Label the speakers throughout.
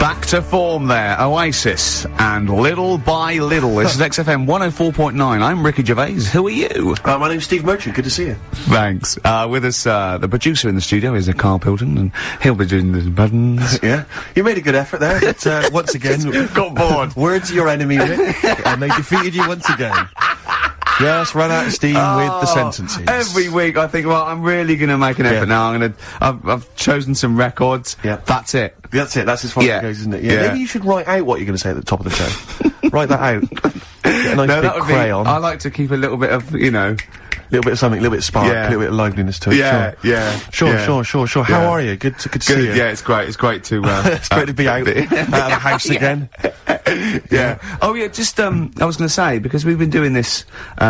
Speaker 1: Back to form there, Oasis, and Little by Little. This is XFM 104.9. I'm Ricky Gervais. Who are you?
Speaker 2: My name's Steve Merchant. Good to see you.
Speaker 1: Thanks. With us, the producer in the studio is Karl Pilkington, and he'll be doing the buttons.
Speaker 2: Yeah. You made a good effort there, but once again...
Speaker 1: got bored.
Speaker 2: Words are your enemy, Rick, and they defeated you once again. Just ran out of steam with the sentences.
Speaker 1: Every week I think, well, I'm really gonna make an effort now. I've chosen some records.
Speaker 2: Yeah.
Speaker 1: That's it.
Speaker 2: That's it. That's as far as it goes, isn't it? Yeah. Maybe you should write out what you're going to say at the top of the show. Write that out. Get a nice big crayon.
Speaker 1: I like to keep a little bit of, you know...
Speaker 2: little bit of something, a little bit of spark, a little bit of liveliness to it.
Speaker 1: Yeah,
Speaker 2: Sure. How are you? Good to see you.
Speaker 1: Yeah, it's great. It's great to
Speaker 2: it's great to be out of the house again.
Speaker 1: Yeah. Oh yeah, just I was going to say, because we've been doing this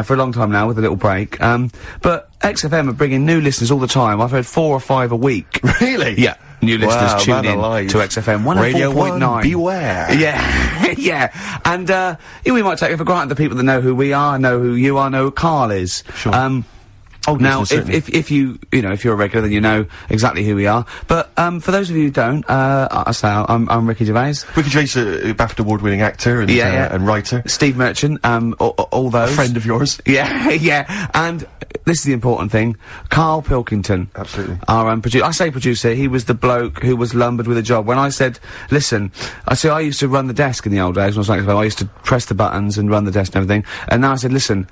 Speaker 1: for a long time now with a little break, but XFM are bringing new listeners all the time. I've heard 4 or 5 a week.
Speaker 2: Really?
Speaker 1: Yeah. New listeners tune in to XFM 104.9.
Speaker 2: Radio 1, beware.
Speaker 1: Yeah, yeah. And, we might take it for granted the people that know who we are, know who you are, know who Karl is.
Speaker 2: Sure.
Speaker 1: Now, if you're a regular, then you know exactly who we are. But, for those of you who don't, I'm Ricky Gervais.
Speaker 2: Ricky Gervais, BAFTA award-winning actor and writer.
Speaker 1: Steve Merchant, all those.
Speaker 2: A friend of yours.
Speaker 1: Yeah, yeah. And this is the important thing. Karl Pilkington.
Speaker 2: Absolutely.
Speaker 1: Our producer. I say producer, he was the bloke who was lumbered with a job. When I said, listen, I used to run the desk in the old days when I was like, I used to press the buttons and run the desk and everything. And now I said, listen,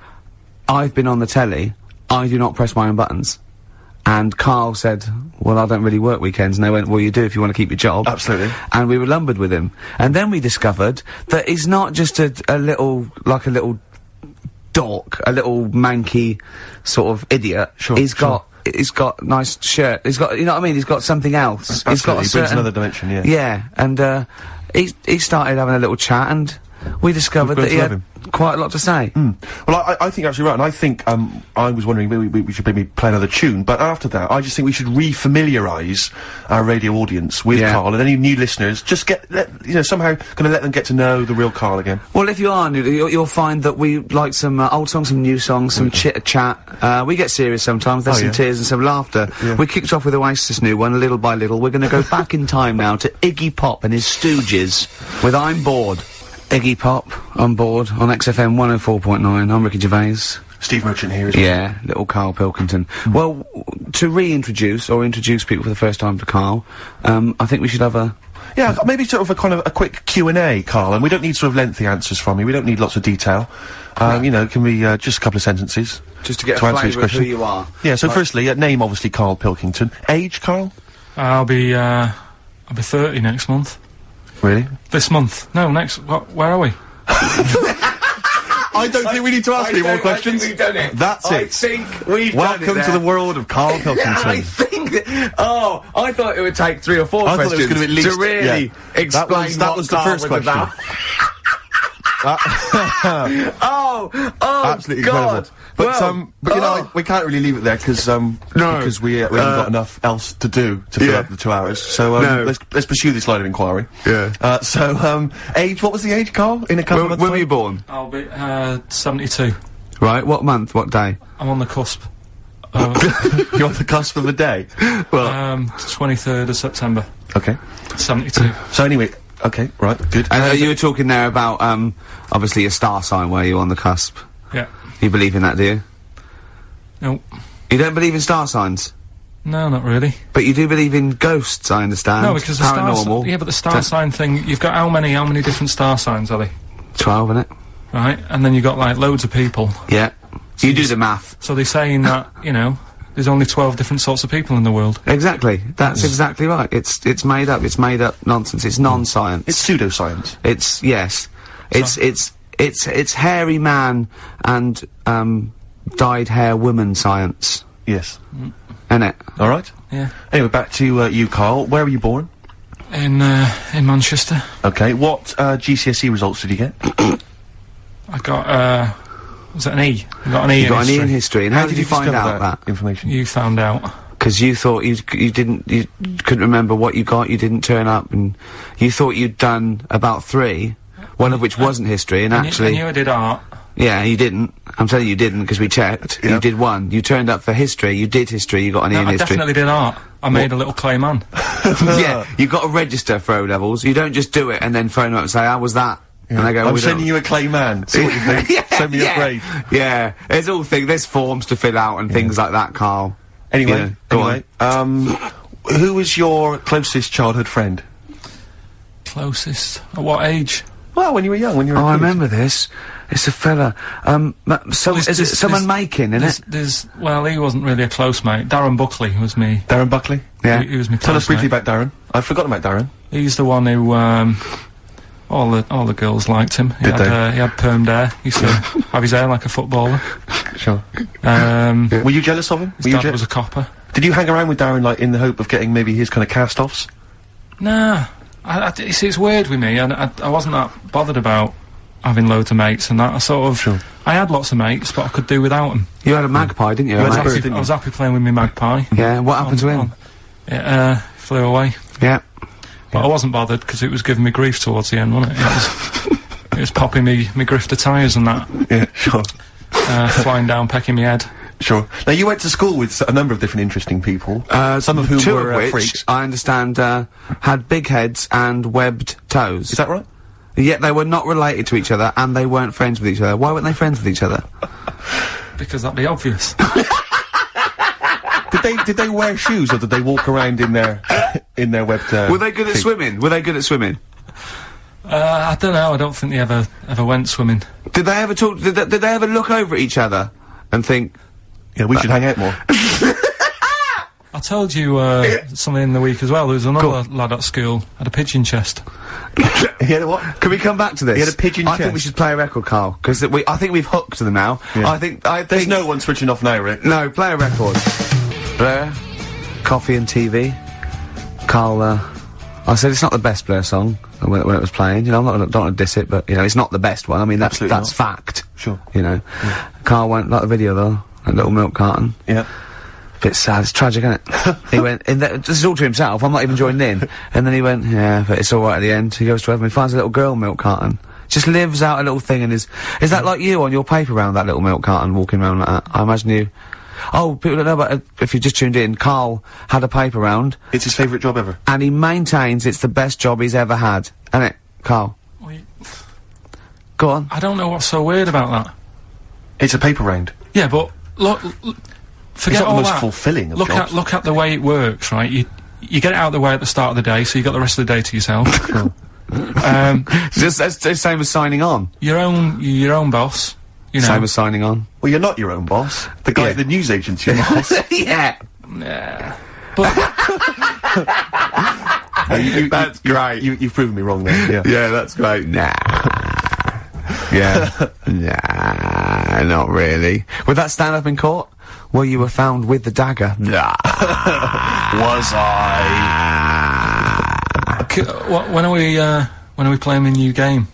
Speaker 1: I've been on the telly, I do not press my own buttons. And Karl said, well, I don't really work weekends. And they went, well, you do if you want to keep your job.
Speaker 2: Absolutely.
Speaker 1: And we were lumbered with him. And then we discovered that he's not just a little dork, a little manky sort of idiot.
Speaker 2: Sure.
Speaker 1: He's got nice shirt. He's got, you know what I mean? He's got something else.
Speaker 2: Absolutely.
Speaker 1: He's got
Speaker 2: He brings another dimension, yeah.
Speaker 1: Yeah. And, he started having a little chat, and we discovered that he had quite a lot to say.
Speaker 2: Well, I think you're absolutely right, and I think, I was wondering maybe we should maybe play another tune, but after that, I just think we should re-familiarise our radio audience with Karl, and any new listeners, just somehow gonna let them get to know the real Karl again.
Speaker 1: Well, if you are new, you'll find that we like some old songs, some new songs, some chit-chat. We get serious sometimes, there's some tears and some laughter. Yeah. We kicked off with Oasis' new one, Little by Little. We're gonna go back in time now to Iggy Pop and his Stooges with I'm Bored. Iggy Pop on board on XFM 104.9. I'm Ricky Gervais.
Speaker 2: Steve Merchant here as well.
Speaker 1: Yeah, little Karl Pilkington. Well, to reintroduce or introduce people for the first time to Karl, I think we should have a...
Speaker 2: Yeah, maybe sort of a kind of a quick Q&A, Karl, and we don't need sort of lengthy answers from you, we don't need lots of detail. It can be, just a couple of sentences.
Speaker 1: Just to get a flavour of who you are.
Speaker 2: Yeah, so firstly, name obviously Karl Pilkington. Age, Karl?
Speaker 3: I'll be 30 next month.
Speaker 2: Really?
Speaker 3: This month? No, next. Where are we?
Speaker 2: I don't think we need to ask any more questions.
Speaker 1: I think we've done it.
Speaker 2: That's it.
Speaker 1: I think we've
Speaker 2: Welcome
Speaker 1: done it
Speaker 2: to the world of Karl Pilkington.
Speaker 1: I think. I thought it would take 3 or 4 questions.
Speaker 2: I thought it was going to be at least
Speaker 1: to really explain
Speaker 2: that was the first question. Absolutely
Speaker 1: God.
Speaker 2: incredible. But we can't really leave it there because we haven't got enough else to do to fill up the 2 hours. So let's pursue this line of inquiry.
Speaker 1: Yeah.
Speaker 2: Age. What was the age, Karl? In a couple of months.
Speaker 1: When were you born?
Speaker 3: I'll be 72.
Speaker 1: Right. What month? What day?
Speaker 3: I'm on the cusp.
Speaker 2: You're on the cusp of a day.
Speaker 3: Well, 23rd of September.
Speaker 2: Okay.
Speaker 3: 72.
Speaker 2: So anyway. Okay, right, good.
Speaker 1: And you were talking there about, obviously a star sign where you're on the cusp.
Speaker 3: Yeah.
Speaker 1: You believe in that, do you?
Speaker 3: No.
Speaker 1: You don't believe in star signs?
Speaker 3: No, not really.
Speaker 1: But you do believe in ghosts, I understand.
Speaker 3: No, because the
Speaker 1: paranormal.
Speaker 3: Yeah, but the star sign thing, you've got how many different star signs, are they?
Speaker 1: 12, innit?
Speaker 3: Right, and then you've got, like, loads of people.
Speaker 1: Yeah. So you do the math.
Speaker 3: So they're saying that, there's only 12 different sorts of people in the world.
Speaker 1: Exactly. That's exactly right. It's made up. It's made up nonsense. It's non-science.
Speaker 2: It's pseudoscience.
Speaker 1: It's hairy man and dyed hair woman science.
Speaker 2: Yes.
Speaker 1: Innit?
Speaker 2: All right.
Speaker 3: Yeah.
Speaker 2: Anyway, back to you, Karl. Where were you born?
Speaker 3: In Manchester.
Speaker 2: Okay. What GCSE results did you get?
Speaker 3: I got was it an E? I got an E.
Speaker 1: You got an E in history. And how did you find out that
Speaker 2: information?
Speaker 3: You found out.
Speaker 1: Because you thought you couldn't remember what you got, you didn't turn up, and you thought you'd done about 3, one of which wasn't history, and actually...
Speaker 3: I knew I did art.
Speaker 1: Yeah, you didn't. I'm telling you didn't, because we checked.
Speaker 2: Yeah.
Speaker 1: You did one. You turned up for history, you did history, you got an E in
Speaker 3: I
Speaker 1: history.
Speaker 3: definitely did art. I made a little clay man.
Speaker 1: Yeah, you got to register for O-levels. You don't just do it and then phone up and say, how was that? And they go,
Speaker 2: I'm
Speaker 1: "We don't."
Speaker 2: sending you a clay man. See what you think.
Speaker 1: Yeah,
Speaker 2: Send me a grade.
Speaker 1: Yeah, there's forms to fill out and things like that, Carl.
Speaker 2: Anyway,
Speaker 1: go on.
Speaker 2: Who was your closest childhood friend?
Speaker 3: Closest? At what age?
Speaker 2: Well, when you were young, when you were a
Speaker 1: I
Speaker 2: kid.
Speaker 1: remember this. It's a fella. Is it someone making, isn't it?
Speaker 3: Well, he wasn't really a close mate. Darren Buckley was me.
Speaker 2: Darren Buckley?
Speaker 1: Yeah.
Speaker 3: He was my
Speaker 2: Tell us
Speaker 3: close
Speaker 2: briefly
Speaker 3: mate.
Speaker 2: about Darren. I've forgotten about Darren.
Speaker 3: He's the one who, all the girls liked him. He
Speaker 2: Did they?
Speaker 3: had permed hair. He used to have his hair like a footballer.
Speaker 2: Sure.
Speaker 3: His
Speaker 2: Were you jealous of him?
Speaker 3: dad was a copper.
Speaker 2: Did you hang around with Darren, like, in the hope of getting maybe his kind of cast-offs?
Speaker 3: Nah. It's weird with me, and I wasn't that bothered about having loads of mates and that. I sort of...
Speaker 2: Sure.
Speaker 3: I had lots of mates, but I could do without them.
Speaker 1: You had a magpie, didn't you?
Speaker 2: You had
Speaker 1: mate?
Speaker 2: a bird, didn't you?
Speaker 3: I was happy playing with my magpie.
Speaker 1: Yeah, what happened to him?
Speaker 3: It flew away.
Speaker 1: Yeah.
Speaker 3: But I wasn't bothered, because it was giving me grief towards the end, wasn't it? It was popping me grifter tyres and that.
Speaker 2: Yeah, sure.
Speaker 3: Flying down, pecking me head.
Speaker 2: Sure. Now, you went to school with a number of different interesting people. Some of whom
Speaker 1: Two
Speaker 2: were
Speaker 1: of which,
Speaker 2: freaks.
Speaker 1: I understand, had big heads and webbed toes.
Speaker 2: Is that right?
Speaker 1: Yet they were not related to each other, and they weren't friends with each other. Why weren't they friends with each other?
Speaker 3: Because that'd be obvious.
Speaker 2: Did they wear shoes, or did they walk around in their webbed?
Speaker 1: Were they good at swimming? Were they good at swimming?
Speaker 3: I don't know. I don't think they ever went swimming.
Speaker 1: Did they ever talk? Did they ever look over at each other and think?
Speaker 2: Yeah, we should hang out more.
Speaker 3: I told you something in the week as well. There was another lad at school had a pigeon chest.
Speaker 2: He had a what?
Speaker 1: Can we come back to this?
Speaker 2: He had a pigeon
Speaker 1: I think
Speaker 2: chest.
Speaker 1: we should play a record, Carl, because I think we've hooked them now.
Speaker 2: Yeah.
Speaker 1: I think
Speaker 2: There's no one switching off now, Rick.
Speaker 1: No, play a record. Blair, Coffee and TV. Carl, I said it's not the best Blair song when it was playing. You know, I don't want to diss it, but you know, it's not the best one. I mean, that's
Speaker 2: Absolutely not.
Speaker 1: fact.
Speaker 2: Sure.
Speaker 1: You know, Carl won't like the video though. That little milk carton.
Speaker 2: Yeah.
Speaker 1: Bit sad. It's tragic, isn't it? He went. This is all to himself. I'm not even joining in. And then he went, yeah, but it's all right at the end. He goes to heaven. He finds a little girl milk carton. Just lives out a little thing and is that like you on your paper round, that little milk carton, walking around like that? I imagine you. Oh, people don't know about it. If you just tuned in, Carl had a paper round.
Speaker 2: It's his favourite job ever.
Speaker 1: And he maintains it's the best job he's ever had. Isn't it, Carl? Go on.
Speaker 3: I don't know what's so weird about that.
Speaker 2: It's a paper round.
Speaker 3: Yeah, but look, forget
Speaker 2: It's not
Speaker 3: all
Speaker 2: the most
Speaker 3: that.
Speaker 2: fulfilling of jobs.
Speaker 3: Look at the way it works, right? You get it out of the way at the start of the day, so you got the rest of the day to yourself.
Speaker 1: That's the same as signing on.
Speaker 3: You're your own boss. You know.
Speaker 1: Same as signing on.
Speaker 2: Well, you're not your own boss. The guy
Speaker 1: Yeah.
Speaker 2: at the news agent's your boss.
Speaker 1: Yeah.
Speaker 3: Yeah. But
Speaker 1: That's great.
Speaker 2: You've proven me wrong there. Yeah.
Speaker 1: Yeah, that's great. Nah. Yeah. Nah, not really. Would that stand up in court? Where you were found with the dagger? Nah.
Speaker 2: Was I?
Speaker 3: when are we playing a new game?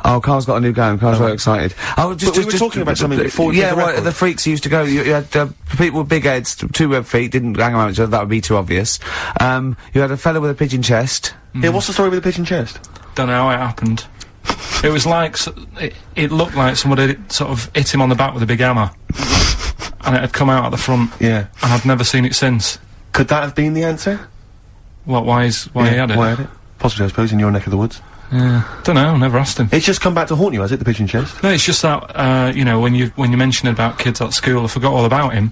Speaker 1: Oh, Carl's got a new game. Carl's very excited. Oh,
Speaker 2: But we were talking about something before we
Speaker 1: Yeah,
Speaker 2: played the
Speaker 1: well,
Speaker 2: record.
Speaker 1: the freaks used to go. You had people with big heads, two web feet, didn't hang around each other. That would be too obvious. You had a fella with a pigeon chest.
Speaker 2: Yeah, what's the story with the pigeon chest?
Speaker 3: Don't know how it happened. It was like it looked like somebody had sort of hit him on the back with a big hammer, and it had come out at the front.
Speaker 2: Yeah.
Speaker 3: And I've never seen it since.
Speaker 2: Could that have been the answer?
Speaker 3: What? Why he had it?
Speaker 2: Why had it? Possibly, I suppose, in your neck of the woods.
Speaker 3: Yeah. Don't know. Never asked him.
Speaker 2: It's just come back to haunt you, has it, the pigeon chest?
Speaker 3: No, it's just that you know, when you mentioned about kids at school, I forgot all about him.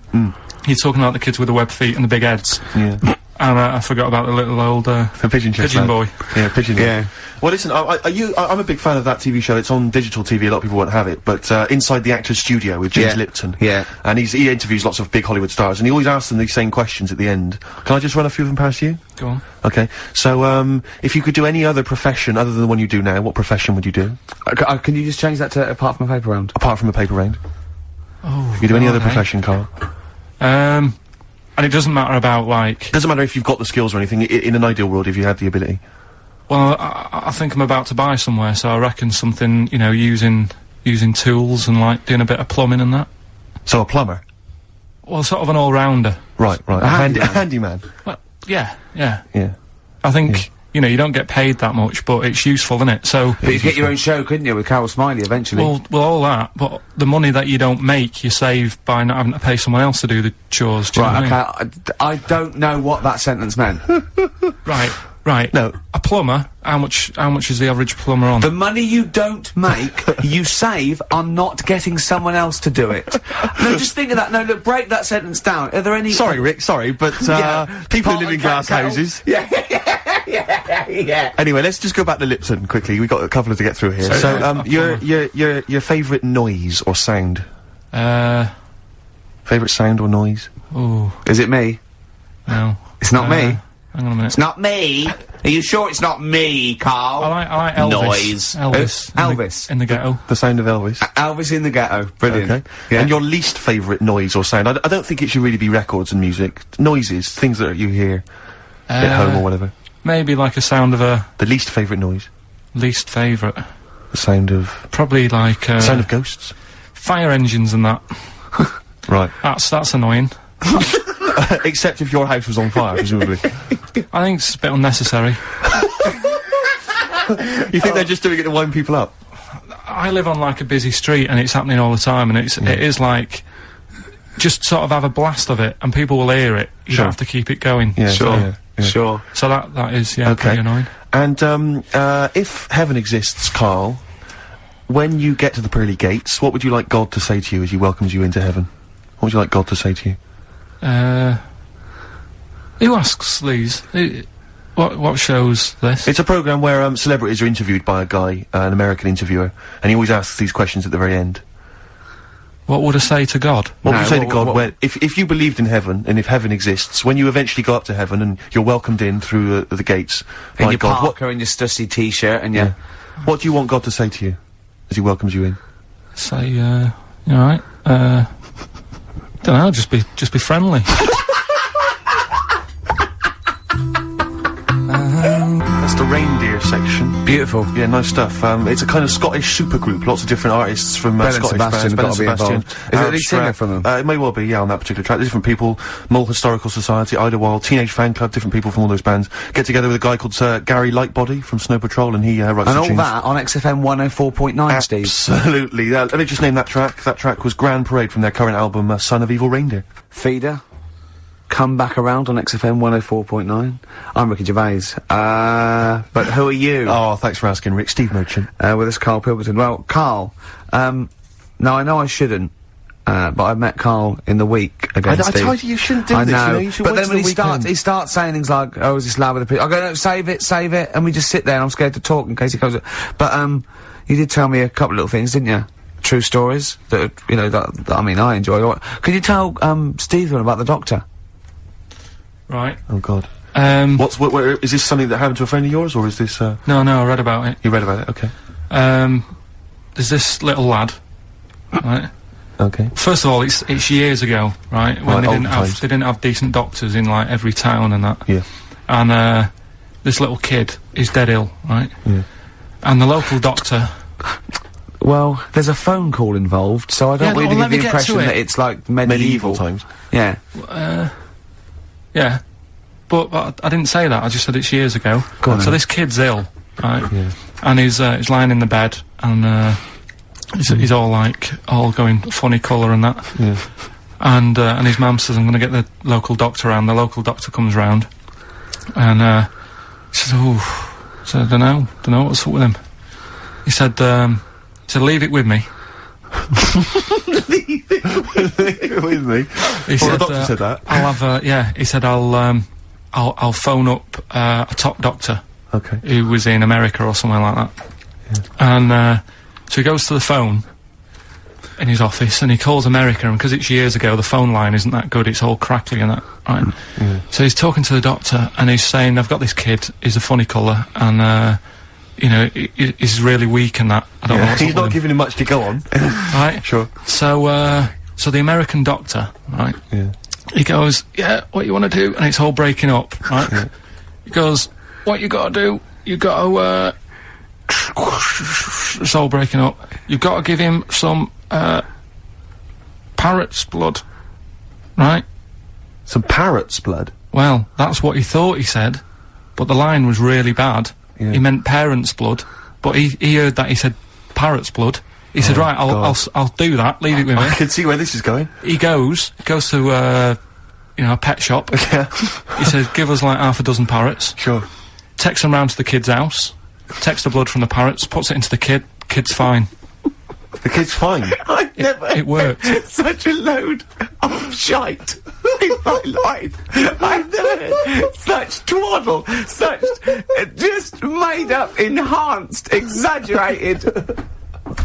Speaker 3: He's talking about the kids with the web feet and the big heads.
Speaker 2: Yeah.
Speaker 3: And I forgot about the little old
Speaker 2: The pigeon chest.
Speaker 3: pigeon
Speaker 2: lad.
Speaker 3: boy.
Speaker 2: Yeah, pigeon boy.
Speaker 1: Yeah.
Speaker 2: Well, listen, I'm a big fan of that TV show. It's on digital TV. A lot of people won't have it, but Inside the Actor's Studio with James
Speaker 1: Yeah.
Speaker 2: Lipton.
Speaker 1: Yeah.
Speaker 2: And he interviews lots of big Hollywood stars, and he always asks them these same questions at the end. Can I just run a few of them past you?
Speaker 3: Go on.
Speaker 2: Okay. So, if you could do any other profession other than the one you do now, what profession would you do?
Speaker 1: Can you just change that to apart from a paper round?
Speaker 2: Apart from a paper round.
Speaker 3: Oh.
Speaker 2: You could do any other
Speaker 3: God, eh?
Speaker 2: profession, Carl.
Speaker 3: And it doesn't matter about like.
Speaker 2: Doesn't matter if you've got the skills or anything. In an ideal world, if you had the ability.
Speaker 3: Well, I think I'm about to buy somewhere, so I reckon something, you know, using tools and like doing a bit of plumbing and that.
Speaker 2: So a plumber.
Speaker 3: Well, sort of an all-rounder.
Speaker 2: Right. A handyman.
Speaker 3: Well, yeah.
Speaker 2: Yeah.
Speaker 3: I think you know, you don't get paid that much, but it's useful, isn't it? So.
Speaker 1: But you get your own show, couldn't you, with Carol Smiley eventually?
Speaker 3: Well, all that, but the money that you don't make, you save by not having to pay someone else to do the chores. Do you know what I mean?
Speaker 1: I don't know what that sentence meant.
Speaker 3: Right.
Speaker 2: No.
Speaker 3: A plumber, how much is the average plumber on?
Speaker 1: The money you don't make, you save on not getting someone else to do it. No, just think of that. No, look, break that sentence down. Are there any...
Speaker 2: Sorry, Rick, sorry, but, people who live in glass houses...
Speaker 1: Yeah.
Speaker 2: Anyway, let's just go back to Lipton quickly. We've got a couple to get through here. So, your favourite noise or sound? Favourite sound or noise?
Speaker 3: Ooh.
Speaker 1: Is it me?
Speaker 3: No.
Speaker 1: It's not me.
Speaker 3: Hang on a minute.
Speaker 1: It's not me. Are you sure it's not me, Carl?
Speaker 3: I like Elvis.
Speaker 1: Noise.
Speaker 3: Elvis. In the ghetto.
Speaker 2: The sound of Elvis.
Speaker 1: Elvis in the ghetto. Brilliant.
Speaker 2: Okay.
Speaker 1: Yeah.
Speaker 2: And your least favourite noise or sound? I don't think it should really be records and music. Noises, things that you hear at home or whatever.
Speaker 3: Maybe like a sound of a...
Speaker 2: The least favourite noise?
Speaker 3: Least favourite.
Speaker 2: The sound of...
Speaker 3: Probably like,
Speaker 2: sound of ghosts?
Speaker 3: Fire engines and that.
Speaker 2: Right.
Speaker 3: That's annoying.
Speaker 2: Except if your house was on fire, presumably.
Speaker 3: I think it's a bit unnecessary.
Speaker 2: You think they're just doing it to wind people up?
Speaker 3: I live on like a busy street and it's happening all the time, and it is like... Just sort of have a blast of it and people will hear it. You don't have to keep it going.
Speaker 2: Yeah,
Speaker 1: sure. Sure.
Speaker 3: So that is,
Speaker 2: okay.
Speaker 3: Pretty annoying.
Speaker 2: And, if heaven exists, Carl, when you get to the pearly gates, what would you like God to say to you as he welcomes you into heaven? What would you like God to say to you?
Speaker 3: Who asks these? What show's this?
Speaker 2: It's a programme where, celebrities are interviewed by a guy, an American interviewer, and he always asks these questions at the very end.
Speaker 3: What would I say to God?
Speaker 2: What would you say to God when, if you believed in heaven, and if heaven exists, when you eventually go up to heaven and you're welcomed in through the gates
Speaker 1: in
Speaker 2: by
Speaker 1: your
Speaker 2: God,
Speaker 1: Parker and your Stussy t-shirt and your...
Speaker 2: What do you want God to say to you as he welcomes you in?
Speaker 3: Say, you alright? Dunno, just be friendly.
Speaker 2: That's the reindeer section.
Speaker 1: Beautiful.
Speaker 2: Yeah, nice stuff. It's a kind of Scottish supergroup. Lots of different artists from Scottish bands.
Speaker 1: Bell and Sebastian. Is it the lead singer from them?
Speaker 2: It may well be, yeah, on that particular track. There's different people. Mull Historical Society, Idlewild, Teenage Fan Club, different people from all those bands. Get together with a guy called Gary Lightbody from Snow Patrol, and he writes the tunes.
Speaker 1: And all that on XFM 104.9, Steve.
Speaker 2: Absolutely. Let me just name that track. That track was Grand Parade from their current album, Son of Evil Reindeer.
Speaker 1: Feeder. Come back around on XFM 104.9. I'm Ricky Gervais. But who are you?
Speaker 2: Oh, thanks for asking, Rick. Steve Merchant.
Speaker 1: With us, Karl Pilkington. Well, Karl, now I know I shouldn't, but I met Karl in the week against Steve.
Speaker 2: I told you shouldn't do
Speaker 1: this,
Speaker 2: you know, you should
Speaker 1: but
Speaker 2: wait
Speaker 1: then when
Speaker 2: till
Speaker 1: he starts saying things like, oh, is this lad with a pig? I go, no, save it, and we just sit there and I'm scared to talk in case he goes, but, you did tell me a couple of little things, didn't you? True stories that, you know, that I mean, I enjoy. Could you tell, Steve about the doctor?
Speaker 3: Right.
Speaker 2: Oh, God. Is this something that happened to a friend of yours, or is this,
Speaker 3: No, I read about it.
Speaker 2: You read about it, okay.
Speaker 3: There's this little lad, right?
Speaker 2: Okay.
Speaker 3: First of all, it's years ago, right? When they didn't have decent doctors in, like, every town and that.
Speaker 2: Yeah.
Speaker 3: And, this little kid is dead ill, right?
Speaker 2: Yeah.
Speaker 3: And the local doctor...
Speaker 1: Well, there's a phone call involved, so I don't really get the impression that it's, like, medieval
Speaker 2: times.
Speaker 1: Yeah.
Speaker 3: Yeah, but I didn't say that. I just said it's years ago.
Speaker 1: Go on,
Speaker 3: so this kid's ill, right?
Speaker 2: Yeah.
Speaker 3: And he's lying in the bed, and he's all going funny colour and that.
Speaker 2: Yeah.
Speaker 3: And his mum says, "I'm going to get the local doctor round." The local doctor comes round, and he says, "Oh," so I don't know what's up with him. He said, "Leave it with me."
Speaker 2: Leave it with me.
Speaker 3: He said,
Speaker 2: the doctor said that.
Speaker 3: I'll have he said I'll phone up a top doctor.
Speaker 2: Okay.
Speaker 3: Who was in America or somewhere like that. Yeah. And so he goes to the phone in his office and he calls America, and because it's years ago the phone line isn't that good, it's all crackly and that, right?
Speaker 2: Yeah.
Speaker 3: So he's talking to the doctor and he's saying, I've got this kid, he's a funny colour, and you know, he's really weak and that. I don't know what's
Speaker 2: He's
Speaker 3: up
Speaker 2: not
Speaker 3: with him.
Speaker 2: giving him much to go on.
Speaker 3: Right?
Speaker 2: Sure.
Speaker 3: So, so the American doctor, right?
Speaker 2: Yeah.
Speaker 3: He goes, yeah, what you want to do? And it's all breaking up, right?
Speaker 2: Yeah.
Speaker 3: He goes, what you gotta do? You gotta, it's all breaking up. You've gotta give him some, parrot's blood. Right?
Speaker 2: Some parrot's blood?
Speaker 3: Well, that's what he thought he said. but the line was really bad.
Speaker 2: Yeah.
Speaker 3: He meant parents' blood, but he heard that he said parrot's blood. He said, right, I'll do that, leave it with me.
Speaker 2: I can see where this is going.
Speaker 3: He goes to, a pet shop.
Speaker 2: Yeah.
Speaker 3: He says, give us like half a dozen parrots.
Speaker 2: Sure.
Speaker 3: Takes them round to the kid's house, takes the blood from the parrots, puts it into the kid's fine.
Speaker 2: The kid's fine.
Speaker 1: I've never
Speaker 3: It worked.
Speaker 1: such a load of shite in my life. I've never heard such twaddle, such just made up, enhanced, exaggerated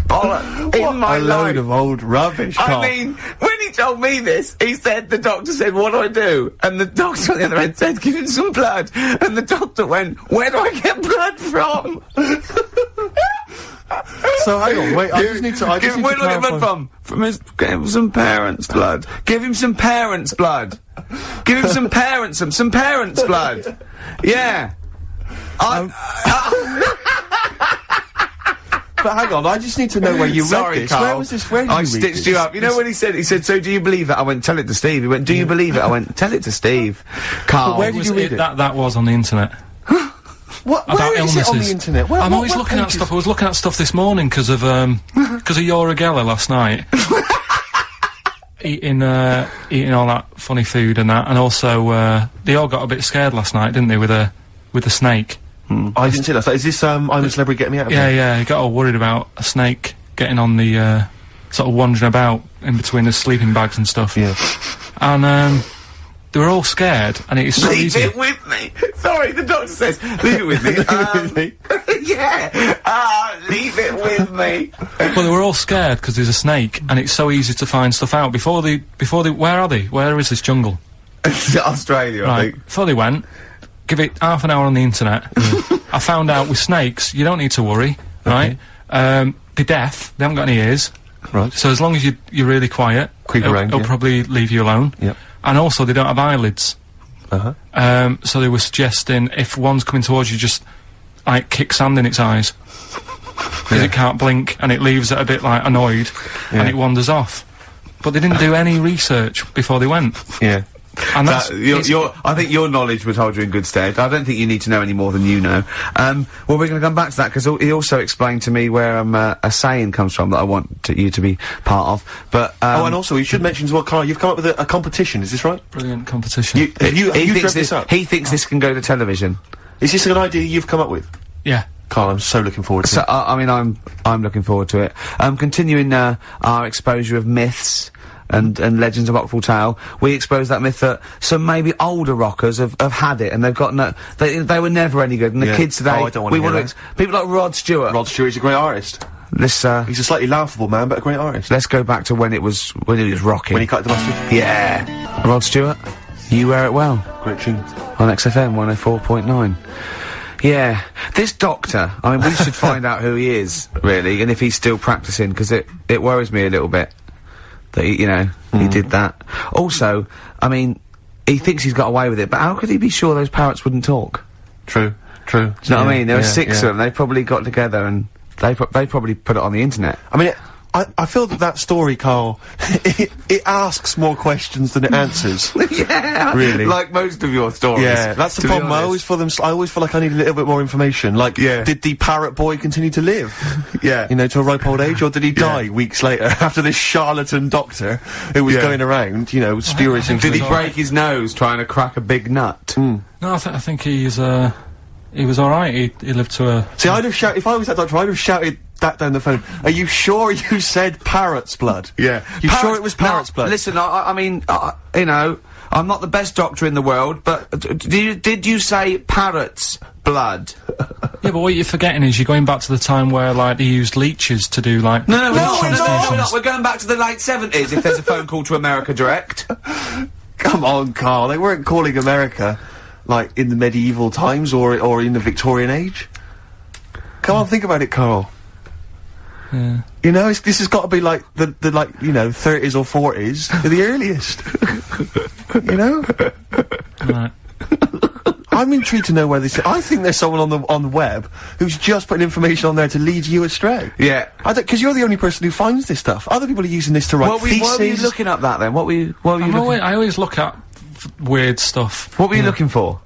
Speaker 1: bollocks in my
Speaker 2: a
Speaker 1: life.
Speaker 2: load of old rubbish, Carl.
Speaker 1: I mean, when he told me this, he said, the doctor said, what do I do? And the doctor on the other end said, give him some blood. And the doctor went, where do I get blood from?
Speaker 2: So hang on, wait, I just need to
Speaker 1: where do I get blood from? Give him some parents' blood. Give him some parents' blood. Give him some parents' blood. Yeah.
Speaker 2: But hang on, I just need to know where you
Speaker 1: Sorry,
Speaker 2: read this.
Speaker 1: Carl.
Speaker 2: Where was this? Where did
Speaker 1: I
Speaker 2: you read
Speaker 1: stitched
Speaker 2: this?
Speaker 1: you up. You know what he said? He said, so do you believe it? I went, tell it to Steve. He went, do you believe it? I went, tell it to Steve. Carl.
Speaker 2: But where did you read it?
Speaker 3: That was on the internet.
Speaker 2: What?
Speaker 3: About
Speaker 2: Where is
Speaker 3: illnesses.
Speaker 2: it on the internet?
Speaker 3: I'm always looking at stuff. I was looking at stuff this morning because of Yoragella last night. eating all that funny food and that, and also they all got a bit scared last night, didn't they, with a snake?
Speaker 2: I didn't see that. So is this I'm a Celebrity, Get Me Out of Here?
Speaker 3: Yeah, he got all worried about a snake getting on the sort of wandering about in between the sleeping bags and stuff.
Speaker 2: Yeah.
Speaker 3: And they were all scared, and it is so
Speaker 1: Leave
Speaker 3: easy.
Speaker 1: it with me. Sorry, the doctor says, leave it with me. Yeah. Leave it with me.
Speaker 3: Well, they were all scared because there's a snake, and it's so easy to find stuff out. Before they, where are they? Where is this jungle?
Speaker 1: Australia, I
Speaker 3: Right.
Speaker 1: think.
Speaker 3: Before they went, give it half an hour on the internet. I found out with snakes, you don't need to worry, right? They're deaf. They haven't got any ears.
Speaker 2: Right.
Speaker 3: So as long as you're really quiet,
Speaker 2: Creep around,
Speaker 3: it'll
Speaker 2: yeah.
Speaker 3: probably leave you alone.
Speaker 2: Yep.
Speaker 3: And also, they don't have eyelids.
Speaker 2: Uh-huh.
Speaker 3: So they were suggesting if one's coming towards you, just like kick sand in its eyes because it can't blink, and it leaves it a bit like annoyed, and it wanders off. But they didn't do any research before they went.
Speaker 2: Yeah.
Speaker 3: And that's
Speaker 1: I think your knowledge would hold you in good stead. I don't think you need to know any more than you know. Well, we're going to come back to that because he also explained to me where a saying comes from that I want you to be part of. But
Speaker 2: oh, and also you should mention as well, Carl, you've come up with a competition. Is this right?
Speaker 3: brilliant competition.
Speaker 2: Have you dreamt this up?
Speaker 1: He thinks this can go to television.
Speaker 2: Is this an idea you've come up with?
Speaker 3: Yeah.
Speaker 2: Carl, I'm so looking forward to
Speaker 1: So
Speaker 2: it.
Speaker 1: I mean, I'm looking forward to it. Continuing our exposure of myths and legends of Rockfall Tale, we exposed that myth that some maybe older rockers have had it, and they've got they were never any good, and the kids today,
Speaker 2: Oh, I don't want to hear that.
Speaker 1: people like Rod Stewart.
Speaker 2: Rod Stewart's a great artist.
Speaker 1: Let's
Speaker 2: He's a slightly laughable man, but a great artist.
Speaker 1: let's go back to when he was rocking.
Speaker 2: When he cut the mustard.
Speaker 1: Yeah, Rod Stewart, You Wear It Well
Speaker 2: Great tune.
Speaker 1: on XFM 104.9. Yeah, this doctor, I mean, we should find out who he is, really, and if he's still practicing, because it worries me a little bit that he, he did that. Also, I mean, he thinks he's got away with it, but how could he be sure those parrots wouldn't talk?
Speaker 2: True.
Speaker 1: Do you know what I mean? There were 6 of them, they probably got together and they probably put it on the internet.
Speaker 2: I mean, I feel that story, Carl, it asks more questions than it answers.
Speaker 1: Yeah,
Speaker 2: Really.
Speaker 1: like most of your stories.
Speaker 2: Yeah, that's the
Speaker 1: to be
Speaker 2: problem. I
Speaker 1: honest.
Speaker 2: always feel like I need a little bit more information. Like, did the parrot boy continue to live?
Speaker 1: Yeah.
Speaker 2: To a ripe old age, or did he die weeks later after this charlatan doctor who was going around, spurious
Speaker 3: I think
Speaker 1: Did he
Speaker 3: was
Speaker 1: break his nose trying to crack a big nut?
Speaker 3: No, I think he was alright. He lived to a...
Speaker 2: See, I'd have shouted, if I was that doctor, I'd have shouted that down the phone. Are you sure you said parrot's blood?
Speaker 1: Yeah.
Speaker 2: You sure it was parrot's blood?
Speaker 1: Listen, I mean, I'm not the best doctor in the world, but did you say parrot's blood?
Speaker 3: Yeah, but what you're forgetting is you're going back to the time where, like, they used leeches to do, like...
Speaker 1: No, we're
Speaker 3: transfusions.
Speaker 1: not. We're going back to the late 70s if there's a phone call to America Direct.
Speaker 2: Come on, Carl, they weren't calling America, like, in the medieval times or in the Victorian age. Come on, think about it, Carl.
Speaker 3: Yeah.
Speaker 2: This has got to be like the 30s or 40s, the earliest.
Speaker 3: Right.
Speaker 2: I'm intrigued to know where this. I think there's someone on the web who's just putting information on there to lead you astray.
Speaker 1: Yeah.
Speaker 2: Because you're the only person who finds this stuff. Other people are using this to write theses.
Speaker 1: Why were you looking up that then? What were you looking?
Speaker 3: I always look at weird stuff.
Speaker 1: What were you looking for?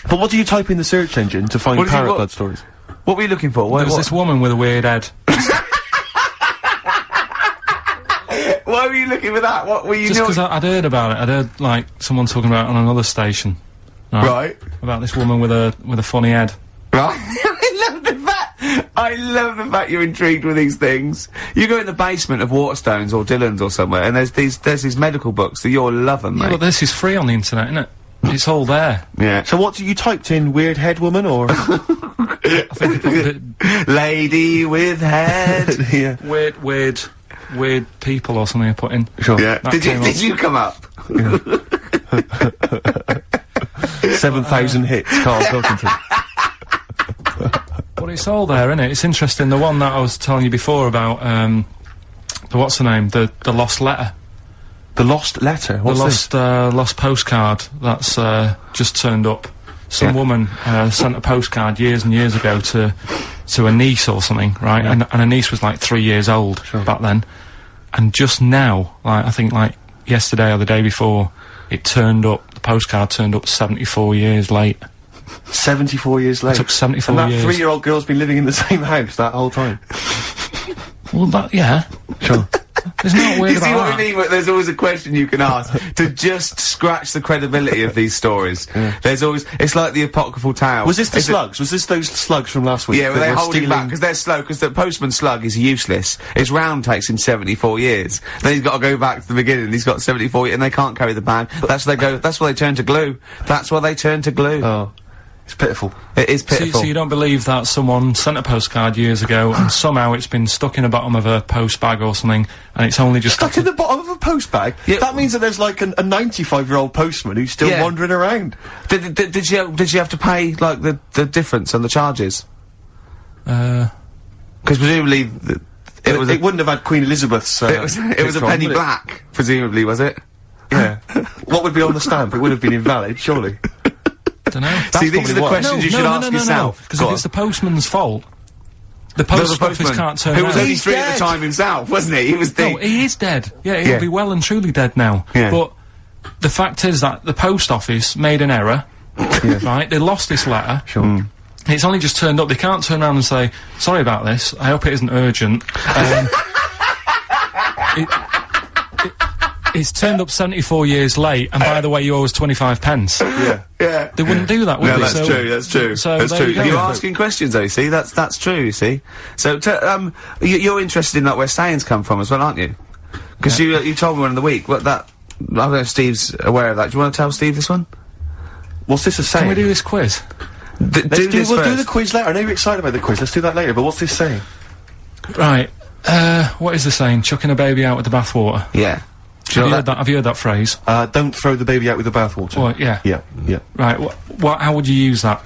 Speaker 2: But what do you type in the search engine to find parrot blood stories?
Speaker 1: What were you looking for?
Speaker 3: There was this woman with a weird head.
Speaker 1: Why were you looking for that? What were you?
Speaker 3: Just because I'd heard about it. I'd heard like someone talking about it on another station.
Speaker 1: Right.
Speaker 3: About this woman with a funny head.
Speaker 1: Right. I love the fact you're intrigued with these things. You go in the basement of Waterstones or Dillon's or somewhere, and there's these medical books that you'll love them, mate.
Speaker 3: Yeah, but this is free on the internet, isn't it? It's all there.
Speaker 1: Yeah.
Speaker 2: So what, you typed in weird head woman, or?
Speaker 3: I think
Speaker 1: lady with head.
Speaker 2: Yeah.
Speaker 3: Weird people or something I put in.
Speaker 2: Sure.
Speaker 1: Yeah. Did you come up?
Speaker 2: 7,000 hits, Karl Pilkington.
Speaker 3: But it's all there, isn't it? It's interesting. The one that I was telling you before about, what's the name? The lost letter.
Speaker 2: The lost letter? What's this?
Speaker 3: Lost postcard that's, just turned up. Some woman, sent a postcard years and years ago to a niece or something, right? Yeah. And her niece was like 3 years old back then. And just now, like, I think like yesterday or the day before, it turned up, the postcard turned up 74 years late.
Speaker 2: 74 years late?
Speaker 3: It took 74 years.
Speaker 2: And that 3-year-old girl's been living in the same house that whole time?
Speaker 3: Well, yeah.
Speaker 2: Sure.
Speaker 3: There's not weird about that.
Speaker 1: You see what I mean? There's always a question you can ask to just scratch the credibility of these stories. Yeah. There's always, it's like the apocryphal tale.
Speaker 2: Was this the slugs? Was this those slugs from last week?
Speaker 1: Yeah, well, they're holding back because they're slow, because the postman slug is useless. His round takes him 74 years. Then he's got to go back to the beginning. He's got 74 years, and they can't carry the bag. That's why they go, that's why they turn to glue. That's why they turn to glue.
Speaker 2: Oh. It's pitiful.
Speaker 1: It is pitiful.
Speaker 3: So you don't believe that someone sent a postcard years ago and somehow it's been stuck in the bottom of a post bag or something, and it's only just
Speaker 2: stuck in the bottom of a post bag? Yeah. That means that there's like a 95-year-old postman who's still wandering around.
Speaker 1: Did you have to pay like the difference on the charges? Because presumably it
Speaker 2: wouldn't have had Queen Elizabeth's.
Speaker 1: It was a penny black, presumably, was it?
Speaker 2: Yeah. What would be on the stamp? It would have been invalid, surely.
Speaker 3: Dunno.
Speaker 1: See, these are the questions you should ask yourself.
Speaker 3: Because if it's the postman's fault, the post office can't turn around.
Speaker 1: Who was only 3 at the time himself, wasn't he? He was dead.
Speaker 3: No, he is dead. Yeah, he'll be well and truly dead now.
Speaker 1: Yeah.
Speaker 3: But the fact is that the post office made an error, right? They lost this letter.
Speaker 2: Sure.
Speaker 3: It's only just turned up. They can't turn around and say, sorry about this, I hope it isn't urgent. It's turned up 74 years late, and by the way, you owe us 25 pence.
Speaker 1: Yeah.
Speaker 3: They wouldn't do that, would they?
Speaker 1: That's true.
Speaker 3: So
Speaker 1: that's true. You're asking questions, though, you see? That's true, you see? So, you're interested in, like, where sayings come from as well, aren't you? Because you told me one in the week, I don't know if Steve's aware of that. Do you want to tell Steve this one?
Speaker 2: What's this a saying?
Speaker 3: Can we do this quiz?
Speaker 2: We'll do the quiz later. I know you're excited about the quiz. Let's do that later, but what's this saying?
Speaker 3: Right. What is the saying? Chucking a baby out with the bathwater.
Speaker 1: Yeah.
Speaker 3: Have you heard that phrase?
Speaker 2: Don't throw the baby out with the bathwater.
Speaker 3: Well, yeah.
Speaker 2: Yeah.
Speaker 3: Right, how would you use that?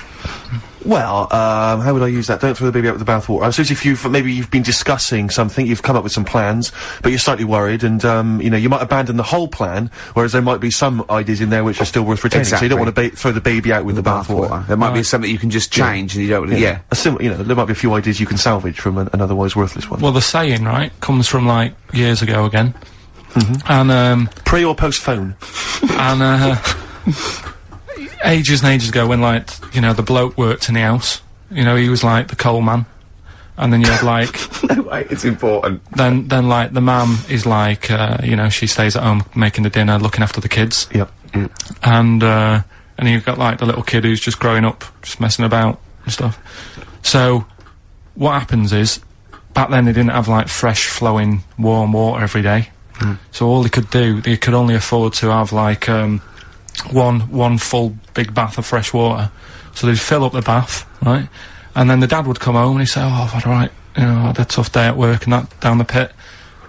Speaker 2: Well, how would I use that? Don't throw the baby out with the bathwater. I suppose if you've been discussing something, you've come up with some plans, but you're slightly worried, and, you know, you might abandon the whole plan, whereas there might be some ideas in there which are still worth retaining.
Speaker 1: Exactly.
Speaker 2: So you don't want to throw the baby out with the bathwater.
Speaker 1: There might be something you can just change, and you don't,
Speaker 2: you know, there might be a few ideas you can salvage from an otherwise worthless one.
Speaker 3: Well, the saying, right, comes from, like, years ago again.
Speaker 2: Mm-hmm.
Speaker 3: And,
Speaker 2: pre or post phone?
Speaker 3: And, ages and ages ago when, like, you know, the bloke worked in the house, you know, he was like the coal man, and then you had like
Speaker 1: no way, it's important.
Speaker 3: Then like the mum is like, you know, she stays at home making the dinner, looking after the kids.
Speaker 2: Yep.
Speaker 3: And you've got like the little kid who's just growing up, just messing about and stuff. So what happens is, back then they didn't have like fresh flowing warm water every day. So all they could only afford to have like one full big bath of fresh water. So they'd fill up the bath, right? And then the dad would come home and he'd say, oh, I've had I had a tough day at work and that down the pit.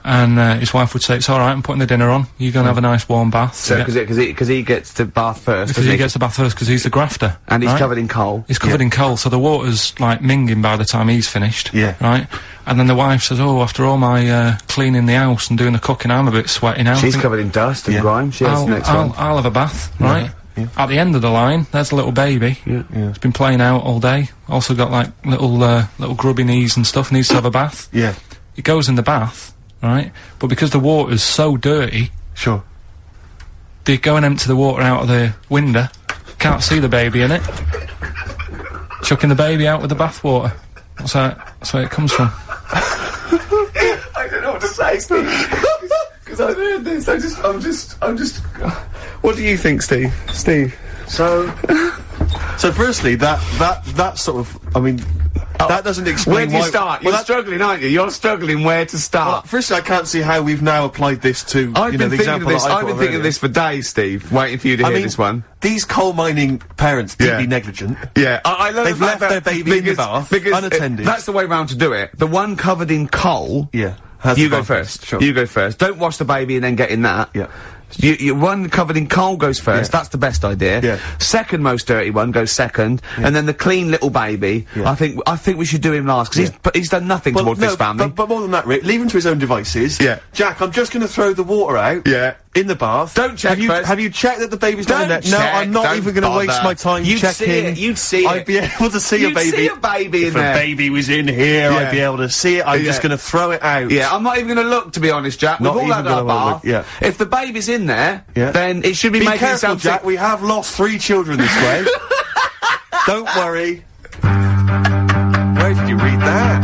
Speaker 3: And his wife would say, it's alright, I'm putting the dinner on, you're gonna have a nice warm bath.
Speaker 1: So, because he gets to bath first.
Speaker 3: Because he gets to bath first, because he's the grafter.
Speaker 1: And he's covered in coal.
Speaker 3: He's covered in coal, so the water's, like, minging by the time he's finished.
Speaker 2: Yeah.
Speaker 3: Right? And then the wife says, oh, after all my, cleaning the house and doing the cooking, I'm a bit sweaty now.
Speaker 1: She's covered in dust and grime, she has the next one.
Speaker 3: I'll have a bath, right? Yeah. At the end of the line, there's a little baby.
Speaker 1: Yeah.
Speaker 3: It's been playing out all day. Also got, like, little grubby knees and stuff, needs to have a bath.
Speaker 2: Yeah.
Speaker 3: He goes in the bath. Right? But because the water's so dirty...
Speaker 2: Sure.
Speaker 3: They go and empty the water out of the window, can't see the baby in it. Chucking the baby out with the bathwater. That's where it comes from.
Speaker 1: I don't know what to say, Steve. Because I heard this. I'm just. What do you think, Steve?
Speaker 2: So firstly, that sort of, I mean, that doesn't explain
Speaker 1: where do you start? You're struggling, aren't you? You're struggling where to start.
Speaker 2: Well, firstly, I can't see how we've now applied this to,
Speaker 1: I've been thinking of this for days, Steve, waiting for you to hear this one.
Speaker 2: These coal mining parents, deeply negligent.
Speaker 1: Yeah, I love
Speaker 2: They've left their baby in the bath, unattended.
Speaker 1: That's the way round to do it. The one covered in coal.
Speaker 2: Yeah.
Speaker 1: You go first.
Speaker 2: Sure.
Speaker 1: You go first. Don't wash the baby and then get in that.
Speaker 2: Yeah.
Speaker 1: You one covered in coal goes first.
Speaker 2: Yeah.
Speaker 1: That's the best idea.
Speaker 2: Yeah.
Speaker 1: Second most dirty one goes second, and then the clean little baby.
Speaker 2: Yeah.
Speaker 1: I think we should do him last because he's done nothing towards this family.
Speaker 2: But more than that, Rick, leave him to his own devices.
Speaker 1: Yeah.
Speaker 2: Jack, I'm just going to throw the water out.
Speaker 1: Yeah.
Speaker 2: In the bath.
Speaker 1: Don't check first.
Speaker 2: Have you checked that the baby's not in there? No, I'm not even going to waste my time checking.
Speaker 1: You'd see it.
Speaker 2: I'd be able to see a baby.
Speaker 1: You'd see a baby in there.
Speaker 2: If a baby was in here,
Speaker 1: Yeah.
Speaker 2: I'd be able to see it. I'm just going to throw it out.
Speaker 1: Yeah, I'm not even going to look, to be honest, Jack.
Speaker 2: Not
Speaker 1: We've all
Speaker 2: even
Speaker 1: had our
Speaker 2: gonna look,
Speaker 1: bath.
Speaker 2: yeah.
Speaker 1: If the baby's in there,
Speaker 2: Yeah.
Speaker 1: then it should be making
Speaker 2: careful,
Speaker 1: itself
Speaker 2: Jack. We have lost 3 children this way. Don't worry. Where did you read that?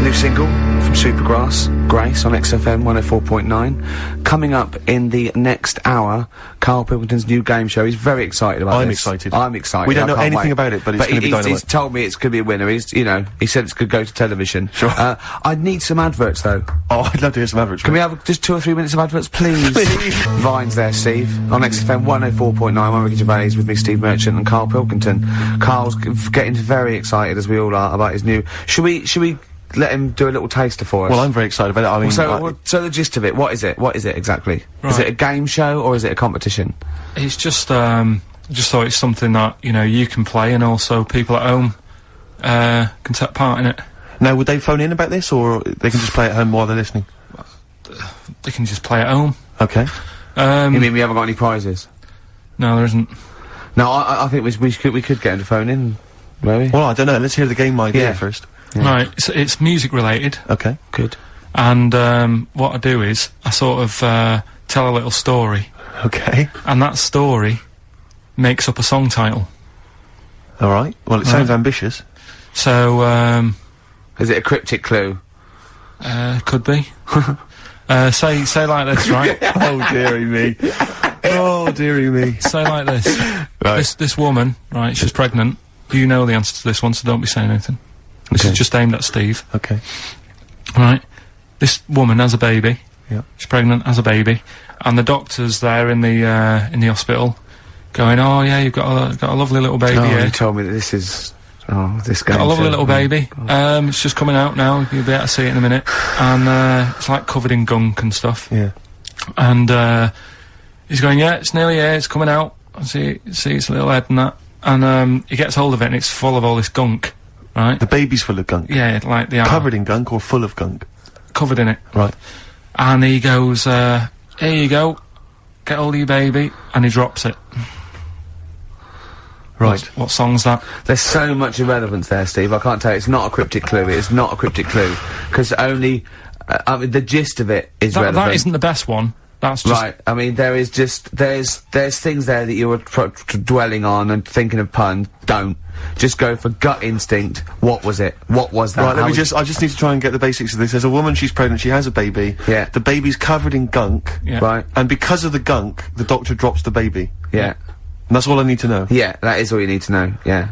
Speaker 1: New single from Supergrass, Grace, on XFM 104.9. Coming up in the next hour, Karl Pilkington's new game show. He's very excited about
Speaker 2: I'm
Speaker 1: this.
Speaker 2: excited.
Speaker 1: I'm excited.
Speaker 2: We don't know
Speaker 1: I can't
Speaker 2: anything
Speaker 1: wait.
Speaker 2: about it, but it's going to be dynamite.
Speaker 1: He's told me it's going to be a winner. He said it's going to go to television.
Speaker 2: Sure.
Speaker 1: I'd need some adverts, though.
Speaker 2: Oh, I'd love to hear some adverts.
Speaker 1: Can we have just 2 or 3 minutes of adverts, please? Vines there, Steve. On XFM 104.9, I'm Ricky Gervais with me, Steve Merchant, and Karl Pilkington. Karl's getting very excited, as we all are, about his new... Should we let him do a little taster for us?
Speaker 2: Well, I'm very excited about it. I mean...
Speaker 1: So the gist of it, what is it? What is it exactly?
Speaker 3: Right.
Speaker 1: Is it a game show, or is it a competition?
Speaker 3: It's just thought it's something that, you can play and also people at home, can take part in it.
Speaker 2: Now, would they phone in about this, or they can just play at home while they're listening?
Speaker 3: They can just play at home.
Speaker 2: Okay.
Speaker 1: You mean we haven't got any prizes?
Speaker 3: No, there isn't.
Speaker 1: No, I think we could get him to phone in, maybe.
Speaker 2: Well, I don't know. Let's hear the game idea first.
Speaker 1: Yeah.
Speaker 3: Right, it's music related.
Speaker 2: Okay.
Speaker 1: Good.
Speaker 3: And, what I do is, I sort of, tell a little story.
Speaker 2: Okay.
Speaker 3: And that story makes up a song title.
Speaker 2: Alright. Well, it sounds ambitious.
Speaker 3: So,
Speaker 1: Is it a cryptic clue?
Speaker 3: Could be. Say like this, right?
Speaker 2: Oh, dearie me. Oh, dearie me.
Speaker 3: Say like this.
Speaker 1: Right.
Speaker 3: This woman, right, she's pregnant. You know the answer to this one, so don't be saying anything. This is just aimed at Steve.
Speaker 2: Okay.
Speaker 3: Right. This woman has a baby.
Speaker 2: Yeah.
Speaker 3: She's pregnant, has a baby. And the doctor's there in the hospital going, oh yeah, you've got a lovely little baby here.
Speaker 1: You told me that this is... Oh, this game
Speaker 3: Got a lovely
Speaker 1: show.
Speaker 3: little baby. It's just coming out now. You'll be able to see it in a minute. And, it's like covered in gunk and stuff.
Speaker 2: Yeah.
Speaker 3: And, he's going, yeah, it's nearly here, it's coming out. I see its little head and that. And, he gets hold of it and it's full of all this gunk. Right?
Speaker 2: The baby's full of gunk.
Speaker 3: Yeah, like the
Speaker 2: Covered in gunk or full of gunk?
Speaker 3: Covered in it.
Speaker 2: Right.
Speaker 3: And he goes, here you go, get hold of your baby, and he drops it.
Speaker 2: Right.
Speaker 3: What song's that?
Speaker 1: There's so much irrelevance there, Steve. I can't tell you. It's not a cryptic clue. It's not a cryptic clue. Because only... I mean, the gist of it is relevant.
Speaker 3: That isn't the best one. That's just...
Speaker 1: Right, I mean, there is just... There's things there that you were dwelling on and thinking of puns. Don't. Just go for gut instinct. What was it? What was that?
Speaker 2: Right, I just need to try and get the basics of this. There's a woman, she's pregnant, she has a baby.
Speaker 1: Yeah.
Speaker 2: The baby's covered in gunk.
Speaker 3: Yeah.
Speaker 1: Right.
Speaker 2: And because of the gunk, the doctor drops the baby.
Speaker 1: Yeah.
Speaker 2: And that's all I need to know.
Speaker 1: Yeah, that is all you need to know, yeah.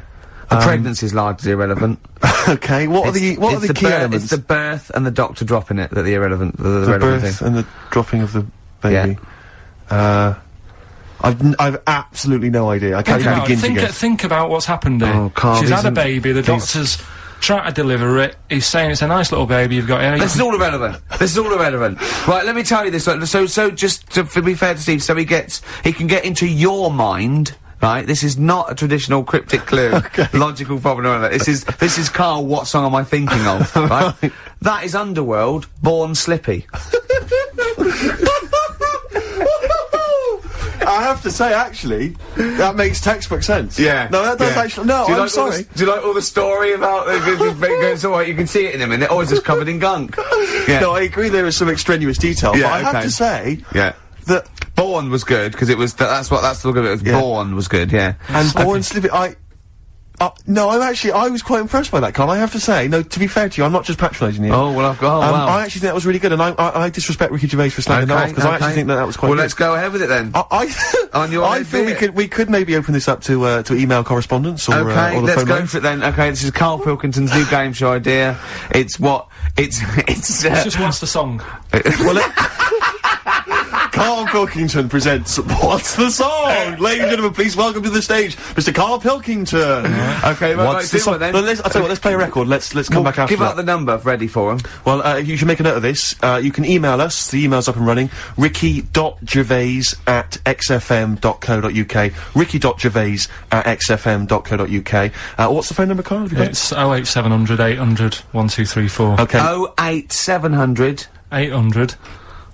Speaker 1: The pregnancy's largely irrelevant.
Speaker 2: Okay, what are the key elements?
Speaker 1: It's the birth and the doctor dropping it that the irrelevant, the
Speaker 2: the
Speaker 1: relevant
Speaker 2: birth
Speaker 1: thing.
Speaker 2: and the dropping of the baby.
Speaker 1: Yeah.
Speaker 2: I've absolutely no idea. I can't even begin to guess.
Speaker 3: Think about what's happened here.
Speaker 1: Oh, Karl,
Speaker 3: She's had a
Speaker 1: isn't-
Speaker 3: baby, the doctor's trying to deliver it, he's saying it's a nice little baby you've got here.
Speaker 1: This is all irrelevant. This is all irrelevant. Right, let me tell you this. So just to be fair to Steve, so he can get into your mind. Right, this is not a traditional cryptic clue, logical problem or anything. This is Karl. What song am I thinking of? Right, that is Underworld, Born Slippy.
Speaker 2: I have to say, actually, that makes textbook sense.
Speaker 1: Yeah.
Speaker 2: No, that does actually. No, I'm sorry.
Speaker 1: Do you like all the story about it's alright, you can see it in a minute, or it's just covered in gunk? Yeah.
Speaker 2: No, I agree there is some extraneous detail,
Speaker 1: Yeah,
Speaker 2: but I have
Speaker 1: okay.
Speaker 2: to say
Speaker 1: Yeah.
Speaker 2: that
Speaker 1: Born was good, because it was, that's the look of it, was Born was good, yeah.
Speaker 2: And Born Slippy, no, I was quite impressed by that, Carl, I have to say. No, to be fair to you, I'm not just patronising you.
Speaker 1: Oh, well, wow.
Speaker 2: I actually think that was really good, and I disrespect Ricky Gervais for slagging that off, because I actually think that was quite good.
Speaker 1: Well, let's go ahead with it then.
Speaker 2: I feel we could maybe open this up to email correspondence, or,
Speaker 1: okay,
Speaker 2: or the
Speaker 1: let's
Speaker 2: phone
Speaker 1: go
Speaker 2: line.
Speaker 1: for it then. Okay, this is Karl Pilkington's new game show idea. It's
Speaker 3: just wants the song.
Speaker 2: Well, Karl Pilkington presents What's the Song? Ladies and gentlemen, please welcome to the stage, Mr. Karl Pilkington.
Speaker 1: Okay,
Speaker 2: What's the song?
Speaker 1: Then?
Speaker 2: I'll tell you what, let's play a record. Let's come back after
Speaker 1: Give out the number ready for him.
Speaker 2: Well, you should make a note of this. You can email us. The email's up and running. ricky.gervais@xfm.co.uk. ricky.gervais@xfm.co.uk. What's the phone number, Karl?
Speaker 3: It's 08700 800 1234.
Speaker 2: Okay.
Speaker 1: 08700
Speaker 3: 800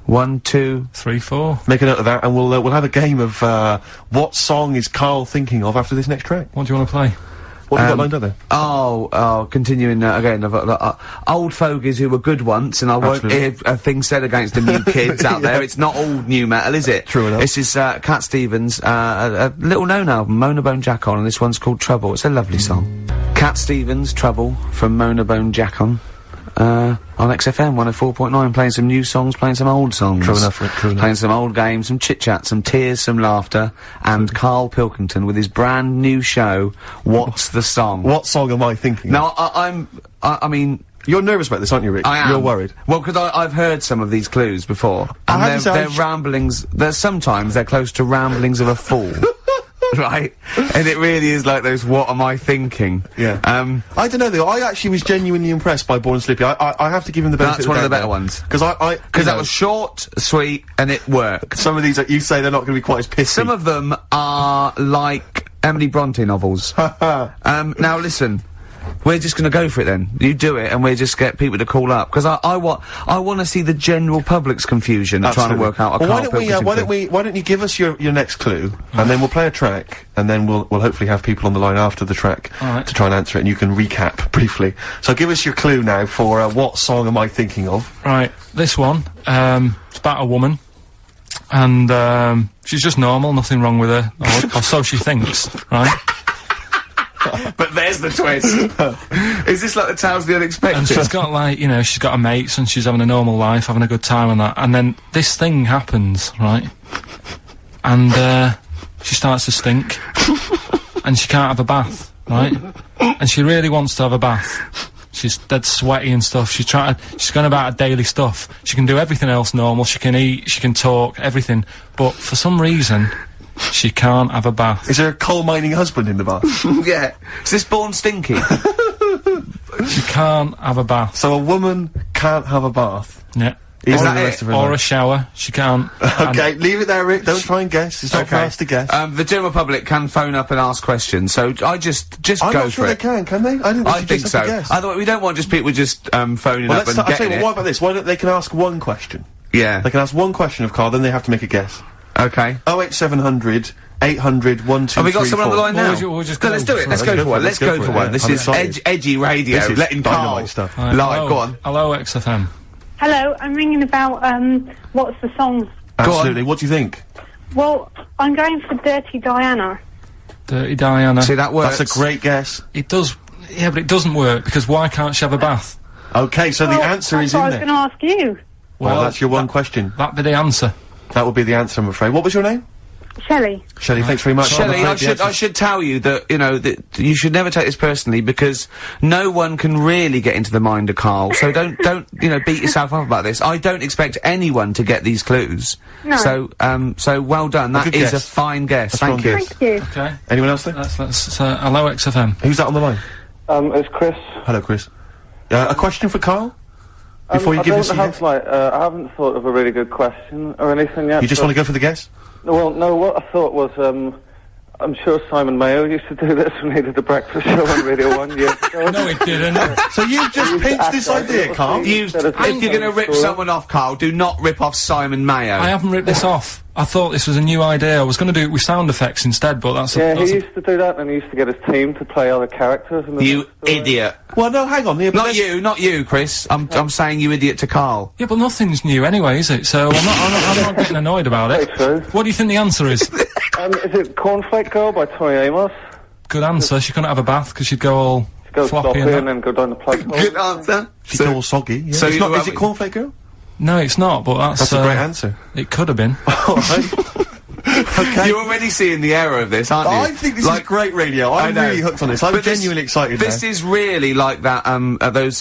Speaker 1: 1234.
Speaker 2: Make a note of that, and we'll have a game of what song is Karl thinking of after this next track.
Speaker 3: What do you want to play?
Speaker 2: What have you got lined up there?
Speaker 1: Continuing again. I've got old fogies who were good once, and I won't hear a thing said against the new kids out there. It's not all new metal, is it?
Speaker 2: True enough.
Speaker 1: This is Cat Stevens, a little known album, Mona Bone Jack On, and this one's called Trouble. It's a lovely song. Cat Stevens, Trouble from Mona Bone Jack On XFM 104.9, playing some new songs, playing some old songs.
Speaker 2: True enough, Rick, true enough.
Speaker 1: Playing some old games, some chit-chat, some tears, some laughter, and Karl Pilkington with his brand new show, What's the Song?
Speaker 2: What song am I thinking
Speaker 1: Now, I mean...
Speaker 2: You're nervous about this, aren't you, Rick?
Speaker 1: I am.
Speaker 2: You're worried.
Speaker 1: Well, because I've heard some of these clues before, and they're ramblings, sometimes they're close to ramblings of a fool. Right? And it really is like those, what am I thinking?
Speaker 2: Yeah. I don't know though, I actually was genuinely impressed by Born Slippy. I have to give him the benefit of the doubt.
Speaker 1: That's one of the better ones.
Speaker 2: Because
Speaker 1: Because that was short, sweet, and it worked.
Speaker 2: Some of these, you say they're not gonna be quite as pithy.
Speaker 1: Some of them are like Emily Bronte novels. Now listen. We're just gonna go for it then. You do it, and we'll just get people to call up, because I want to see the general public's confusion at trying to work out a Karl Pilkington
Speaker 2: why don't you give us your next clue, and then we'll play a track, and then we'll hopefully have people on the line after the track to try and answer it, and you can recap briefly. So give us your clue now for what song am I thinking of?
Speaker 3: Right, this one, it's about a woman, and she's just normal, nothing wrong with her, or so she thinks, right?
Speaker 1: But there's the twist. Is this like the Tales of the Unexpected?
Speaker 3: And she's got like, she's got her mates and she's having a normal life, having a good time and that. And then this thing happens, right? And, she starts to stink. And she can't have a bath, right? And she really wants to have a bath. She's dead sweaty and stuff. She's going about her daily stuff. She can do everything else normal. She can eat, she can talk, everything. But for some reason... she can't have a bath.
Speaker 2: Is there a coal mining husband in the bath?
Speaker 1: Yeah. Is this Born Stinky?
Speaker 3: She can't have a bath.
Speaker 2: So a woman can't have a bath?
Speaker 3: Yeah.
Speaker 1: Is that it?
Speaker 3: Or a shower. She can't.
Speaker 2: Okay, leave it there, Rick. Don't try and guess. It's not for us to guess.
Speaker 1: The general public can phone up and ask questions, so I just
Speaker 2: I'm
Speaker 1: go
Speaker 2: not
Speaker 1: for
Speaker 2: sure
Speaker 1: it.
Speaker 2: they can they? I
Speaker 1: think so. We don't want just people just phoning up and
Speaker 2: I'll tell
Speaker 1: getting
Speaker 2: you what about this? Why don't they can ask one question?
Speaker 1: Yeah.
Speaker 2: They can ask one question of Karl, then they have to make a guess.
Speaker 1: Okay.
Speaker 2: 08700 800 1234.
Speaker 1: Have we got someone on the line now?
Speaker 3: We'll just
Speaker 1: let's do it. Let's go for one. Let's go for one. This is edgy radio.
Speaker 2: This is
Speaker 1: letting Karl
Speaker 2: dynamite stuff.
Speaker 1: live. Go on.
Speaker 3: Hello, XFM.
Speaker 4: Hello, I'm ringing about, what's the song?
Speaker 2: Absolutely. What do you think?
Speaker 4: Well, I'm going for Dirty Diana.
Speaker 3: Dirty Diana.
Speaker 1: See, that works.
Speaker 2: That's a great guess.
Speaker 3: It does, yeah, but it doesn't work, because why can't she have a bath?
Speaker 2: Okay, so the answer is in there.
Speaker 4: I was going to ask you.
Speaker 2: Well, that's your one question.
Speaker 3: That'd be the answer.
Speaker 2: That would be the answer, I'm afraid. What was your name?
Speaker 4: Shelley.
Speaker 2: Shelley, thanks very much.
Speaker 1: Shelley, I should tell you that, that you should never take this personally, because no one can really get into the mind of Karl, so don't, beat yourself up about this. I don't expect anyone to get these clues.
Speaker 4: No.
Speaker 1: So well done. That is a fine guess. Thank you.
Speaker 4: Thank you.
Speaker 3: Okay.
Speaker 2: Anyone else there?
Speaker 3: Let's hello, XFM.
Speaker 2: Who's that on the line?
Speaker 5: It's Chris.
Speaker 2: Hello, Chris. A question for Karl? Before you give us your guess?
Speaker 5: I haven't thought of a really good question or anything yet.
Speaker 2: You just want to go for the guess?
Speaker 5: Well, no, what I thought was, I'm sure Simon Mayo used to do this when he did the breakfast show on Radio 1 years ago.
Speaker 3: No, it didn't.
Speaker 2: So you've just pinched this idea, Carl?
Speaker 1: If you're going to rip someone off, Carl, do not rip off Simon Mayo.
Speaker 3: I haven't ripped this off. I thought this was a new idea. I was going to do it with sound effects instead, but that's
Speaker 5: he used to do that, and he used to get his team to play other characters. In the
Speaker 1: You idiot.
Speaker 2: Well, no, hang on. Yeah, but
Speaker 1: Not you, Chris. I'm saying you idiot to Carl.
Speaker 3: Yeah, but nothing's new anyway, is it? So I'm not getting annoyed about it.
Speaker 5: True.
Speaker 3: What do you think the answer is?
Speaker 5: Is it Cornflake Girl by Tori Amos?
Speaker 3: Good answer. She couldn't have a bath because she'd go all
Speaker 5: Go
Speaker 3: floppy
Speaker 5: sloppy
Speaker 3: and
Speaker 5: and then go down the plug hole.
Speaker 1: Good answer.
Speaker 2: she's all soggy. Yeah.
Speaker 1: So
Speaker 2: It's
Speaker 1: you-
Speaker 2: not, is it Cornflake Girl?
Speaker 3: No, it's not, but
Speaker 2: That's a great answer.
Speaker 3: It could have been.
Speaker 2: Alright. Okay.
Speaker 1: You're already seeing the error of this, aren't you?
Speaker 2: I think this is great radio. I'm
Speaker 1: know.
Speaker 2: really hooked on this. I'm
Speaker 1: But
Speaker 2: genuinely excited
Speaker 1: This
Speaker 2: now.
Speaker 1: is really like that, those,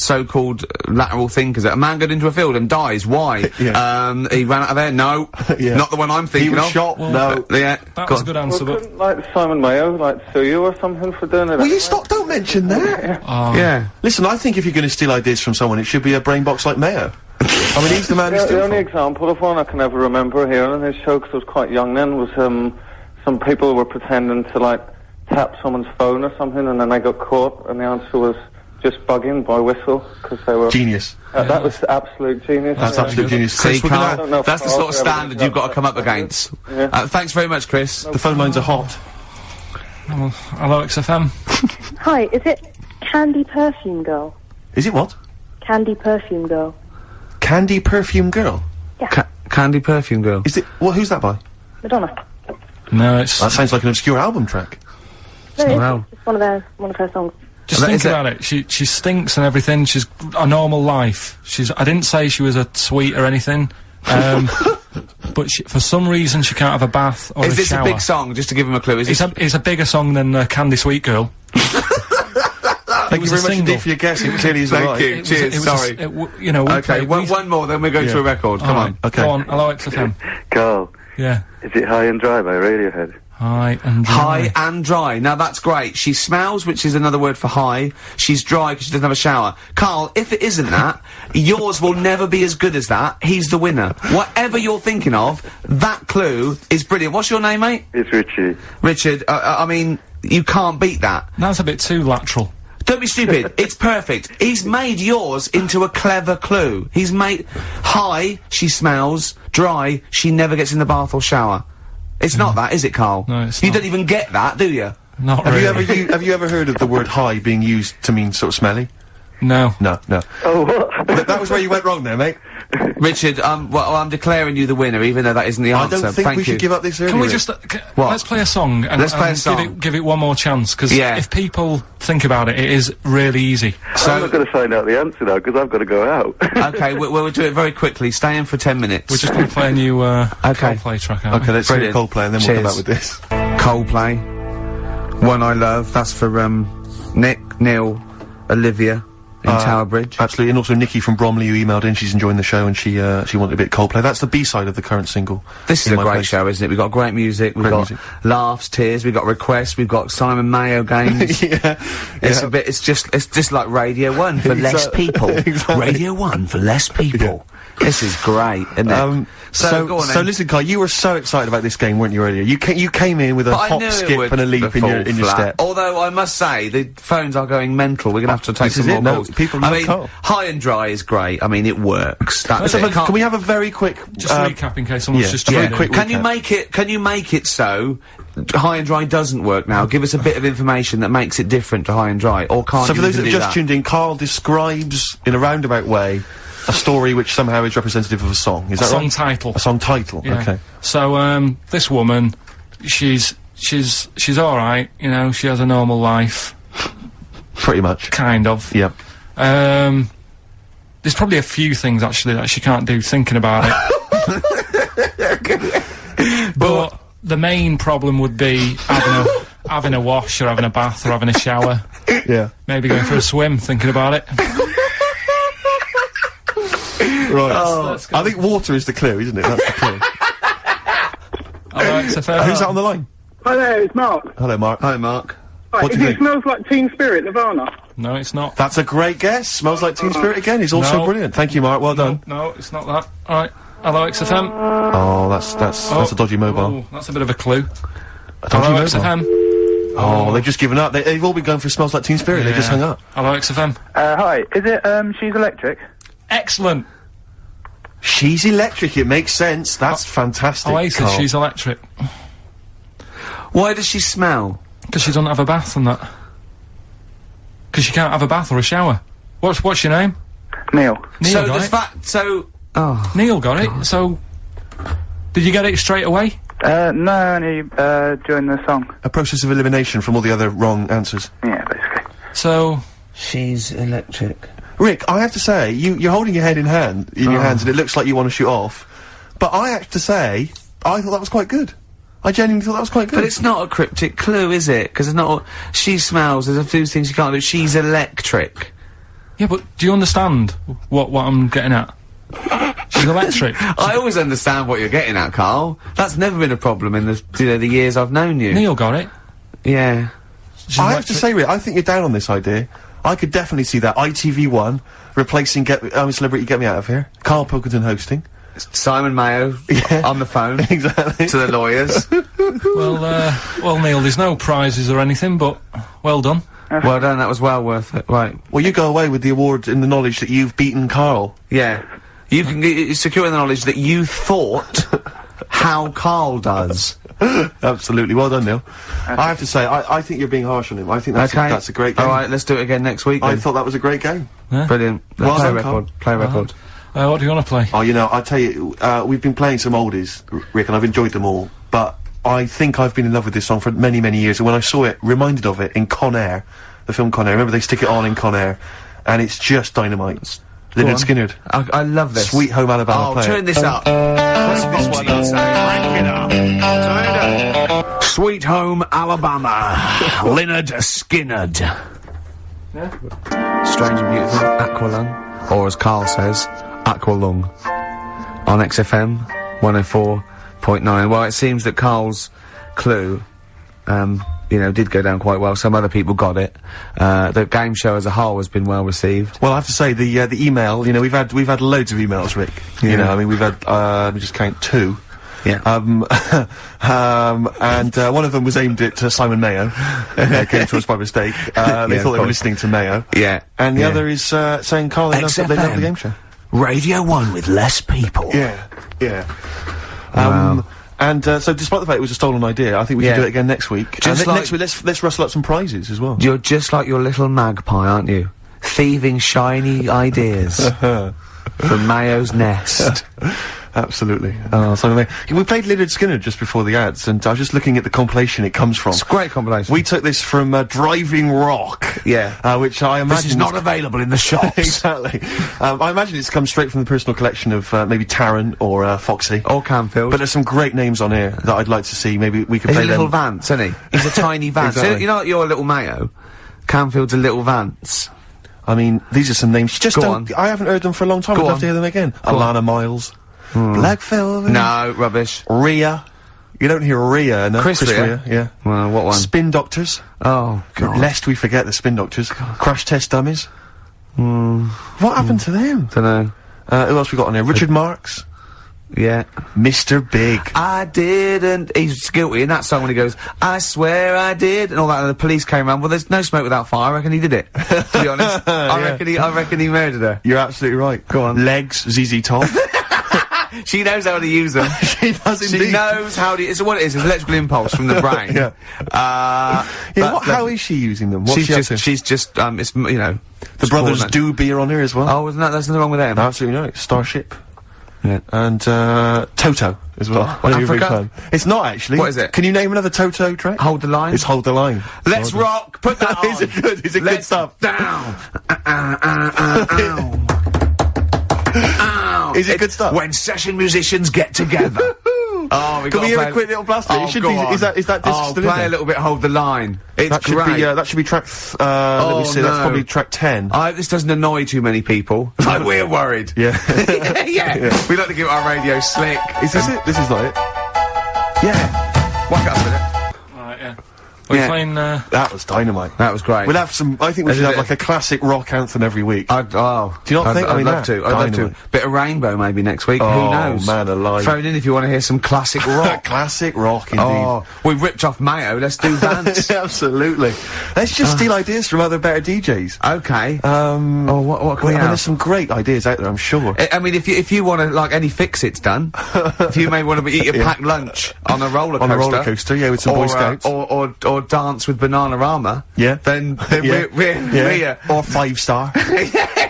Speaker 1: so-called lateral thinkers. A man got into a field and dies. Why?
Speaker 2: Yeah.
Speaker 1: He ran out of there. No.
Speaker 2: Yeah.
Speaker 1: Not the one I'm
Speaker 2: He
Speaker 1: thinking
Speaker 2: was
Speaker 1: of.
Speaker 2: shot.
Speaker 3: Well,
Speaker 2: No.
Speaker 1: Yeah.
Speaker 3: That
Speaker 1: go
Speaker 3: was a
Speaker 1: on.
Speaker 3: good answer,
Speaker 5: Well,
Speaker 3: but
Speaker 5: couldn't, like, Simon Mayo, sue you or something for doing it?
Speaker 2: Will you stop? Don't mention that.
Speaker 1: Yeah.
Speaker 2: Listen, I think if you're going to steal ideas from someone, it should be a brain box like Mayo. I mean, he's the man who's
Speaker 5: The
Speaker 2: stealing
Speaker 5: only
Speaker 2: from.
Speaker 5: example of one I can ever remember hearing on his show, because I was quite young then, was some people were pretending to, like, tap someone's phone or something, and then they got caught, and the answer was just bugging by whistle, because they were...
Speaker 2: Genius.
Speaker 5: That was absolute genius.
Speaker 2: That's
Speaker 5: yeah.
Speaker 2: absolute genius.
Speaker 1: See,
Speaker 2: Chris, we're gonna-
Speaker 5: I don't know
Speaker 1: Carl,
Speaker 5: if
Speaker 1: that's the
Speaker 5: Carl's
Speaker 1: sort of
Speaker 5: ever
Speaker 1: standard
Speaker 5: gonna
Speaker 1: you've got to
Speaker 5: have
Speaker 1: come up
Speaker 5: that.
Speaker 1: against.
Speaker 5: Yeah.
Speaker 1: Thanks very much, Chris.
Speaker 2: the phone lines are hot.
Speaker 3: hello XFM.
Speaker 4: Hi, is it Candy Perfume Girl?
Speaker 2: Is it what?
Speaker 4: Candy Perfume Girl.
Speaker 2: Candy Perfume Girl?
Speaker 1: Candy Perfume Girl.
Speaker 2: Is it? Well, who's that by?
Speaker 4: Madonna.
Speaker 3: No, it's
Speaker 2: That sounds like an obscure album track.
Speaker 4: No, it's
Speaker 1: Wow.
Speaker 4: just one of her songs.
Speaker 3: just
Speaker 1: That
Speaker 3: think
Speaker 1: is it.
Speaker 3: about it. She stinks and everything. She's a normal life. I didn't say she was a sweet or anything. But for some reason she can't have a bath or
Speaker 1: Is
Speaker 3: a
Speaker 1: this
Speaker 3: shower.
Speaker 1: a big song? Just to give him a clue. Is this...
Speaker 3: It's a bigger song than Candy Sweet Girl.
Speaker 2: Thank you
Speaker 3: was
Speaker 2: very
Speaker 3: a
Speaker 2: much
Speaker 3: single.
Speaker 2: indeed for your guess. It clearly is
Speaker 1: Thank
Speaker 2: right.
Speaker 1: you. Cheers, sorry.
Speaker 3: You know, we
Speaker 1: Okay,
Speaker 3: played-
Speaker 1: one more, then we go to a record. Come on.
Speaker 2: Okay.
Speaker 3: Go on, hello XFM.
Speaker 5: Carl,
Speaker 3: Yeah.
Speaker 5: is it High and Dry by Radiohead?
Speaker 3: High and dry.
Speaker 1: High and dry. Now that's great. She smells, which is another word for high. She's dry because she doesn't have a shower. Carl, if it isn't that, yours will never be as good as that. He's the winner. Whatever you're thinking of, that clue is brilliant. What's your name, mate?
Speaker 5: It's Richie.
Speaker 1: Richard, I mean, you can't beat that.
Speaker 3: That's a bit too lateral.
Speaker 1: Don't be stupid. It's perfect. He's made yours into a clever clue. He's made high, she smells, dry, she never gets in the bath or shower. It's not that, is it, Carl?
Speaker 3: No, it's
Speaker 1: You
Speaker 3: not.
Speaker 1: don't even get that, do you?
Speaker 3: Not
Speaker 2: Have
Speaker 3: really.
Speaker 2: have you ever heard of the word high being used to mean sort of smelly?
Speaker 3: No.
Speaker 2: No.
Speaker 5: Oh, what?
Speaker 2: That was where you went wrong there, mate.
Speaker 1: Richard, well, I'm declaring you the winner, even though that isn't the
Speaker 2: I
Speaker 1: answer.
Speaker 2: don't think
Speaker 1: Thank
Speaker 2: we
Speaker 1: you.
Speaker 2: should give up this early.
Speaker 3: Can we
Speaker 2: Rick.
Speaker 3: just
Speaker 1: What?
Speaker 3: let's play a song and,
Speaker 1: Let's play a
Speaker 3: and
Speaker 1: song.
Speaker 3: give it one more chance because
Speaker 1: Yeah.
Speaker 3: if people think about it, it is really easy.
Speaker 5: I'm not going to find out the answer now, because I've got to go out.
Speaker 1: Okay, we'll do it very quickly. Stay in for 10 minutes.
Speaker 3: We're just going to play a new Coldplay track. Aren't
Speaker 2: Okay, let's hear
Speaker 1: Brilliant.
Speaker 2: Coldplay and then we'll come
Speaker 1: Cheers.
Speaker 2: back with this.
Speaker 1: Coldplay. One I Love. That's for, Nick, Neil, Olivia in Tower Bridge.
Speaker 2: Absolutely, and also Nikki from Bromley who emailed in. She's enjoying the show and she wanted a bit of Coldplay. That's the B-side of the current single.
Speaker 1: This is
Speaker 2: In
Speaker 1: a
Speaker 2: My
Speaker 1: great
Speaker 2: Place.
Speaker 1: show, isn't it? We've got great music, we've
Speaker 2: Great
Speaker 1: got
Speaker 2: music.
Speaker 1: laughs, tears, we've got requests, we've got Simon Mayo games.
Speaker 2: Yeah.
Speaker 1: It's a bit, it's just like Radio 1 for less people.
Speaker 2: Exactly.
Speaker 1: Radio 1 for less people. This is great, isn't it? So go on
Speaker 2: so
Speaker 1: then.
Speaker 2: listen, Carl, you were so excited about this game, weren't you, earlier? You came in with a
Speaker 1: But I
Speaker 2: hop,
Speaker 1: knew it
Speaker 2: skip
Speaker 1: would
Speaker 2: and a leap in
Speaker 1: fall
Speaker 2: your
Speaker 1: flat.
Speaker 2: step.
Speaker 1: Although I must say, the phones are going mental. We're gonna have to take
Speaker 2: This is
Speaker 1: some more
Speaker 2: it. No,
Speaker 1: calls.
Speaker 2: people
Speaker 1: I
Speaker 2: love
Speaker 1: mean,
Speaker 2: Carl.
Speaker 1: High and Dry is great. I mean, it works. That's
Speaker 2: Let's
Speaker 1: it.
Speaker 2: have a- can we have a very quick...
Speaker 3: Just recap in case someone's
Speaker 2: yeah,
Speaker 3: just
Speaker 2: very
Speaker 3: tuned in.
Speaker 2: quick
Speaker 1: Can you
Speaker 2: recap.
Speaker 1: make it so High and Dry doesn't work now? Give us a bit of information that makes it different to High and Dry, or can't
Speaker 2: So
Speaker 1: you
Speaker 2: for those that
Speaker 1: even
Speaker 2: have
Speaker 1: do
Speaker 2: just tuned in, Carl describes, in a roundabout way, a story which somehow is representative of a song. Is that
Speaker 3: Song
Speaker 2: right?
Speaker 3: title.
Speaker 2: A song title,
Speaker 3: Yeah.
Speaker 2: okay.
Speaker 3: So this woman, she's all right. You know, she has a normal life,
Speaker 2: Pretty much.
Speaker 3: kind of.
Speaker 2: Yeah.
Speaker 3: There's probably a few things actually that she can't do thinking about it. But the main problem would be having a wash or having a bath or having a shower.
Speaker 2: Yeah.
Speaker 3: Maybe going for a swim thinking about it.
Speaker 2: Right.
Speaker 3: Let's go.
Speaker 2: I think water is the clue, isn't it? That's the clue.
Speaker 3: Alright, so fair
Speaker 2: Who's that on the line?
Speaker 6: Hi there, it's Mark.
Speaker 2: Hello, Mark.
Speaker 1: Hi, Mark.
Speaker 6: Right,
Speaker 2: What do
Speaker 6: if
Speaker 2: you
Speaker 6: it
Speaker 2: think?
Speaker 6: smells like Teen Spirit, Nirvana.
Speaker 3: No, it's not.
Speaker 2: That's a great guess. Smells like Teen Spirit again. He's also
Speaker 3: No.
Speaker 2: brilliant. Thank you, Mark. Well done.
Speaker 3: No, it's not that. Alright, hello XFM.
Speaker 2: Oh, that's a dodgy mobile.
Speaker 3: Oh, that's a bit of a clue.
Speaker 2: Don't you know,
Speaker 3: XFM.
Speaker 2: Oh, they've just given up. They've all been going for Smells Like Teen Spirit. They just hung up.
Speaker 3: Hello, XFM.
Speaker 6: Hi. Is it, She's Electric?
Speaker 3: Excellent.
Speaker 2: She's Electric. It makes sense. That's fantastic.
Speaker 3: Oasis,
Speaker 2: Carl.
Speaker 3: She's Electric.
Speaker 1: Why does she smell?
Speaker 3: Because she doesn't have a bath and that. Because she can't have a bath or a shower. What's your name?
Speaker 6: Neil.
Speaker 3: Neil
Speaker 1: So
Speaker 3: got
Speaker 1: the
Speaker 3: it.
Speaker 1: fact, so, oh.
Speaker 3: Neil got it. So, did you get it straight away?
Speaker 6: No, only, during the song.
Speaker 2: A process of elimination from all the other wrong answers.
Speaker 6: Yeah, basically.
Speaker 3: So,
Speaker 1: She's Electric.
Speaker 2: Rick, I have to say, you're holding your head in your hands, and it looks like you want to shoot off. But I have to say, I thought that was quite good. I genuinely thought that was quite good.
Speaker 1: But it's not a cryptic clue, is it? Because it's not. She smells. There's a few things you can't do. She's electric.
Speaker 3: yeah, but do you understand what I'm getting at? She's electric.
Speaker 1: I always understand what you're getting at, Carl. That's never been a problem in the years I've known you.
Speaker 3: Neil got it.
Speaker 1: Yeah.
Speaker 3: She's
Speaker 2: I have
Speaker 3: electric.
Speaker 2: to say, Rick, I think you're down on this idea. I could definitely see that ITV1 replacing Celebrity Get Me Out of Here. Karl Pilkington hosting.
Speaker 1: Simon Mayo on the phone
Speaker 2: Exactly.
Speaker 1: to the lawyers.
Speaker 3: Well, Neil, there's no prizes or anything, but well done.
Speaker 1: Well done. That was well worth it. Right.
Speaker 2: Well, you go away with the award in the knowledge that you've beaten Karl.
Speaker 1: Yeah. You can secure the knowledge that you thought how Carl does.
Speaker 2: Absolutely. Well done, Neil. I have to say, I think you're being harsh on him. I think that's a great game.
Speaker 1: All right, let's do it again next week.
Speaker 2: I
Speaker 1: Then.
Speaker 2: thought that was a great game.
Speaker 1: Brilliant.
Speaker 2: Well
Speaker 1: Play a
Speaker 2: done,
Speaker 1: record.
Speaker 2: Carl.
Speaker 1: Play a record.
Speaker 3: What do you want to play?
Speaker 2: Oh, you know, I tell you, we've been playing some oldies, Rick, and I've enjoyed them all. But I think I've been in love with this song for many, many years. And when I saw it, reminded of it in Con Air, the film Con Air. Remember they stick it on in Con Air, and it's just dynamite. Lynyrd Skynyrd.
Speaker 1: I love this.
Speaker 2: Sweet Home Alabama.
Speaker 1: Oh,
Speaker 2: play
Speaker 1: turn
Speaker 2: it.
Speaker 1: this up. Press this one up. Crank it up. Turn it up. Sweet Home Alabama. Lynyrd Skynyrd. Yeah. Strange and Beautiful. Aqualung. Or as Carl says, Aqualung. On XFM 104.9. Well, it seems that Carl's clue, did go down quite well. Some other people got it. The game show as a whole has been well received.
Speaker 2: Well, I have to say, the email, you know, we've had loads of emails, Rick. You know, I mean, we've had, let me just count 2.
Speaker 1: Yeah.
Speaker 2: And one of them was aimed at Simon Mayo. Came to us by mistake. They thought they were listening to Mayo.
Speaker 1: Yeah.
Speaker 2: And the other is, saying, Carl, they love the game show.
Speaker 1: Radio 1 with less people.
Speaker 2: Yeah.
Speaker 1: Wow.
Speaker 2: And, so despite the fact it was a stolen idea, I think we should do it again next week.
Speaker 1: Just
Speaker 2: And next week, let's rustle up some prizes as well.
Speaker 1: You're just like your little magpie, aren't you? Thieving shiny ideas from Mayo's nest.
Speaker 2: Absolutely. Simon Mayo. We played Lynyrd Skynyrd just before the ads, and I was just looking at the compilation it comes from.
Speaker 1: It's a great compilation.
Speaker 2: We took this from, Driving Rock.
Speaker 1: Yeah.
Speaker 2: Which I imagine
Speaker 1: This is not available in the shops.
Speaker 2: Exactly. I imagine it's come straight from the personal collection of, maybe Taron or, Foxy.
Speaker 1: Or Canfield.
Speaker 2: But there's some great names on here that I'd like to see. Maybe we could
Speaker 1: He's
Speaker 2: play
Speaker 1: a little
Speaker 2: them.
Speaker 1: Vance, isn't he? He's a tiny Vance.
Speaker 2: Exactly.
Speaker 1: You know, you're a little Mayo. Canfield's a little Vance.
Speaker 2: I mean, these are some names. Just
Speaker 1: Go
Speaker 2: don't.
Speaker 1: on.
Speaker 2: I haven't heard them for a long time.
Speaker 1: Go
Speaker 2: I'd love
Speaker 1: on.
Speaker 2: to hear them again.
Speaker 1: Go on.
Speaker 2: Alana Miles. Black Velvet.
Speaker 1: No, rubbish.
Speaker 2: Rhea. You don't hear Rhea, no?
Speaker 1: Chris Rea?
Speaker 2: Yeah.
Speaker 1: Well, what one?
Speaker 2: Spin Doctors.
Speaker 1: Oh, God.
Speaker 2: Lest we forget the Spin Doctors. Crash Test Dummies. What happened to them?
Speaker 1: Dunno.
Speaker 2: Who else we got on here? Richard Marx.
Speaker 1: Yeah.
Speaker 2: Mr. Big.
Speaker 1: I didn't. He's guilty in that song when he goes, I swear I did, and all that, and the police came around. Well, there's no smoke without fire. I reckon he did it. To be honest. I reckon he murdered her.
Speaker 2: You're absolutely right.
Speaker 1: Go on.
Speaker 2: Legs, ZZ Top.
Speaker 1: She knows how to use them.
Speaker 2: She does indeed.
Speaker 1: She knows how to. It's what it is. It's electrical impulse from the brain.
Speaker 2: Yeah.
Speaker 1: But
Speaker 2: how is she using them? What's she up to?
Speaker 1: she's just, it's, you know.
Speaker 2: The brothers Doobie are on here as well.
Speaker 1: Oh, no, there's nothing wrong with them.
Speaker 2: Absolutely right. Starship.
Speaker 1: Yeah.
Speaker 2: And, Toto as well.
Speaker 1: What,
Speaker 2: You're a big
Speaker 1: Africa?
Speaker 2: fan. It's not actually.
Speaker 1: What is it?
Speaker 2: Can you name another Toto track?
Speaker 1: Hold the line.
Speaker 2: It's Hold the Line.
Speaker 1: Let's rock. Put that on.
Speaker 2: Is it good? Is it good stuff?
Speaker 1: Down.
Speaker 2: Is it good stuff?
Speaker 1: When session musicians get together. Oh,
Speaker 2: Can we hear a quick little blast?
Speaker 1: Oh,
Speaker 2: It should
Speaker 1: go
Speaker 2: be.
Speaker 1: on.
Speaker 2: Is that disc
Speaker 1: Oh,
Speaker 2: still in
Speaker 1: play
Speaker 2: there?
Speaker 1: a little bit. Hold the line. It's
Speaker 2: That should
Speaker 1: great.
Speaker 2: be. That should be track. Let me see. That's
Speaker 1: no.
Speaker 2: probably track 10.
Speaker 1: I hope this doesn't annoy too many people. Like, we're worried.
Speaker 2: Yeah.
Speaker 1: yeah. We like to keep our radio slick.
Speaker 2: Is this it? This is not it.
Speaker 1: Yeah. Whack it up with it.
Speaker 3: Alright, yeah. We're
Speaker 1: Yeah.
Speaker 3: playing,
Speaker 2: That was dynamite.
Speaker 1: That was great.
Speaker 2: We'll have some. I think we should
Speaker 1: Is
Speaker 2: have
Speaker 1: it-
Speaker 2: like a classic rock anthem every week.
Speaker 1: Do you not
Speaker 2: think? I
Speaker 1: I'd
Speaker 2: mean,
Speaker 1: love to. I'd love to.
Speaker 2: dynamite.
Speaker 1: Bit of Rainbow maybe next week.
Speaker 2: Oh,
Speaker 1: Who knows?
Speaker 2: man alive.
Speaker 1: Phone in if you want to hear some classic rock.
Speaker 2: Classic rock, indeed.
Speaker 1: Oh, we ripped off Mayo. Let's do Vance.
Speaker 2: Absolutely. Let's just steal ideas from other better DJs.
Speaker 1: Okay.
Speaker 2: Oh,
Speaker 1: what can we
Speaker 2: there's
Speaker 1: have?
Speaker 2: some great ideas out there, I'm sure.
Speaker 1: I mean, if you want to, like, any fix-it's done, if you may want to eat your packed lunch on a roller coaster.
Speaker 2: On a roller coaster, yeah, with some Boy Scouts.
Speaker 1: Or dance with Bananarama.
Speaker 2: Yeah.
Speaker 1: Then
Speaker 2: Yeah.
Speaker 1: we're
Speaker 2: Or 5-star.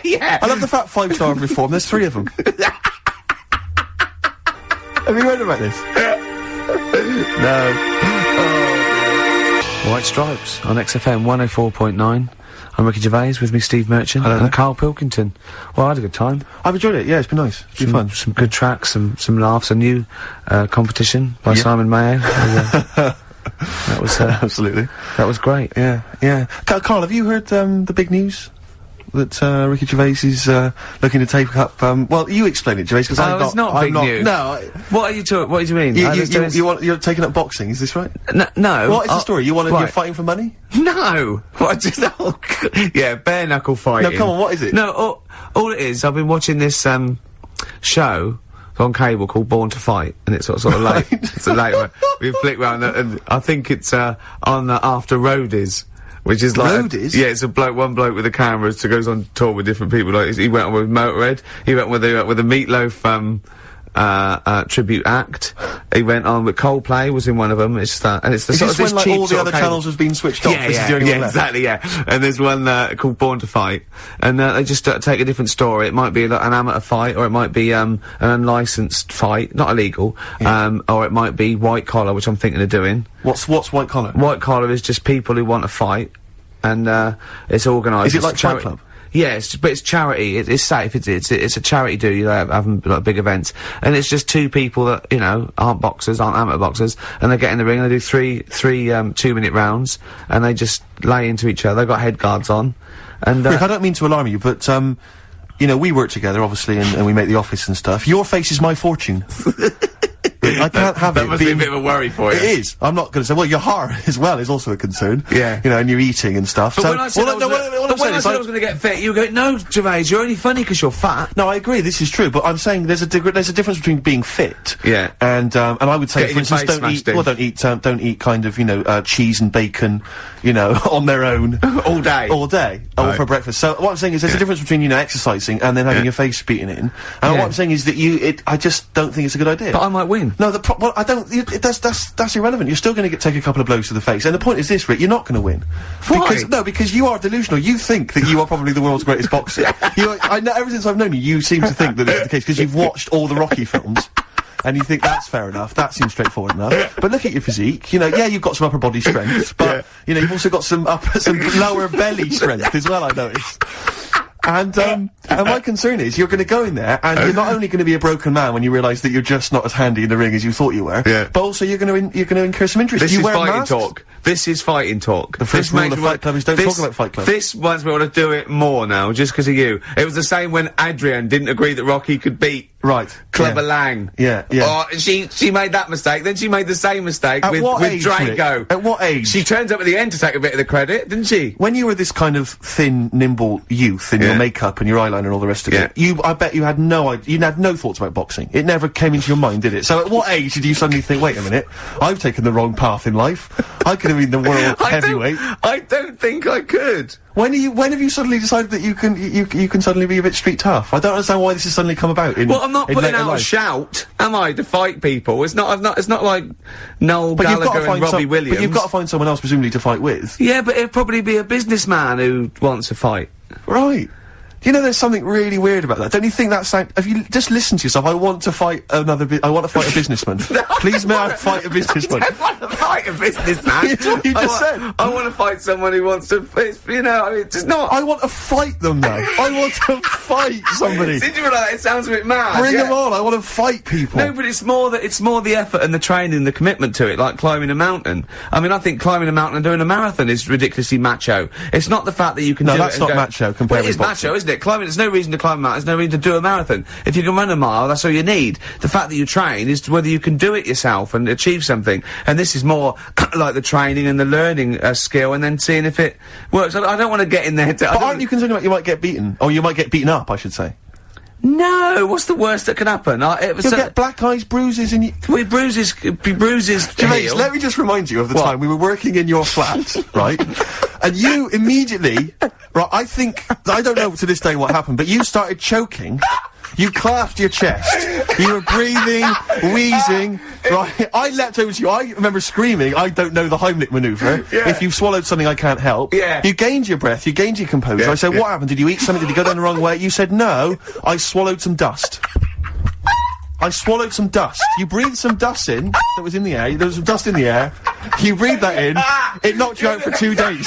Speaker 1: yeah.
Speaker 2: I love the fact 5-star reform. There's 3 of them. Have you heard about this?
Speaker 1: No. White Stripes on XFM 104.9. I'm Ricky Gervais, with me Steve Merchant and Karl Pilkington. Well, I had a good time.
Speaker 2: I've enjoyed it, yeah, it's been nice. It's been fun.
Speaker 1: Some good tracks, some laughs, a new competition by Simon Mayo. That was
Speaker 2: Absolutely.
Speaker 1: that was great.
Speaker 2: Yeah, yeah. Karl, have you heard the big news? That Ricky Gervais is looking to take up. Well, you explain it, Gervais, because
Speaker 1: it's not big news.
Speaker 2: No,
Speaker 1: What do you mean?
Speaker 2: you're taking up boxing. Is this right?
Speaker 1: No.
Speaker 2: What is the story? You're
Speaker 1: right.
Speaker 2: fighting for money?
Speaker 1: No. What? Yeah, bare knuckle fighting.
Speaker 2: No, come on. What is it?
Speaker 1: No, all it is. I've been watching this show on cable called Born to Fight, and it's sort of late. It's a late one. We flick round, and I think it's on After Roadies. Which is like
Speaker 2: Roadies?
Speaker 1: it's one bloke with a camera who goes on tour with different people. Like he went on with Motorhead. He went with the Meatloaf tribute act. He went on with Coldplay. Was in one of them. It's that, and it's the
Speaker 2: Is
Speaker 1: sort
Speaker 2: this
Speaker 1: of
Speaker 2: when
Speaker 1: this
Speaker 2: like
Speaker 1: cheap
Speaker 2: all the
Speaker 1: sort
Speaker 2: other
Speaker 1: of cable.
Speaker 2: channels have been switched off? This is the only one left?
Speaker 1: Exactly, yeah. And there's one called Born to Fight, and they just take a different story. It might be like an amateur fight, or it might be an unlicensed fight, not illegal, or it might be white collar, which I'm thinking of doing.
Speaker 2: What's white collar?
Speaker 1: White collar is just people who want to fight, and it's organised.
Speaker 2: Is it like Fight Club?
Speaker 1: Yeah, but it's charity. It's safe. It's a charity do. You know, having like big events, and it's just 2 people that aren't boxers, aren't amateur boxers, and they get in the ring and they do three 2-minute rounds, and they just lay into each other. They've got head guards on, and
Speaker 2: Rick, I don't mean to alarm you, but we work together obviously, and we make the office and stuff. Your face is my fortune. I can't have
Speaker 1: that
Speaker 2: it
Speaker 1: must
Speaker 2: being...
Speaker 1: be a bit of a worry for you.
Speaker 2: It is. I'm not going to say. Well, your heart as well is also a concern.
Speaker 1: Yeah.
Speaker 2: And you're eating and stuff.
Speaker 1: But
Speaker 2: so,
Speaker 1: when I said I was going to get fit, you go, no, Gervais, you're only funny because you're fat.
Speaker 2: No, I agree. This is true, but I'm saying there's a difference between being fit.
Speaker 1: Yeah.
Speaker 2: And I would say,
Speaker 1: Getting
Speaker 2: for instance, don't eat kind of cheese and bacon, on their own
Speaker 1: all day,
Speaker 2: or for breakfast. So what I'm saying is there's a difference between exercising and then having your face beaten in. And what I'm saying is that I just don't think it's a good idea.
Speaker 1: But I might win.
Speaker 2: No, I don't. That's irrelevant. You're still going to take a couple of blows to the face. And the point is this, Rick: you're not going to win.
Speaker 1: Why?
Speaker 2: Because you are delusional. You think that you are probably the world's greatest boxer. I know. Ever since I've known you, you seem to think that this is the case because you've watched all the Rocky films. And you think that's fair enough, that seems straightforward enough. But look at your physique, you've got some upper body strength, but, you've also got some lower belly strength as well, I noticed. And my concern is you're going to go in there and you're not only going to be a broken man when you realise that you're just not as handy in the ring as you thought you were, but also you're going to incur some injuries.
Speaker 1: This is fighting talk. This is fighting talk.
Speaker 2: The first rule of Fight Club is don't talk about Fight Club.
Speaker 1: This one's me want to do it more now, just because of you. It was the same when Adrian didn't agree that Rocky could beat Clubber Lang.
Speaker 2: Yeah.
Speaker 1: Oh, she made that mistake, then she made the same mistake with Drago.
Speaker 2: Rick? At what age?
Speaker 1: She turns up at the end to take a bit of the credit, didn't she?
Speaker 2: When you were this kind of thin, nimble youth in your makeup and your eyeliner and all the rest of it, I bet you had no thoughts about boxing. It never came into your mind, did it? So at what age did you suddenly think, wait a minute, I've taken the wrong path in life. I could have been the world heavyweight.
Speaker 1: I don't think I could.
Speaker 2: When have you suddenly decided that you can suddenly be a bit street tough? I don't understand why this has suddenly come about.
Speaker 1: Well, I'm not putting out a shout, am I, to fight people? It's not like Noel Gallagher and Robbie Williams.
Speaker 2: But you've got to find someone else, presumably, to fight with.
Speaker 1: Yeah, but it'd probably be a businessman who wants to fight.
Speaker 2: Right. There's something really weird about that. Don't you think that sound? If you just listen to yourself, I want to fight a businessman. Please, may I fight a businessman?
Speaker 1: I don't want to fight a businessman.
Speaker 2: It's what you just said.
Speaker 1: I want to fight someone who wants to. It's not.
Speaker 2: I want to fight them though. I want to fight somebody.
Speaker 1: Since you were like that, it sounds a bit mad.
Speaker 2: Bring them on. I want to fight people.
Speaker 1: No, but it's more the effort and the training and the commitment to it, like climbing a mountain. I mean, I think climbing a mountain and doing a marathon is ridiculously macho. It's not the fact that you can do it.
Speaker 2: No, that's not macho compared with boxing.
Speaker 1: Macho, isn't it? it? Climbing, there's no reason to climb a mountain, there's no reason to do a marathon. If you can run a mile, that's all you need. The fact that you train is whether you can do it yourself and achieve something. And this is more like the training and the learning skill and then seeing if it works. I don't want to get in there to...
Speaker 2: But aren't you concerned about you might get beaten? Or you might get beaten up, I should say.
Speaker 1: No, what's the worst that can happen?
Speaker 2: You'll get black eyes, bruises, and
Speaker 1: bruises.
Speaker 2: Gervais, let me just remind you of the time we were working in your flat, right? And you immediately, right? I don't know to this day what happened, but you started choking. You clasped your chest. You were breathing, wheezing, right? I leapt over to you. I remember screaming, I don't know the Heimlich manoeuvre.
Speaker 1: Yeah.
Speaker 2: If you've swallowed something I can't help.
Speaker 1: Yeah.
Speaker 2: You gained your breath, you gained your composure.
Speaker 1: Yeah.
Speaker 2: I said, what happened? Did you eat something? Did you go down the wrong way? You said, no, I swallowed some dust. I swallowed some dust. You breathed some dust in that was in the air. There was some dust in the air. You breathed that in. It knocked you out for 2 days.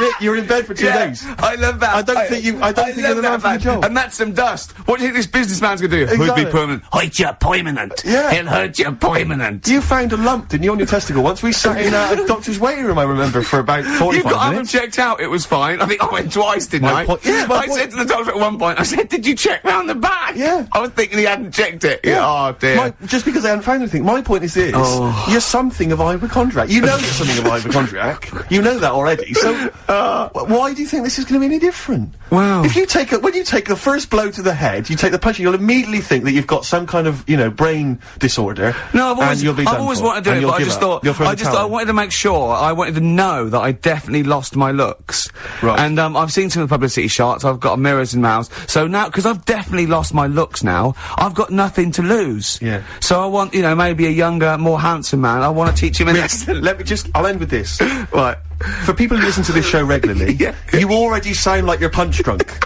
Speaker 2: Rick, you were in bed for 2 days.
Speaker 1: I love that.
Speaker 2: I don't think you're the man for the job.
Speaker 1: And that's some dust. What do you think this businessman's gonna do?
Speaker 2: Exactly.
Speaker 1: Would be permanent. Hurt you permanent.
Speaker 2: Yeah.
Speaker 1: He'll hurt you permanent.
Speaker 2: You found a lump, didn't you, on your testicle once? We sat in a doctor's waiting room, I remember, for about 45
Speaker 1: You've got
Speaker 2: minutes.
Speaker 1: them checked out, it was fine. I think I went twice, didn't
Speaker 2: My
Speaker 1: I?
Speaker 2: point- yeah, my
Speaker 1: I
Speaker 2: point-
Speaker 1: said to the doctor at one point, I said, did you check round the back?
Speaker 2: Yeah.
Speaker 1: I was thinking he hadn't checked it. Yeah. Oh, dear.
Speaker 2: Just because I hadn't found anything. My point is this. You're something of a hypochondriac. You know you're something of a hypochondriac. You know that already. So, why do you think this is going to be any different?
Speaker 1: Wow.
Speaker 2: If you take when you take the first blow to the head, you take the punch, you'll immediately think that you've got some kind of, brain disorder.
Speaker 1: No, I've
Speaker 2: and
Speaker 1: always wanted to do it, but I just thought, I wanted to make sure, I wanted to know that I definitely lost my looks.
Speaker 2: Right.
Speaker 1: And, I've seen some of the publicity shots, I've got mirrors in my house, so now, because I've definitely lost my looks now, I've got nothing to lose.
Speaker 2: Yeah.
Speaker 1: So I want, maybe a younger, more handsome man, I want to teach him a lesson.
Speaker 2: I'll end with this.
Speaker 1: Right.
Speaker 2: For people who listen to this show regularly, you already sound like you're punch drunk.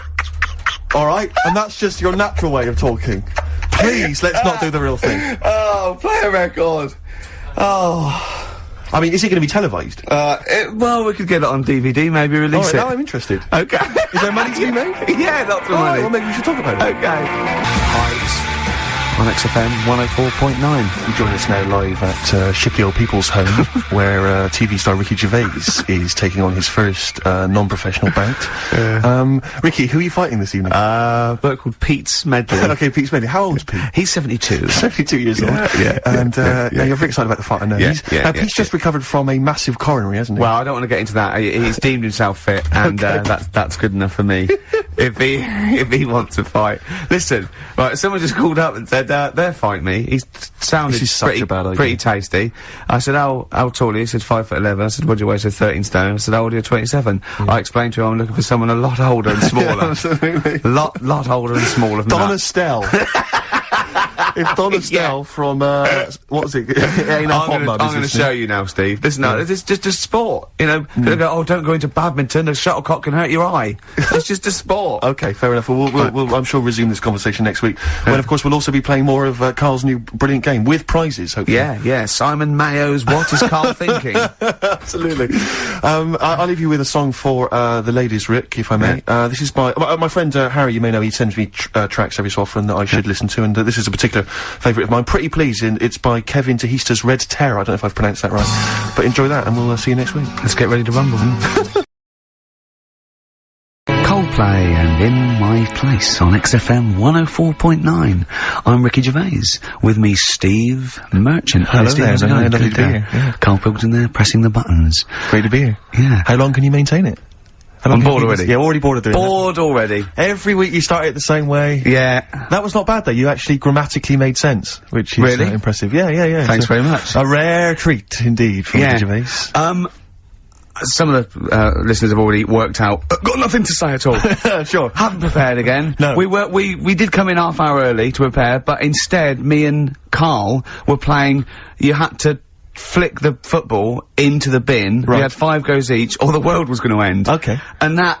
Speaker 2: Alright? And that's just your natural way of talking. Please, let's not do the real thing.
Speaker 1: Oh, play a record. Oh.
Speaker 2: I mean, is it going to be televised?
Speaker 1: Well, we could get it on DVD, maybe release
Speaker 2: Alright,
Speaker 1: it.
Speaker 2: now I'm interested.
Speaker 1: Okay.
Speaker 2: Is there money to be made?
Speaker 1: Yeah, lots of money.
Speaker 2: Alright, well maybe we should talk about it.
Speaker 1: Okay. Hives on XFM 104.9.
Speaker 2: You join us now live at Shippy Old People's Home, where TV star Ricky Gervais is taking on his first non-professional bout. Ricky, who are you fighting this evening?
Speaker 1: A bloke called Pete Smedley.
Speaker 2: Okay, Pete Smedley. How old's Pete?
Speaker 1: He's 72.
Speaker 2: 72 years old.
Speaker 1: Yeah.
Speaker 2: And now you're very excited about the fight, I know. Pete's just recovered from a massive coronary, hasn't he?
Speaker 1: Well, I don't want to get into that. He's deemed himself fit, and that's good enough for me. if he wants to fight. Listen, right, someone just called up and said, they'll fight me. He sounded
Speaker 2: This is such a bad idea.
Speaker 1: pretty tasty. I said, how tall are you? He said 5'11". I said, what do you weigh? He said 13 stone. I said, how old are you? 27. I explained to him I'm looking for someone a lot older and smaller.
Speaker 2: Absolutely.
Speaker 1: lot older and smaller than
Speaker 2: Donna
Speaker 1: that.
Speaker 2: Stell. If Donna Stell from, what was it?
Speaker 1: I'm going to show you now, Steve. Listen, no, it's just a sport. People go, oh, don't go into badminton, a shuttlecock can hurt your eye. It's just a sport.
Speaker 2: Okay, fair enough. We'll I'm sure, resume this conversation next week. When, of course, we'll also be playing more of Carl's new brilliant game, with prizes, hopefully.
Speaker 1: Yeah. Simon Mayo's What Is Carl Thinking?
Speaker 2: Absolutely. I'll leave you with a song for the ladies, Rick, if I may. This is by my friend Harry, you may know, he sends me tracks every so often that I should listen to, and this is a particular favourite of mine. Pretty Please, and it's by Kevin Tehista's Red Terror. I don't know if I've pronounced that right. But enjoy that, and we'll see you next week.
Speaker 1: Let's get ready to rumble. Coldplay and In My Place on XFM 104.9. I'm Ricky Gervais. With me, Steve Merchant.
Speaker 2: Hello
Speaker 1: Steve,
Speaker 2: there,
Speaker 1: how's it going?
Speaker 2: lovely to be
Speaker 1: Good,
Speaker 2: here, yeah.
Speaker 1: Karl Pilkington there, pressing the buttons.
Speaker 2: Great to be here.
Speaker 1: Yeah.
Speaker 2: How long can you maintain it?
Speaker 1: I'm bored already.
Speaker 2: Yeah, already bored of doing
Speaker 1: Bored already.
Speaker 2: that. Every week you start it the same way.
Speaker 1: Yeah.
Speaker 2: That was not bad though, you actually grammatically made sense, which is
Speaker 1: Really?
Speaker 2: impressive. Yeah.
Speaker 1: Thanks
Speaker 2: So,
Speaker 1: very much.
Speaker 2: a rare treat, indeed, from Ricky Gervais.
Speaker 1: Some of the listeners have already worked out. Got nothing to say at all.
Speaker 2: Sure.
Speaker 1: Haven't prepared again.
Speaker 2: No.
Speaker 1: We did come in half hour early to prepare, but instead, me and Karl were playing. You had to flick the football into the bin.
Speaker 2: Right.
Speaker 1: We had 5 goes each, or the world was going to end.
Speaker 2: Okay.
Speaker 1: And that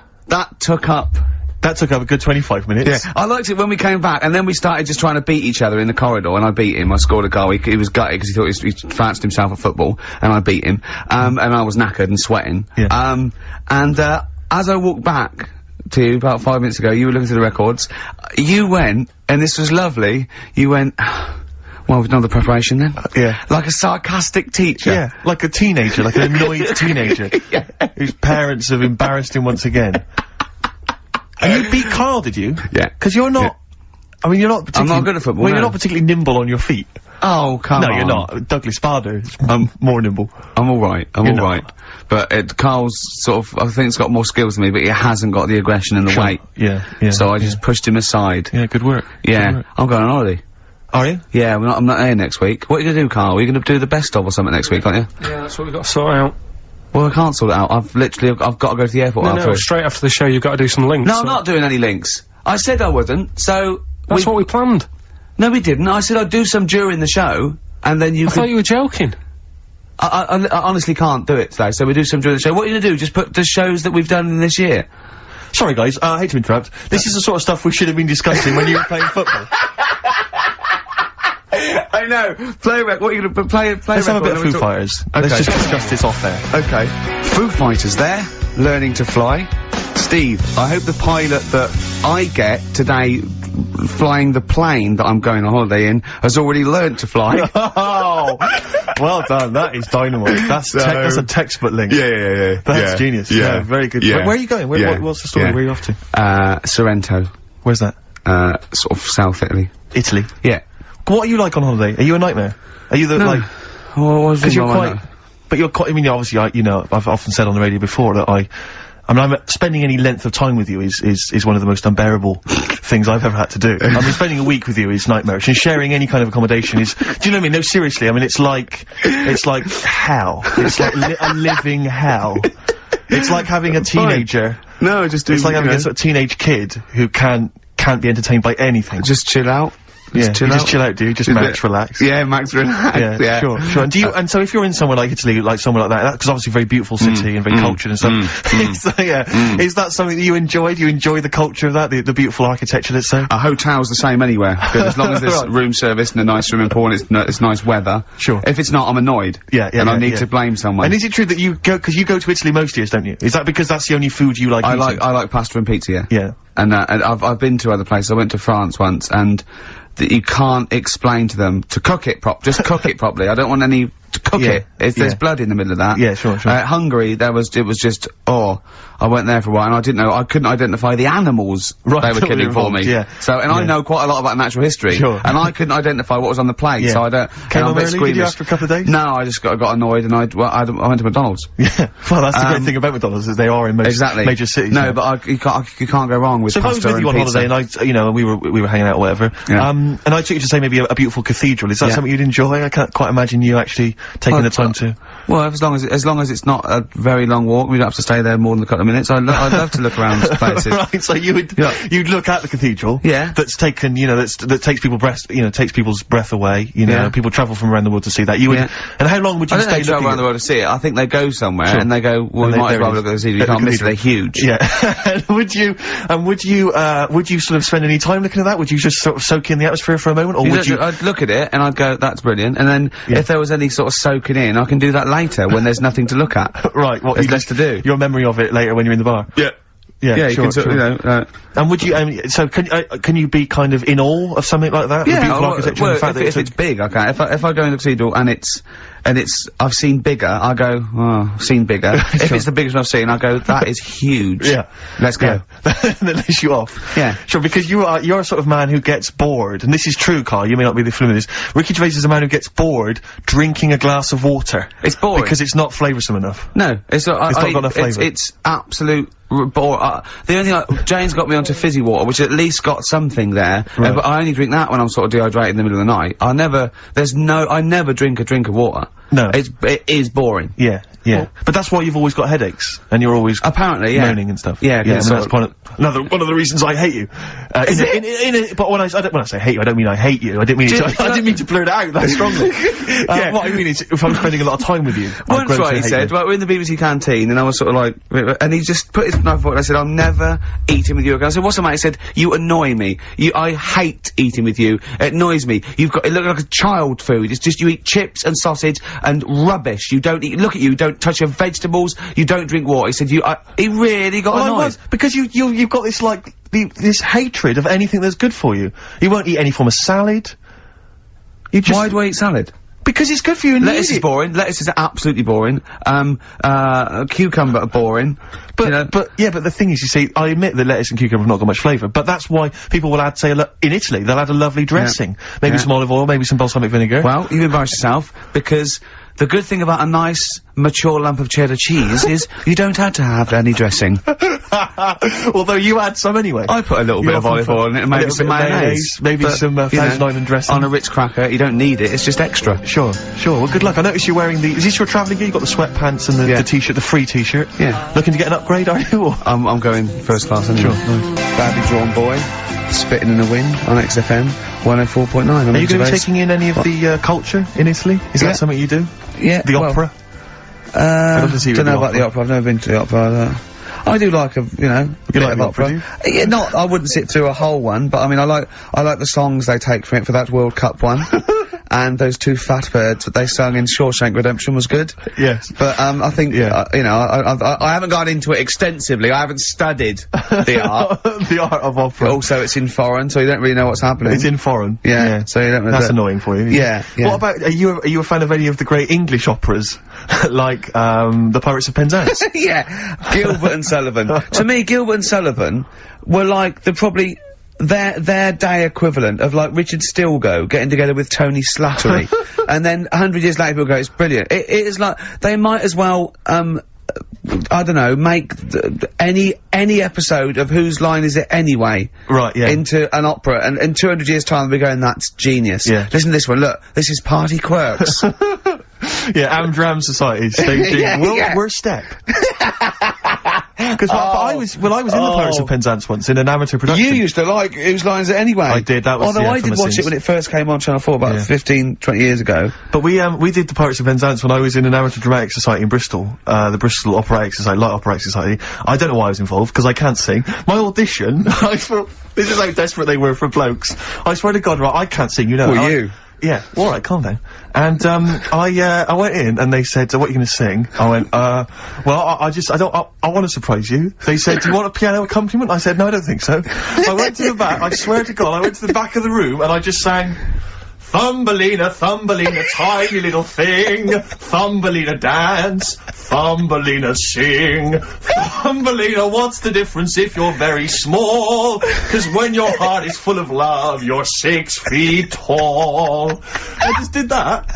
Speaker 1: took up.
Speaker 2: That took up a good 25 minutes.
Speaker 1: Yeah, I liked it when we came back, and then we started just trying to beat each other in the corridor, and I beat him. I scored a goal. He was gutted because he thought he fancied himself at football, and I beat him. And I was knackered and sweating.
Speaker 2: Yeah.
Speaker 1: As I walked back to you about 5 minutes ago, you were looking through the records. You went, and this was lovely. You went. Well, we've done the preparation then.
Speaker 2: Yeah.
Speaker 1: Like a sarcastic teacher.
Speaker 2: Yeah, like a teenager, like an annoyed teenager.
Speaker 1: Yeah.
Speaker 2: Whose parents have embarrassed him once again. And you beat Karl, did you?
Speaker 1: Yeah.
Speaker 2: Because you're not... I mean, you're not particularly...
Speaker 1: I'm not good at football,
Speaker 2: Well,
Speaker 1: no.
Speaker 2: you're not particularly nimble on your feet.
Speaker 1: Oh, come on.
Speaker 2: No, you're not. Douglas Bader is more nimble.
Speaker 1: I'm alright,
Speaker 2: You're not.
Speaker 1: alright. But Carl's sort of, I think he's got more skills than me, but he hasn't got the aggression and the weight.
Speaker 2: Yeah.
Speaker 1: So I just pushed him aside.
Speaker 2: Yeah, good work.
Speaker 1: Yeah.
Speaker 2: Good work.
Speaker 1: I'm going on holiday.
Speaker 2: Are you?
Speaker 1: Yeah, I'm not here next week. What are you gonna do, Karl? Are you gonna do the best of or something next week, aren't you?
Speaker 3: Yeah, that's what we've got to sort out.
Speaker 1: Well, I can't sort it out. I've got to go to the airport after.
Speaker 3: No, straight after the show you've got to do some links.
Speaker 1: No, I'm not doing any links. I said I wouldn't, so...
Speaker 3: That's what we planned.
Speaker 1: No, we didn't. I said I'd do some during the show, and then you
Speaker 3: I thought you were joking.
Speaker 1: I honestly can't do it today, so we do some during the show. What are you gonna do? Just put the shows that we've done in this year?
Speaker 2: Sorry, guys, I hate to interrupt. This is the sort of stuff we should have been discussing when you were playing football.
Speaker 1: I know. Play what are you gonna play?
Speaker 2: Let's have a bit of Foo Fighters.
Speaker 1: Okay.
Speaker 2: Let's just discuss this off there.
Speaker 1: Okay. Foo Fighters there, learning to fly. Steve, I hope the pilot that I get today flying the plane that I'm going on holiday in has already learnt to fly.
Speaker 2: Oh, well done. That is dynamite. That's a textbook link.
Speaker 1: Yeah.
Speaker 2: That's genius. Yeah, very good.
Speaker 1: Yeah.
Speaker 2: Where are you going? What's the story?
Speaker 1: Yeah.
Speaker 2: Where are you off to?
Speaker 1: Sorrento.
Speaker 2: Where's that?
Speaker 1: Sort of South Italy.
Speaker 2: Italy.
Speaker 1: Yeah.
Speaker 2: What are you like on holiday? Are you a nightmare? Are you the,
Speaker 1: No.
Speaker 2: like... Because you're quite... But you're quite... I mean, obviously, I've often said on the radio before that I'm spending any length of time with you is one of the most unbearable things I've ever had to do. I mean, spending a week with you is nightmarish, and sharing any kind of accommodation is... Do you know what I mean? No, seriously, I mean, it's like hell. It's like a living hell. It's like having a teenager...
Speaker 1: No, just do...
Speaker 2: It's like having a sort of teenage kid who can't be entertained by anything.
Speaker 1: Just chill out.
Speaker 2: Just chill out, do you? Just max relax.
Speaker 1: Yeah, max relax.
Speaker 2: Yeah, sure. And and so if you're in somewhere like Italy, like somewhere like that, because obviously a very beautiful city and very cultured and stuff, is that something that you enjoy? Do you enjoy the culture of that, the beautiful architecture, let's say?
Speaker 1: A hotel's the same anywhere, as long as there's room service and a nice swimming pool and it's nice weather.
Speaker 2: Sure.
Speaker 1: If it's not, I'm annoyed. And I need to blame someone.
Speaker 2: And is it true that you go, because you go to Italy most years, don't you? Is that because that's the only food you like eating?
Speaker 1: I like pasta and pizza, yeah.
Speaker 2: Yeah.
Speaker 1: And I've been to other places. I went to France once, and you can't explain to them to cook it just cook it properly. I don't want any to cook it. If there's blood in the middle of that.
Speaker 2: Yeah, sure.
Speaker 1: Hungary, it was just, I went there for a while and I couldn't identify the animals they were killing for me.
Speaker 2: Yeah.
Speaker 1: So, I know quite a lot about natural history.
Speaker 2: Sure.
Speaker 1: And I couldn't identify what was on the plate, so I don't...
Speaker 2: Came home early, did you, after a couple of days?
Speaker 1: No, I just got annoyed and I went to McDonald's.
Speaker 2: Yeah. Well, that's the great thing about McDonald's, is they are in most major cities.
Speaker 1: No, but you can't go wrong with pasta and pizza.
Speaker 2: So if I was with you on holiday and we were hanging out or whatever, and I took you to say maybe a beautiful cathedral, is that something you'd enjoy? I can't quite imagine you actually taking the time to...
Speaker 1: Well, as long as it's not a very long walk, we don't have to stay there more than a couple of minutes. I'd love to look around places.
Speaker 2: Right, so you'd look at the cathedral.
Speaker 1: Yeah.
Speaker 2: That's taken, that takes people's breath away, people travel from around the world to see that. You would, and how long would you stay looking
Speaker 1: travel around the world to see it. I think they go somewhere and they go, well, we might as well look at the cathedral. You can't miss it, they're huge.
Speaker 2: Yeah. Would you sort of spend any time looking at that? Would you just sort of soak in the atmosphere for a moment, or would you?
Speaker 1: I'd look at it and I'd go, that's brilliant. And then if there was any sort of soaking in, I can do that later when there's nothing to look at.
Speaker 2: Right. What
Speaker 1: there's less to do.
Speaker 2: Your memory of it later when you're in the bar.
Speaker 1: Yeah. Yeah,
Speaker 2: sure, And would you, so can you be kind of in awe of something like that?
Speaker 1: Yeah,
Speaker 2: the beautiful architecture and the fact
Speaker 1: if it's big, okay. If I go in the cathedral and it's, I've seen bigger, I go, oh, seen bigger. If it's the biggest one I've seen, I go, that is huge.
Speaker 2: Yeah.
Speaker 1: Let's go.
Speaker 2: That lets you off.
Speaker 1: Yeah.
Speaker 2: Sure, because you're a sort of man who gets bored, and this is true, Karl, you may not be familiar with this. Ricky Gervais is a man who gets bored drinking a glass of water.
Speaker 1: It's boring.
Speaker 2: Because it's not flavoursome enough.
Speaker 1: No, it's not got enough flavour. It's absolute the only thing Jane's got me onto fizzy water, which at least got something there, but I only drink that when I'm sort of dehydrated in the middle of the night. I never drink a drink of water.
Speaker 2: No.
Speaker 1: It is boring.
Speaker 2: Yeah. But that's why you've always got headaches, and you're always
Speaker 1: apparently
Speaker 2: moaning and stuff.
Speaker 1: Yeah,
Speaker 2: I mean, that's one of the reasons I hate you. But when I say hate you, I don't mean I hate you. I didn't mean to blurt it out that strongly. What I mean is, if I'm spending a lot of time with you,
Speaker 1: once he said, right, we're in the BBC canteen, and I was sort of like, and he just put his knife forward, and I said, I'm never eating with you again. I said, what's the matter? He said, you annoy me. I hate eating with you. It annoys me. It looks like a child food. It's just, you eat chips and sausage and rubbish. You don't eat, look at you don't touch your vegetables, you don't drink water. He said, he really got annoyed.
Speaker 2: Because you've got this, like, this hatred of anything that's good for you. You won't eat any form of salad.
Speaker 1: Why do I eat salad?
Speaker 2: Because it's good for you and
Speaker 1: lettuce is boring. Lettuce is absolutely boring. Cucumber are boring.
Speaker 2: But,
Speaker 1: you know,
Speaker 2: but the thing is, you see, I admit that lettuce and cucumber have not got much flavour, but that's why people will add, say, in Italy, they'll add a lovely dressing. Maybe some olive oil, maybe some balsamic vinegar.
Speaker 1: Well, you've embarrassed yourself, because the good thing about a nice, mature lump of cheddar cheese is you don't have to have any dressing.
Speaker 2: Although you add some anyway.
Speaker 1: I put a little bit of olive oil in it, and maybe some mayonnaise.
Speaker 2: Maybe some Thousand Island dressing.
Speaker 1: On a Ritz cracker, you don't need it, it's just extra.
Speaker 2: Sure. Well, good luck. I noticed you're wearing is this your travelling gear? You've got the sweatpants and the t-shirt, the free t-shirt.
Speaker 1: Yeah.
Speaker 2: Looking to get an upgrade, are you? Or?
Speaker 1: I'm going first class anyway.
Speaker 2: Sure. Nice.
Speaker 1: Badly drawn boy, spitting in the wind on XFM 104.9.
Speaker 2: Are you going to be taking in any of the culture in Italy? Is that something you do?
Speaker 1: Yeah.
Speaker 2: The opera?
Speaker 1: Don't know about the opera. I've never been to the opera. I do like a bit of opera. Yeah, I wouldn't sit through a whole one, but I mean, I like the songs they take from it for that World Cup one. And those two fat birds that they sung in Shawshank Redemption was good.
Speaker 2: Yes.
Speaker 1: But, I think, I haven't gone into it extensively. I haven't studied the art.
Speaker 2: The art of opera.
Speaker 1: Also, it's in foreign, so you don't really know what's happening.
Speaker 2: It's in foreign.
Speaker 1: Yeah. So you don't know.
Speaker 2: That's annoying for you.
Speaker 1: Yeah.
Speaker 2: What about, are you a fan of any of the great English operas? Like, the Pirates of Penzance?
Speaker 1: Yeah. Gilbert and Sullivan. To me, Gilbert and Sullivan were like their day equivalent of like Richard Stilgoe getting together with Tony Slattery. And then 100 years later people go, it's brilliant. It is like, they might as well, I don't know, make any episode of Whose Line Is It Anyway?
Speaker 2: Right, yeah.
Speaker 1: Into an opera, and in 200 years time they'll be going, that's genius.
Speaker 2: Yeah.
Speaker 1: Listen to this one, look, this is Party Quirks.
Speaker 2: Yeah, Amdram Society, staging world's worst step. Because I was in the Pirates of Penzance once in an amateur production.
Speaker 1: You used to like Whose Line Is It Anyway?
Speaker 2: I did, that was
Speaker 1: although I did watch it when it first came on Channel 4 about 15, 20 years ago.
Speaker 2: But we did the Pirates of Penzance when I was in an amateur dramatic society in Bristol, the Bristol Operatic Society, Light Operatic Society. I don't know why I was involved, because I can't sing. My audition, I thought, this is how desperate they were for blokes. I swear to God, right, I can't sing, you know.
Speaker 1: Well, you?
Speaker 2: Yeah, alright, calm down. And, I went in and they said, so what are you gonna sing? I went, well, I want to surprise you. They said, do you want a piano accompaniment? I said, no, I don't think so. I went to the back, I swear to God, I went to the back of the room and I just sang, Thumbelina, Thumbelina, tiny little thing. Thumbelina dance, Thumbelina sing. Thumbelina, what's the difference if you're very small? 'Cause when your heart is full of love, you're 6 feet tall. I just did that.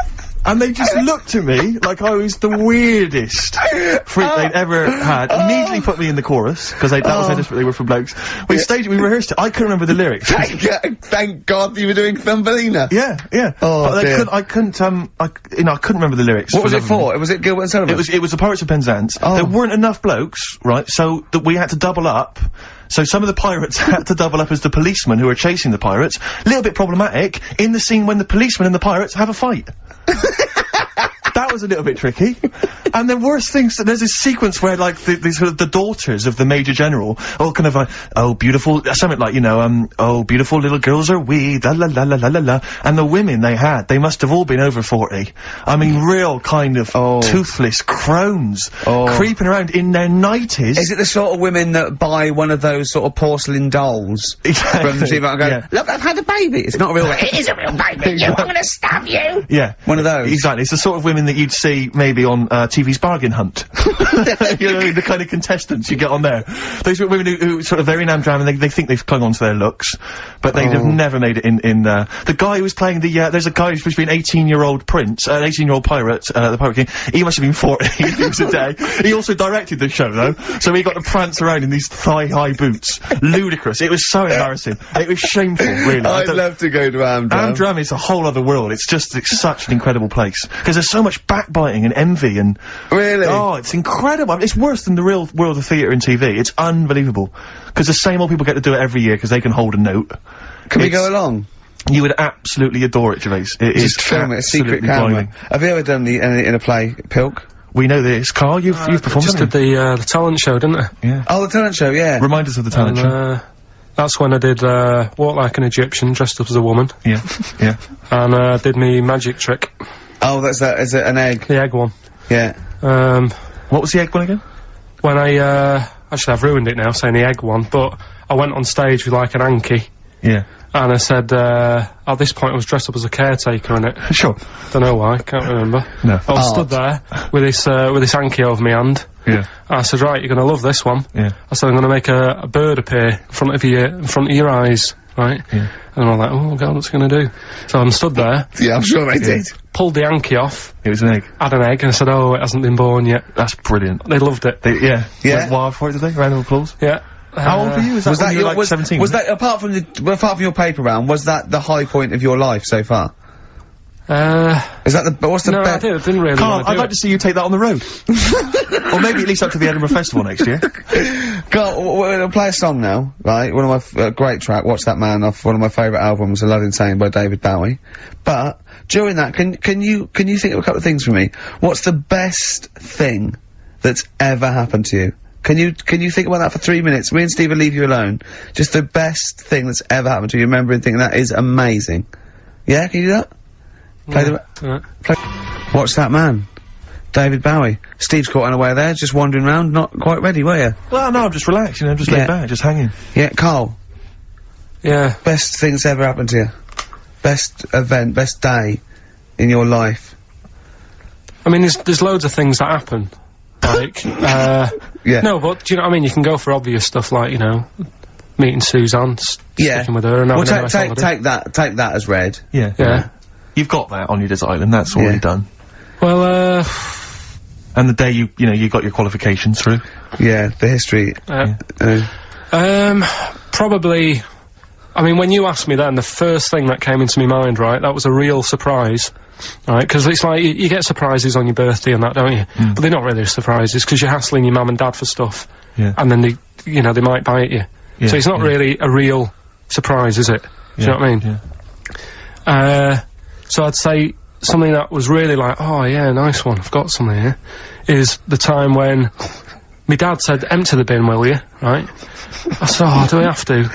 Speaker 2: And they just looked at me like I was the weirdest freak they'd ever had. Immediately put me in the chorus, because that was how desperate they were for blokes. We staged it, we rehearsed it. I couldn't remember the lyrics.
Speaker 1: Thank God you were doing Thumbelina.
Speaker 2: Yeah.
Speaker 1: Oh,
Speaker 2: but I couldn't remember the lyrics.
Speaker 1: What was it for? Was it Gilbert and Sullivan?
Speaker 2: It was the Pirates of Penzance. There weren't enough blokes, right, so that we had to double up. So some of the pirates had to double up as the policemen who were chasing the pirates. A little bit problematic in the scene when the policemen and the pirates have a fight. That was a little bit tricky. And the worst things, there's this sequence where, like, the daughters of the Major General, all kind of like, oh, beautiful, something like, oh, beautiful little girls are we, la la la la la la la. And the women they must have all been over 40. I mean, real kind of toothless crones, creeping around in their 90s.
Speaker 1: Is it the sort of women that buy one of those sort of porcelain dolls?
Speaker 2: Exactly.
Speaker 1: From the TV and go, look, I've had a baby. It's not a real baby. It is a real baby. I'm gonna stab you.
Speaker 2: Yeah.
Speaker 1: One of those.
Speaker 2: Exactly. It's the sort of women that you'd see maybe on TV's Bargain Hunt. You know, the kind of contestants you get on there. Those women who sort of, they're in Amdram and they think they've clung on to their looks, but they'd have never made it in the guy who was playing there's a guy who's supposed to be an 18-year-old prince, an 18-year-old pirate, the Pirate King. He must have been 40 if he was a day. He also directed the show, though, so he got to prance around in these thigh-high boots. Ludicrous. It was so embarrassing. It was shameful, really.
Speaker 1: I'd love to go to Amdram.
Speaker 2: Amdram is a whole other world. It's such an incredible place. Because there's so much backbiting and envy and...
Speaker 1: Really?
Speaker 2: Oh, it's incredible. I mean, it's worse than the real world of theatre and TV. It's unbelievable. Because the same old people get to do it every year because they can hold a note.
Speaker 1: Can we go along?
Speaker 2: You would absolutely adore it, Gervais. It is
Speaker 1: film it, a secret camera.
Speaker 2: blinding.
Speaker 1: Have you ever done in a play, Pilk?
Speaker 2: We know this. Carl, you've performed,
Speaker 3: just did the talent show, didn't I?
Speaker 2: Yeah.
Speaker 1: Oh, the talent show, yeah.
Speaker 2: Remind us of the talent show.
Speaker 3: That's when I did, Walk Like an Egyptian, dressed up as a woman.
Speaker 2: Yeah, yeah.
Speaker 3: And, did me magic trick.
Speaker 1: Oh, is it an egg?
Speaker 3: The egg one.
Speaker 1: Yeah.
Speaker 2: What was the egg one again?
Speaker 3: When actually I've ruined it now saying the egg one, but I went on stage with like an hanky.
Speaker 2: Yeah.
Speaker 3: And I said, at this point I was dressed up as a caretaker in it.
Speaker 2: Sure.
Speaker 3: Don't know why, can't remember.
Speaker 2: No.
Speaker 3: I was stood there with this hanky over my hand.
Speaker 2: Yeah.
Speaker 3: I said, right, you're gonna love this one.
Speaker 2: Yeah.
Speaker 3: I said, I'm gonna make a bird appear in front of your eyes, right?
Speaker 2: Yeah.
Speaker 3: And I'm like, oh god, what's he gonna do? So I'm stood there.
Speaker 1: Yeah, I'm sure they did.
Speaker 3: Pulled the hanky off.
Speaker 2: It was an egg.
Speaker 3: Had an egg, and I said, oh, it hasn't been born yet.
Speaker 2: That's brilliant.
Speaker 3: They loved it.
Speaker 2: Yeah.
Speaker 1: Yeah.
Speaker 2: Went wild for it, did they? Round of applause?
Speaker 3: Yeah.
Speaker 2: How old were you? Was that when you were like 17?
Speaker 1: Was that, apart from your paper round, was that the high point of your life so far? Is that what's the
Speaker 3: no,
Speaker 1: best?
Speaker 3: I didn't really
Speaker 2: Carl,
Speaker 3: want to
Speaker 2: I'd like to see you take that on the road. Or maybe at least up to the Edinburgh Festival next year.
Speaker 1: Carl, we're gonna play a song now, right? One of my, great track, Watch That Man, off one of my favourite albums, A Love Insane by David Bowie. But, during that, can you think of a couple of things for me? What's the best thing that's ever happened to you? Can you think about that for 3 minutes? Me and Steve will leave you alone. Just the best thing that's ever happened to you, remember and think that is amazing. Yeah, can you do that? Watch That Man. David Bowie. Steve's caught unaware there, just wandering around, not quite ready, were you?
Speaker 2: Well, no, I'm just relaxed, you know, just laid back, just hanging.
Speaker 1: Yeah, Carl.
Speaker 3: Yeah.
Speaker 1: Best thing that's ever happened to you? Best event, best day in your life?
Speaker 3: I mean, there's loads of things that happen. Like,
Speaker 1: yeah.
Speaker 3: No, but, do you know what I mean? You can go for obvious stuff like, you know, meeting Suzanne, sticking with her and having a nice holiday.
Speaker 1: take that as read.
Speaker 2: Yeah.
Speaker 3: Yeah.
Speaker 2: You've got that on your desert island, that's already done.
Speaker 3: Well,
Speaker 2: and the day you got your qualifications through.
Speaker 1: Yeah, the history.
Speaker 3: Probably, I mean, when you asked me then, the first thing that came into my mind, right, that was a real surprise, right, because it's like, you get surprises on your birthday and that, don't you? But they're not really surprises, because you're hassling your mum and dad for stuff, and then they might bite you. So it's not really a real surprise, is it? Do you know what I mean? Yeah. So I'd say something that was really like, oh yeah, nice one, I've got something here, is the time when my dad said, empty the bin, will you? Right? I said, oh, do we have to?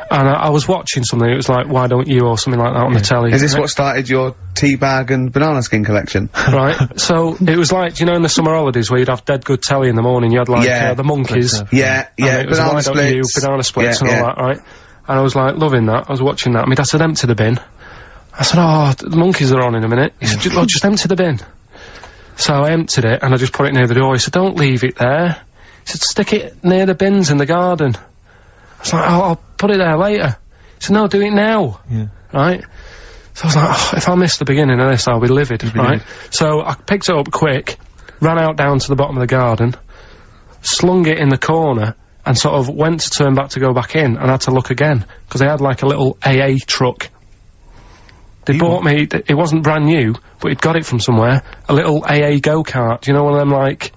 Speaker 3: And I was watching something, it was like, why don't you, or something like that on the telly.
Speaker 1: Is this what started your tea bag and banana skin collection?
Speaker 3: Right, so it was like, you know, in the summer holidays where you'd have dead good telly in the morning, you had like, the Monkeys.
Speaker 1: Yeah,
Speaker 3: it was
Speaker 1: banana
Speaker 3: Why
Speaker 1: splits.
Speaker 3: Don't You, banana splits and all that, right? And I was like, loving that, I was watching that, my dad said, empty the bin. I said, oh, the Monkeys are on in a minute. He said, just empty the bin. So I emptied it, and I just put it near the door. He said, don't leave it there. He said, stick it near the bins in the garden. I was like, oh, I'll put it there later. He said, no, do it now. Yeah. Right? So I was like, oh, if I miss the beginning of this, I'll be livid, right? So I picked it up quick, ran out down to the bottom of the garden, slung it in the corner, and sort of went to turn back to go back in, and had to look again, because they had like a little AA truck. They bought me, it wasn't brand new, but he'd got it from somewhere, a little AA go-kart, you know, one of them, like,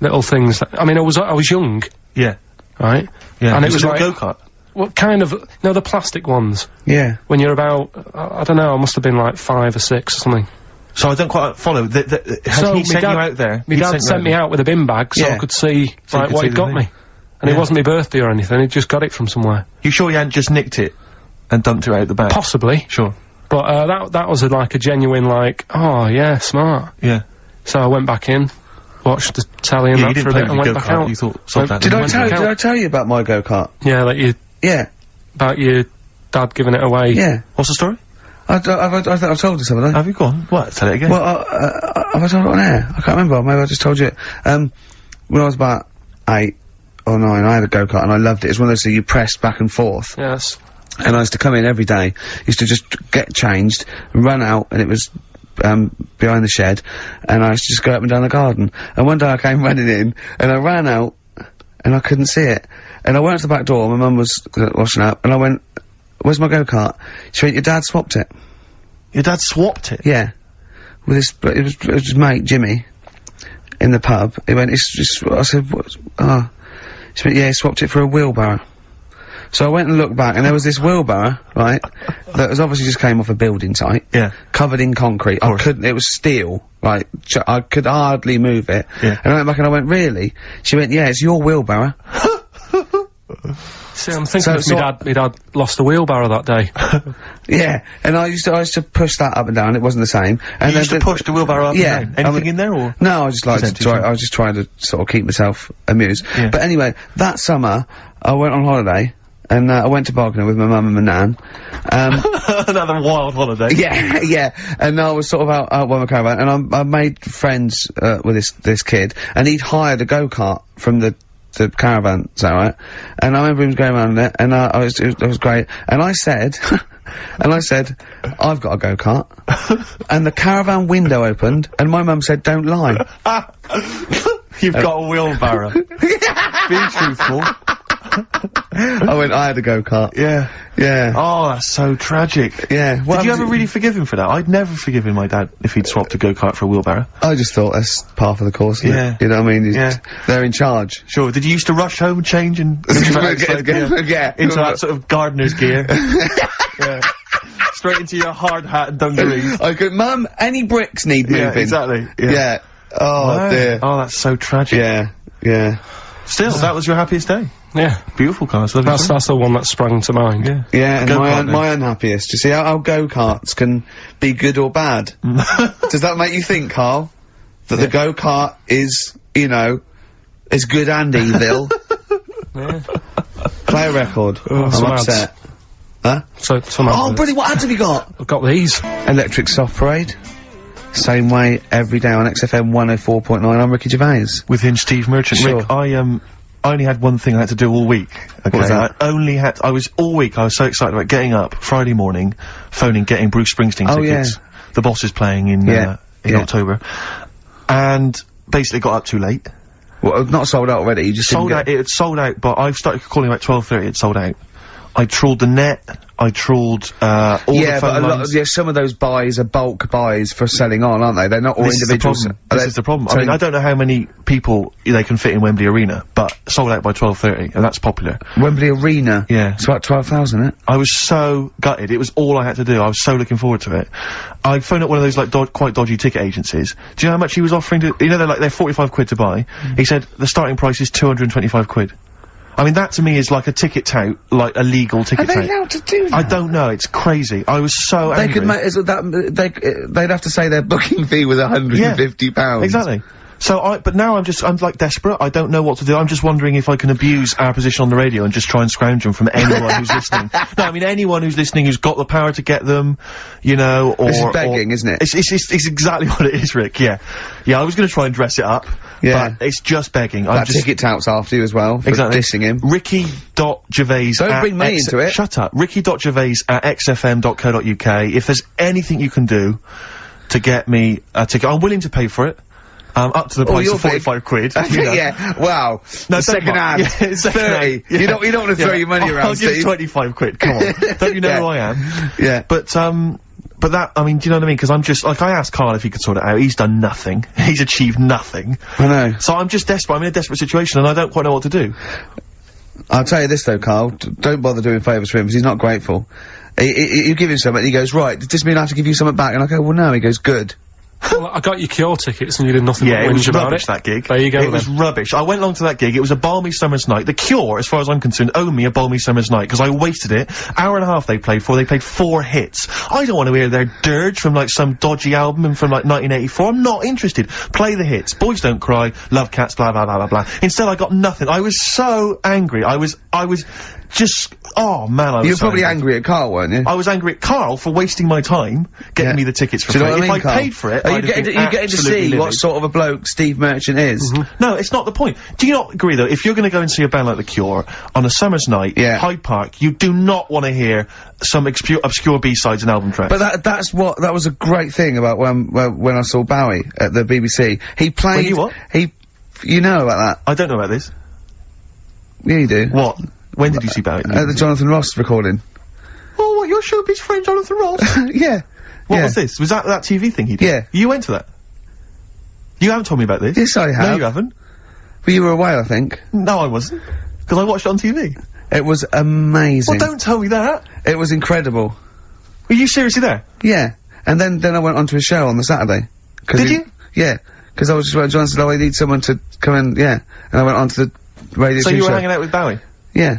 Speaker 3: little things that, I mean, I was young.
Speaker 2: Yeah.
Speaker 3: Right?
Speaker 2: Yeah.
Speaker 3: And it was
Speaker 2: like
Speaker 3: like,
Speaker 2: a go-kart?
Speaker 3: What kind of, no, the plastic ones.
Speaker 1: Yeah.
Speaker 3: When you're about, I don't know, I must have been like 5 or 6 or something.
Speaker 2: So I don't quite follow, had he sent you out there?
Speaker 3: My dad sent me out with a bin bag, so I could see, like, what he'd got me. And it wasn't my birthday or anything, he'd just got it from somewhere.
Speaker 2: You sure you hadn't just nicked it and dumped it out the bag?
Speaker 3: Possibly.
Speaker 2: Sure.
Speaker 3: But, that was like a genuine, like, oh, yeah, smart.
Speaker 2: Yeah.
Speaker 3: So I went back in, watched the telly and that for a bit, and went back out.
Speaker 2: You thought,
Speaker 1: did I tell you about my go-kart?
Speaker 3: Yeah, like about your dad giving it away.
Speaker 1: Yeah.
Speaker 2: What's the story?
Speaker 1: I think I've told you some of that.
Speaker 2: Have you gone? What? Tell it again.
Speaker 1: Well, have I told it on air? I can't remember, maybe I just told you it. When I was about 8 or 9, I had a go-kart and I loved it. It's one of those that you press back and forth.
Speaker 3: Yes.
Speaker 1: And I used to come in every day, used to just get changed, run out, and it was, behind the shed, and I used to just go up and down the garden. And one day I came running in, and I ran out, and I couldn't see it. And I went to the back door, my mum was washing up, and I went, where's my go-kart? She went, your dad swapped it.
Speaker 2: Your dad swapped it?
Speaker 1: Yeah. With it was his mate, Jimmy, in the pub. He went, I said, what? Oh. She went, yeah, he swapped it for a wheelbarrow. So I went and looked back, and there was this wheelbarrow, right, that was obviously just came off a building site. Yeah. Covered in concrete. I couldn't, it was steel, right, I could hardly move it. Yeah. And I went back and I went, really? She went, yeah, it's your wheelbarrow.
Speaker 3: See, I'm thinking if my dad lost a wheelbarrow that day.
Speaker 1: Yeah, and I used to push that up and down, it wasn't the same. And
Speaker 2: you used to push the wheelbarrow up and down? Anything in there, or?
Speaker 1: No, I just like I was just trying to sort of keep myself amused. Yeah. But anyway, that summer, I went on holiday, and I went to Bargainer with my mum and my nan.
Speaker 2: Another wild holiday.
Speaker 1: Yeah, yeah. And I was sort of out by my caravan, and I made friends with this kid, and he'd hired a go-kart from the caravan, is that right? And I remember him going around in it, and it was great. And I said, I've got a go-kart. And the caravan window opened, and my mum said, don't lie.
Speaker 2: You've got a wheelbarrow. Be truthful.
Speaker 1: I had a go-kart.
Speaker 2: Yeah.
Speaker 1: Yeah.
Speaker 2: Oh, that's so tragic.
Speaker 1: Yeah.
Speaker 2: Did you ever really forgive him for that? I'd never forgiven my dad if he'd swapped a go-kart for a wheelbarrow.
Speaker 1: I just thought that's part of the course, isn't
Speaker 2: Yeah.
Speaker 1: it? You know what I mean?
Speaker 2: Yeah.
Speaker 1: They're in charge.
Speaker 2: Sure. Did you used to rush home, change, and into that sort of gardener's gear? Yeah. Straight into your hard hat and dungarees.
Speaker 1: I could, Mum, any bricks need moving.
Speaker 2: Yeah, exactly.
Speaker 1: Yeah. Oh,
Speaker 2: Wow.
Speaker 1: dear.
Speaker 2: Oh, that's so tragic.
Speaker 1: Yeah. Yeah.
Speaker 2: Still, that was your happiest day.
Speaker 3: Yeah.
Speaker 2: Beautiful car.
Speaker 3: That's the one that sprang to mind.
Speaker 2: Yeah.
Speaker 1: Yeah, and
Speaker 2: Go-kart,
Speaker 1: my unhappiest. You see how go-karts can be good or bad? Does that make you think, Carl? That the go-kart is, you know, is good and evil?
Speaker 3: Yeah.
Speaker 1: Play a record. I'm
Speaker 3: some ads.
Speaker 1: upset. Huh?
Speaker 3: So, some
Speaker 1: Oh,
Speaker 3: ads.
Speaker 1: brilliant, what ads have you got?
Speaker 3: I've got these.
Speaker 1: Electric Soft Parade. Same way every day on XFM 104.9. I'm Ricky Gervais.
Speaker 2: With him, Steve Merchant.
Speaker 1: Sure.
Speaker 2: Rick, I only had one thing I had to do all week. Okay,
Speaker 1: was that?
Speaker 2: I was so excited about getting up Friday morning, phoning, getting Bruce Springsteen tickets.
Speaker 1: Yeah.
Speaker 2: The Boss is playing in October. And basically got up too late.
Speaker 1: Well, not sold out already, you just
Speaker 2: Sold out, it had sold out, but I started calling about 12:30, it sold out. I trawled the net, I trawled, all the phone lines.
Speaker 1: Some of those buys are bulk buys for selling on, aren't they? They're not all individuals.
Speaker 2: This is the problem. I mean, I don't know how many people they can fit in Wembley Arena, but sold out by 12:30, and that's popular.
Speaker 1: Wembley Arena?
Speaker 2: Yeah.
Speaker 1: It's about 12,000, isn't it?
Speaker 2: I was so gutted. It was all I had to do. I was so looking forward to it. I phoned up one of those, like, quite dodgy ticket agencies. Do you know how much he was offering to— you know, they're 45 quid to buy. He said the starting price is 225 quid. I mean, that to me is like a ticket tout, like a legal ticket tout.
Speaker 1: Are they allowed to do that?
Speaker 2: I don't know, it's crazy. I was so angry.
Speaker 1: They could make, they'd have to say their booking fee was £150.
Speaker 2: Exactly. So but now I'm like desperate. I don't know what to do. I'm just wondering if I can abuse our position on the radio and just try and scrounge them from anyone who's listening. No, I mean anyone who's listening who's got the power to get them, you know, or—
Speaker 1: This is begging, isn't it?
Speaker 2: It's exactly what it is, Rick, yeah. Yeah, I was gonna try and dress it up.
Speaker 1: Yeah.
Speaker 2: But it's just begging.
Speaker 1: That ticket touts after you as well, for
Speaker 2: Exactly.
Speaker 1: dissing him.
Speaker 2: Ricky.Gervais.
Speaker 1: Don't bring me into it.
Speaker 2: Shut up. Ricky.Gervais at xfm.co.uk. If there's anything you can do to get me a ticket, I'm willing to pay for it. Up to the price of 45 quid. You know.
Speaker 1: Yeah, wow.
Speaker 2: No,
Speaker 1: second hand.
Speaker 2: Yeah, second
Speaker 1: 30.
Speaker 2: hand. Yeah.
Speaker 1: You don't want to throw your money around,
Speaker 2: I'll give
Speaker 1: Steve.
Speaker 2: 25 quid, come on. Don't you know
Speaker 1: Yeah.
Speaker 2: who I am?
Speaker 1: Yeah.
Speaker 2: But that, I mean, do you know what I mean? Because I'm just, like, I asked Karl if he could sort it out. He's done nothing. He's achieved nothing.
Speaker 1: I know.
Speaker 2: So I'm just desperate. I'm in a desperate situation and I don't quite know what to do.
Speaker 1: I'll tell you this though, Carl, don't bother doing favours for him, because he's not grateful. You give him something, he goes, right, does this mean I have to give you something back? And I go, well no, he goes, good.
Speaker 3: Well, I got your Cure tickets and you did nothing
Speaker 2: Yeah,
Speaker 3: but
Speaker 2: it was
Speaker 3: whinge about
Speaker 2: rubbish,
Speaker 3: it.
Speaker 2: that gig.
Speaker 3: There you go,
Speaker 2: It was rubbish. I went along to that gig, it was a balmy summer's night. The Cure, as far as I'm concerned, owe me a balmy summer's night, because I wasted it. Hour and a half they played 4 hits. I don't want to hear their dirge from, like, some dodgy album from, like, 1984. I'm not interested. Play the hits. Boys Don't Cry, Love Cats, blah, blah, blah, blah, blah. Instead, I got nothing. I was so angry. I was just, oh man, I was
Speaker 1: You're
Speaker 2: so
Speaker 1: probably angry at Carl, weren't you?
Speaker 2: I was angry at Karl for wasting my time getting me the tickets for
Speaker 1: Do you know
Speaker 2: free.
Speaker 1: what I mean,
Speaker 2: If
Speaker 1: Carl?
Speaker 2: I paid for it,
Speaker 1: Are you
Speaker 2: I'd have
Speaker 1: getting,
Speaker 2: been
Speaker 1: you getting to
Speaker 2: absolutely
Speaker 1: see
Speaker 2: livid.
Speaker 1: what sort of a bloke Steve Merchant is?
Speaker 2: No, it's not the point. Do you not agree, though, if you're going to go and see a band like The Cure on a summer's night,
Speaker 1: Yeah.
Speaker 2: Hyde Park, you do not want to hear some obscure B-sides and album tracks.
Speaker 1: But that was a great thing about when I saw Bowie at the BBC. He played—
Speaker 2: When you what?
Speaker 1: You know about
Speaker 2: I don't know about this.
Speaker 1: that? Yeah, you do.
Speaker 2: What? When did you see Bowie?
Speaker 1: At the Jonathan Ross recording.
Speaker 2: Oh, what, your showbiz friend Jonathan Ross?
Speaker 1: Yeah.
Speaker 2: What
Speaker 1: Yeah.
Speaker 2: was this? Was that TV thing he did?
Speaker 1: Yeah.
Speaker 2: You went to that? You haven't told me about this?
Speaker 1: Yes, I have.
Speaker 2: No, you haven't.
Speaker 1: But you were away, I think.
Speaker 2: No, I wasn't. Because I watched it on TV.
Speaker 1: It was amazing.
Speaker 2: Well, don't tell me that.
Speaker 1: It was incredible.
Speaker 2: Were you seriously there?
Speaker 1: Yeah. And then I went on to a show on the Saturday.
Speaker 2: Did you?
Speaker 1: Yeah. Because I was just, John said, oh, I need someone to come in, yeah. And I went on to the radio
Speaker 2: So
Speaker 1: 2
Speaker 2: you were
Speaker 1: show.
Speaker 2: hanging out with Bowie?
Speaker 1: Yeah.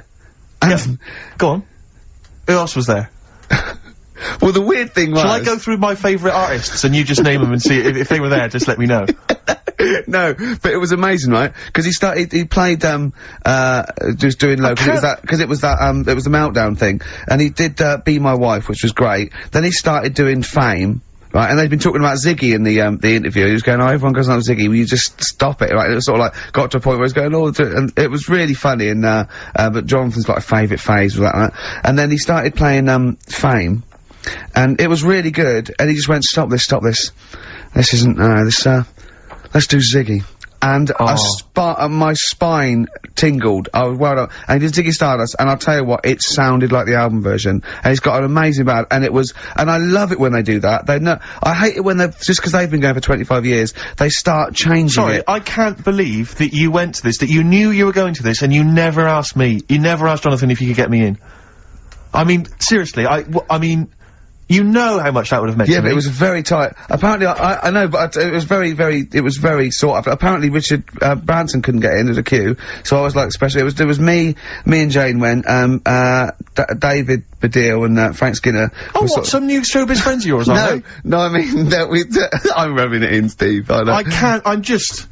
Speaker 2: Yeah. Go on. Who else was there?
Speaker 1: Well, the weird thing was—
Speaker 2: Shall I go through my favourite artists and you just name them and see if they were there, just let me know.
Speaker 1: No, but it was amazing, right? Because he played, just doing local, because it was the Meltdown thing, and he did, Be My Wife, which was great. Then he started doing Fame, right, and they'd been talking about Ziggy in the interview. He was going, oh, everyone goes on Ziggy, will you just stop it, right? And it was sort of like, got to a point where he was going, oh, and it was really funny, and, but Jonathan's got a favourite phase with that, right? And then he started playing, Fame, and it was really good, and he just went, stop this, this isn't, let's do Ziggy. And my spine tingled. I was well done. And he did Ziggy Stardust, and I'll tell you what, it sounded like the album version. And it's got an amazing band, and I love it when they do that. I hate it when just because they've been going for 25 years, they start changing
Speaker 2: Sorry,
Speaker 1: it.
Speaker 2: I can't believe that you went to this, that you knew you were going to this, and you never asked me, you never asked Jonathan if you could get me in. I mean, seriously, I mean, you know how much that would have meant to me.
Speaker 1: Yeah, but it was very tight. Apparently, I know, but it was very sought after. Apparently, Richard Branson couldn't get in. There was a queue, so I was like, especially, it was me and Jane went, David Baddiel and Frank Skinner.
Speaker 2: Oh, what, some new showbiz friends of yours, are they?
Speaker 1: No, I mean, I'm rubbing it in, Steve, I know.
Speaker 2: I can't, I'm just...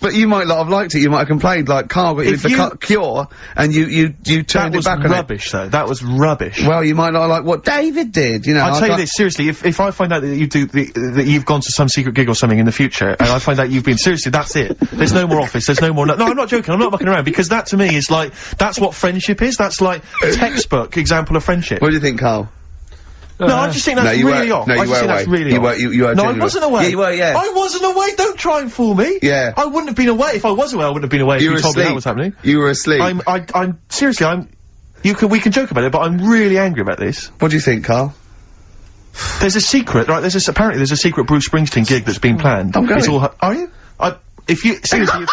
Speaker 1: But you might not have liked it, you might have complained, like, Karl got you the Cure, and you turned it back on it.
Speaker 2: That was rubbish, though. That was rubbish.
Speaker 1: Well, you might not like what David did, you know.
Speaker 2: I'll tell you this, seriously, if I find out that you do that you've gone to some secret gig or something in the future, and I find out you've been, seriously, that's it. There's no more Office, there's no more, no, I'm not joking, I'm not mucking around, because that to me is like, that's what friendship is, that's like a textbook example of friendship.
Speaker 1: What do you think, Karl?
Speaker 2: No, I just think that's really off.
Speaker 1: No, you were away. You were
Speaker 2: No, I wasn't away.
Speaker 1: Yeah, you were, yeah.
Speaker 2: I wasn't away, don't try and fool me.
Speaker 1: Yeah.
Speaker 2: I wouldn't have been away. If I was away, I wouldn't have been away if you told me that was happening.
Speaker 1: You were asleep.
Speaker 2: I'm, seriously, we can joke about it, but I'm really angry about this.
Speaker 1: What do you think, Karl?
Speaker 2: There's a secret, right, apparently there's a secret Bruce Springsteen gig that's been planned.
Speaker 1: I'm going.
Speaker 2: It's all, are you? Seriously,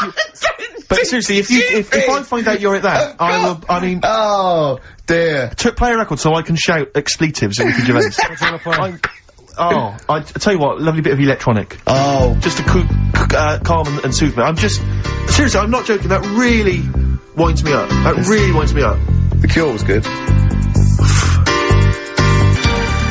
Speaker 2: but seriously, if I find out you're at that, I will, I mean...
Speaker 1: Oh, dear.
Speaker 2: Play a record so I can shout expletives at Ricky Gervais. I tell you what, lovely bit of electronic.
Speaker 1: Oh.
Speaker 2: Just to calm and soothe me. Seriously, I'm not joking, that really winds me up. That really winds me up.
Speaker 1: The Cure was good.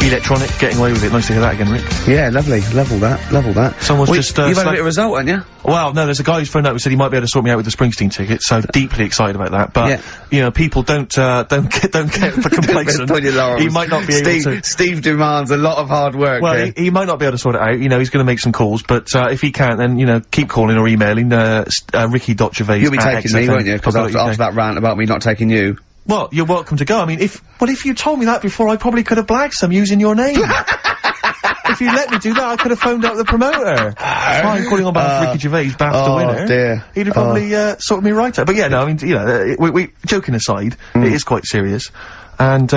Speaker 2: Electronic, getting away with it. Nice to hear that again, Rick.
Speaker 1: Yeah, lovely. Level that.
Speaker 2: Someone's just,
Speaker 1: you've had a bit of result, haven't you?
Speaker 2: Well, no, there's a guy who's phoned up who said he might be able to sort me out with the Springsteen ticket, so deeply excited about that. But, you know, people don't get for complacent. He might not be able to.
Speaker 1: Steve demands a lot of hard work.
Speaker 2: Well, he might not be able to sort it out, you know, he's gonna make some calls, but, if he can't, then, you know, keep calling or emailing, Ricky.Gervais.
Speaker 1: You'll be taking me, won't you? Because after that rant about me not taking you.
Speaker 2: Well, you're welcome to go. I mean, if you told me that before, I probably could have blagged some using your name. If you let me do that, I could have phoned up the promoter. Fine, calling on behalf of Ricky Gervais, BAFTA winner.
Speaker 1: Dear.
Speaker 2: He'd have probably, sorted me right out. But yeah, no, I mean, you know, we joking aside, it is quite serious. And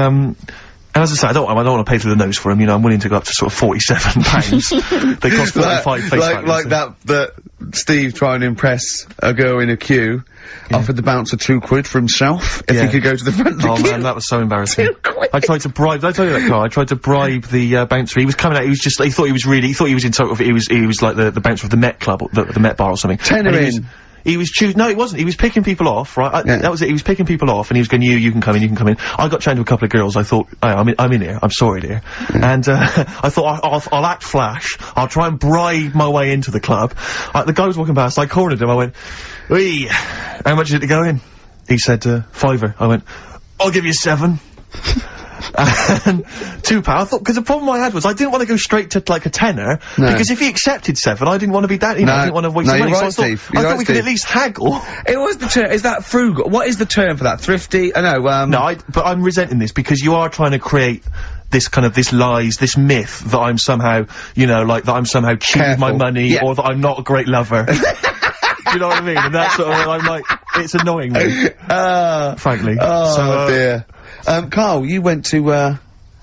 Speaker 2: as I say, I don't want to pay through the nose for him, you know, I'm willing to go up to sort of £47. They cost 45 face values.
Speaker 1: Like that Steve trying to impress a girl in a queue. Offered the bouncer £2 for himself if he could go to the front of the queue.
Speaker 2: Man, that was so embarrassing.
Speaker 1: £2.
Speaker 2: I tried to bribe, did I tell you that, Karl? I tried to bribe the bouncer. He was coming out, he thought he was in sort of, he was like the bouncer of the Met Club, or the Met Bar or something.
Speaker 1: Tenner in.
Speaker 2: No, he wasn't. He was picking people off, right? That was it. He was picking people off, and he was going, you can come in, you can come in. I got chatting to a couple of girls. I thought, I'm in here. I'm sorry, dear. And, I thought, I'll act flash. I'll try and bribe my way into the club. The guy was walking past. I cornered him. I went, "Wee, how much is it to go in?" He said, £5. I went, "I'll give you 7. And £2. I thought, because the problem I had was I didn't want to go straight to like a tenner, because if he accepted 7, I didn't want to be that, you know, I didn't want to waste money.
Speaker 1: Right,
Speaker 2: so I thought we could at least haggle.
Speaker 1: It was the term, is that frugal? What is the term for that? Thrifty? No,
Speaker 2: but I'm resenting this because you are trying to create this kind of, this myth that I'm somehow, you know, like, that I'm somehow cheap with my money, or that I'm not a great lover. You know what I mean? And that's sort of, I'm like, it's annoying me. Frankly.
Speaker 1: Oh, dear. Karl, you went to,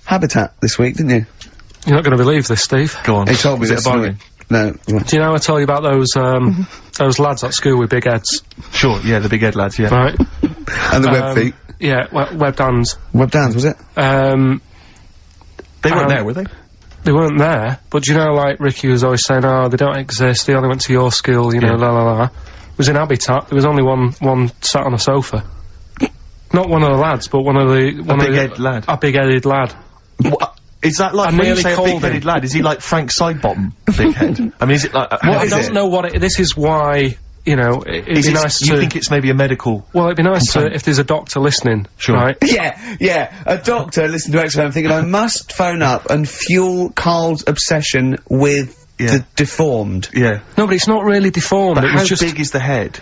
Speaker 1: Habitat this week, didn't you?
Speaker 3: You're not going to believe this, Steve.
Speaker 2: Go on.
Speaker 1: He told me this. No.
Speaker 3: Do you know I told you about those lads at school with big heads?
Speaker 2: Sure, yeah, the big head lads, yeah.
Speaker 3: Right.
Speaker 1: And the web feet.
Speaker 3: Yeah, web dans.
Speaker 1: Web dans, was it?
Speaker 2: They weren't there, were they?
Speaker 3: They weren't there, but you know, like, Ricky was always saying, oh, they don't exist, they only went to your school, you know, la la la. It was in Habitat, there was only one sat on a sofa. Not one of the lads, but one of the...
Speaker 2: A big-headed lad.
Speaker 3: A big-headed lad.
Speaker 2: Is that like,
Speaker 3: I
Speaker 2: when you
Speaker 3: nearly
Speaker 2: say a
Speaker 3: called
Speaker 2: big-headed
Speaker 3: him.
Speaker 2: lad, is he like Frank Sidebottom big head? I mean, is it like...
Speaker 3: I don't know what it... This is why, you know, it'd be nice to...
Speaker 2: You think it's maybe a medical...
Speaker 3: Well, it'd be nice to, if there's a doctor listening,
Speaker 2: Sure.
Speaker 3: right?
Speaker 1: Yeah, a doctor listening to XFM thinking, I must phone up and fuel Karl's obsession with the deformed.
Speaker 2: Yeah.
Speaker 3: No, but it's not really deformed.
Speaker 2: But
Speaker 3: it
Speaker 2: how
Speaker 3: was just
Speaker 2: big is the head?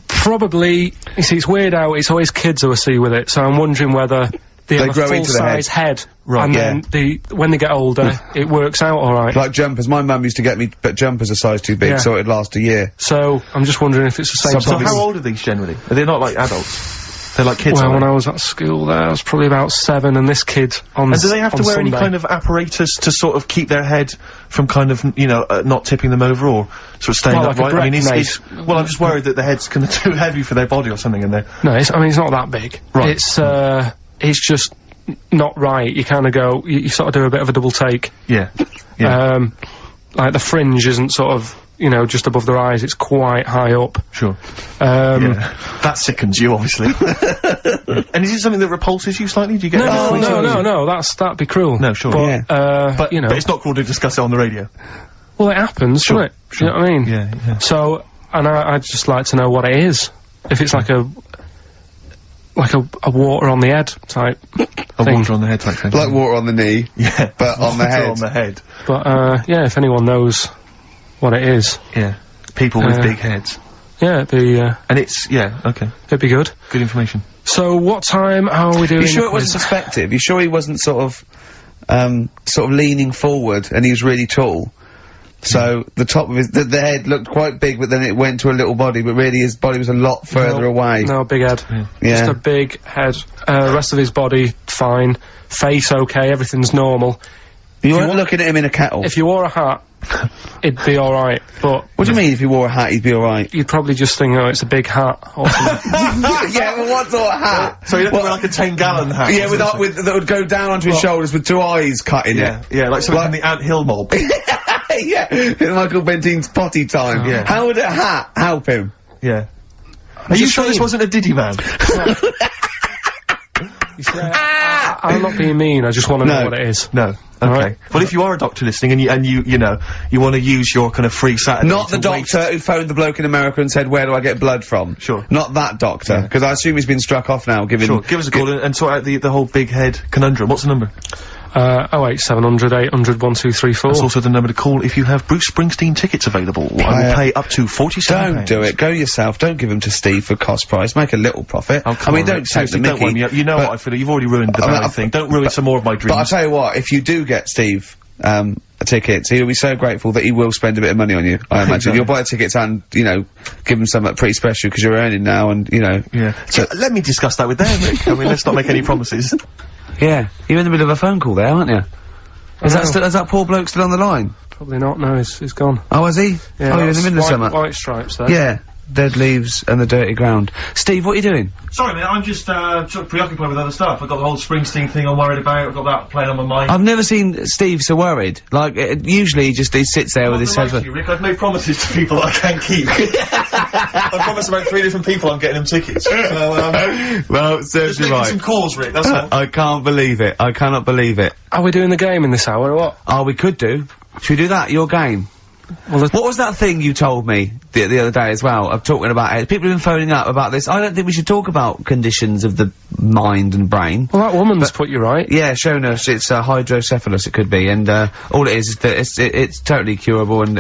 Speaker 3: probably... You see, it's weird how it's always kids who I see with it, so I'm wondering whether they have
Speaker 1: grow
Speaker 3: a
Speaker 1: into the
Speaker 3: full-size head.
Speaker 2: Right,
Speaker 3: And
Speaker 1: yeah.
Speaker 3: then when they get older, it works out alright.
Speaker 1: Like jumpers. My mum used to get me jumpers a size too big,
Speaker 3: Yeah.
Speaker 1: so it'd last a year.
Speaker 3: So, I'm just wondering if it's the same
Speaker 2: So
Speaker 3: sort of...
Speaker 2: how old are these generally? Are they not like adults? They're like kids,
Speaker 3: Well,
Speaker 2: aren't
Speaker 3: when
Speaker 2: they?
Speaker 3: I was at school there, I was probably about 7, and this kid on
Speaker 2: And do they have to
Speaker 3: on
Speaker 2: wear any
Speaker 3: Sunday-
Speaker 2: kind of apparatus to sort of keep their head from kind of, you know, not tipping them over or sort of staying
Speaker 3: Well, like a
Speaker 2: upright? I mean,
Speaker 3: breast
Speaker 2: well, I'm just worried that the head's kind of too heavy for their body or something, and they're...
Speaker 3: No, I mean, it's not that big.
Speaker 2: Right.
Speaker 3: It's just not right. You kind of go, you sort of do a bit of a double take.
Speaker 2: Yeah. Yeah.
Speaker 3: Like the fringe isn't sort of, you know, just above their eyes, it's quite high up.
Speaker 2: Sure.
Speaker 3: Yeah.
Speaker 2: That sickens you, obviously. And is it something that repulses you slightly? Do you get...
Speaker 3: No, that'd be cruel.
Speaker 2: No, sure.
Speaker 3: But,
Speaker 1: Yeah.
Speaker 2: But,
Speaker 3: you know.
Speaker 2: but it's not cruel to discuss it on the radio.
Speaker 3: Well, it happens,
Speaker 2: Sure,
Speaker 3: doesn't it? You know what I mean?
Speaker 2: Yeah.
Speaker 3: So, and I'd just like to know what it is. If it's like a water on the head type
Speaker 2: A
Speaker 3: thing.
Speaker 2: water on the head type thing.
Speaker 1: Like water on the knee.
Speaker 2: Yeah.
Speaker 1: But on the
Speaker 2: Water
Speaker 1: head.
Speaker 2: on the head.
Speaker 3: But, yeah, if anyone knows what it is,
Speaker 2: Yeah. People with big heads.
Speaker 3: yeah,
Speaker 2: And it's... Yeah, okay.
Speaker 3: it'd be good.
Speaker 2: Good information.
Speaker 3: So, what time are we doing?
Speaker 1: You sure
Speaker 3: the
Speaker 1: it wasn't
Speaker 3: quiz?
Speaker 1: perspective? You sure he wasn't sort of leaning forward and he was really tall? So the top of the head looked quite big, but then it went to a little body, but really his body was a lot further away.
Speaker 3: No, big head.
Speaker 1: Yeah.
Speaker 3: Just a big head. Rest of his body, fine. Face, okay, everything's normal.
Speaker 1: You weren't looking at him in a kettle.
Speaker 3: If you wore a hat, it'd be alright, but...
Speaker 1: What do you mean if he wore a hat, he'd be alright?
Speaker 3: You'd probably just think, oh, it's a big hat, or something.
Speaker 1: Yeah, but what sort of hat?
Speaker 2: So he'd have to wear like a 10-gallon hat.
Speaker 1: Yeah, that would go down onto his shoulders with 2 eyes cut in it.
Speaker 2: Yeah, like something from the Ant Hill mob.
Speaker 1: Yeah, in Michael Bentine's potty time.
Speaker 2: Yeah.
Speaker 1: How would a hat help him?
Speaker 2: Yeah. Are you sure this wasn't a Diddy man?
Speaker 3: You see, I'm not being mean, I just want to know what it is.
Speaker 2: No. Okay.
Speaker 3: Alright.
Speaker 2: Well, if you are a doctor listening and you know, you want to use your kind of free Saturday
Speaker 1: Not the
Speaker 2: to waste-
Speaker 1: doctor who phoned the bloke in America and said, where do I get blood from?
Speaker 2: Sure.
Speaker 1: Not that doctor, because I assume he's been struck off now, given...
Speaker 2: Sure, give us a call and sort out the whole big head conundrum. What's the number?
Speaker 3: 08700 800 1234.
Speaker 2: It's also the number to call if you have Bruce Springsteen tickets available. I will pay up to £47.
Speaker 1: Don't do it. Go yourself. Don't give them to Steve for cost price. Make a little profit.
Speaker 2: Oh, come
Speaker 1: I mean,
Speaker 2: on,
Speaker 1: don't
Speaker 2: Rick,
Speaker 1: take the
Speaker 2: seriously,
Speaker 1: mickey.
Speaker 2: don't worry, you know what I feel. You've already ruined the Barry thing. Don't ruin some more of my dreams.
Speaker 1: But I'll tell you what, if you do get Steve, tickets, he'll be so grateful that he will spend a bit of money on you, I imagine.
Speaker 2: Exactly.
Speaker 1: You'll buy tickets and, you know, give him something pretty special because you're earning now and, you know.
Speaker 2: Yeah. So, let me discuss that with them, Rick. I mean, let's not make any promises.
Speaker 1: Yeah. You're in the middle of a phone call there, aren't you? Is that poor bloke still on the line?
Speaker 3: Probably not, no, he's gone.
Speaker 1: Oh, is he?
Speaker 3: Yeah,
Speaker 1: oh, you're in the middle of something.
Speaker 3: White stripes there.
Speaker 1: Yeah. Dead leaves and the dirty ground. Steve, what are you doing?
Speaker 2: Sorry, mate, I'm just sort of preoccupied with other stuff. I've got the whole Springsteen thing I'm worried about. I've got that playing on my mind.
Speaker 1: I've never seen Steve so worried. Like, usually he sits there with his head...
Speaker 2: You, Rick, I've made promises to people that I can't keep. I've promised about 3 different people I'm getting them tickets. So,
Speaker 1: Well, serves
Speaker 2: just
Speaker 1: you
Speaker 2: making
Speaker 1: right.
Speaker 2: some calls, Rick, that's all.
Speaker 1: I can't believe it. I cannot believe it.
Speaker 3: Are we doing the game in this hour or what?
Speaker 1: Oh, we could do. Should we do that? Your game?
Speaker 3: Well,
Speaker 1: What was that thing you told me the other day as well, of talking about it? People have been phoning up about this. I don't think we should talk about conditions of the mind and brain.
Speaker 3: well, that woman's put you right.
Speaker 1: Yeah, shown us it's hydrocephalus, it could be, and all it is that it's totally curable and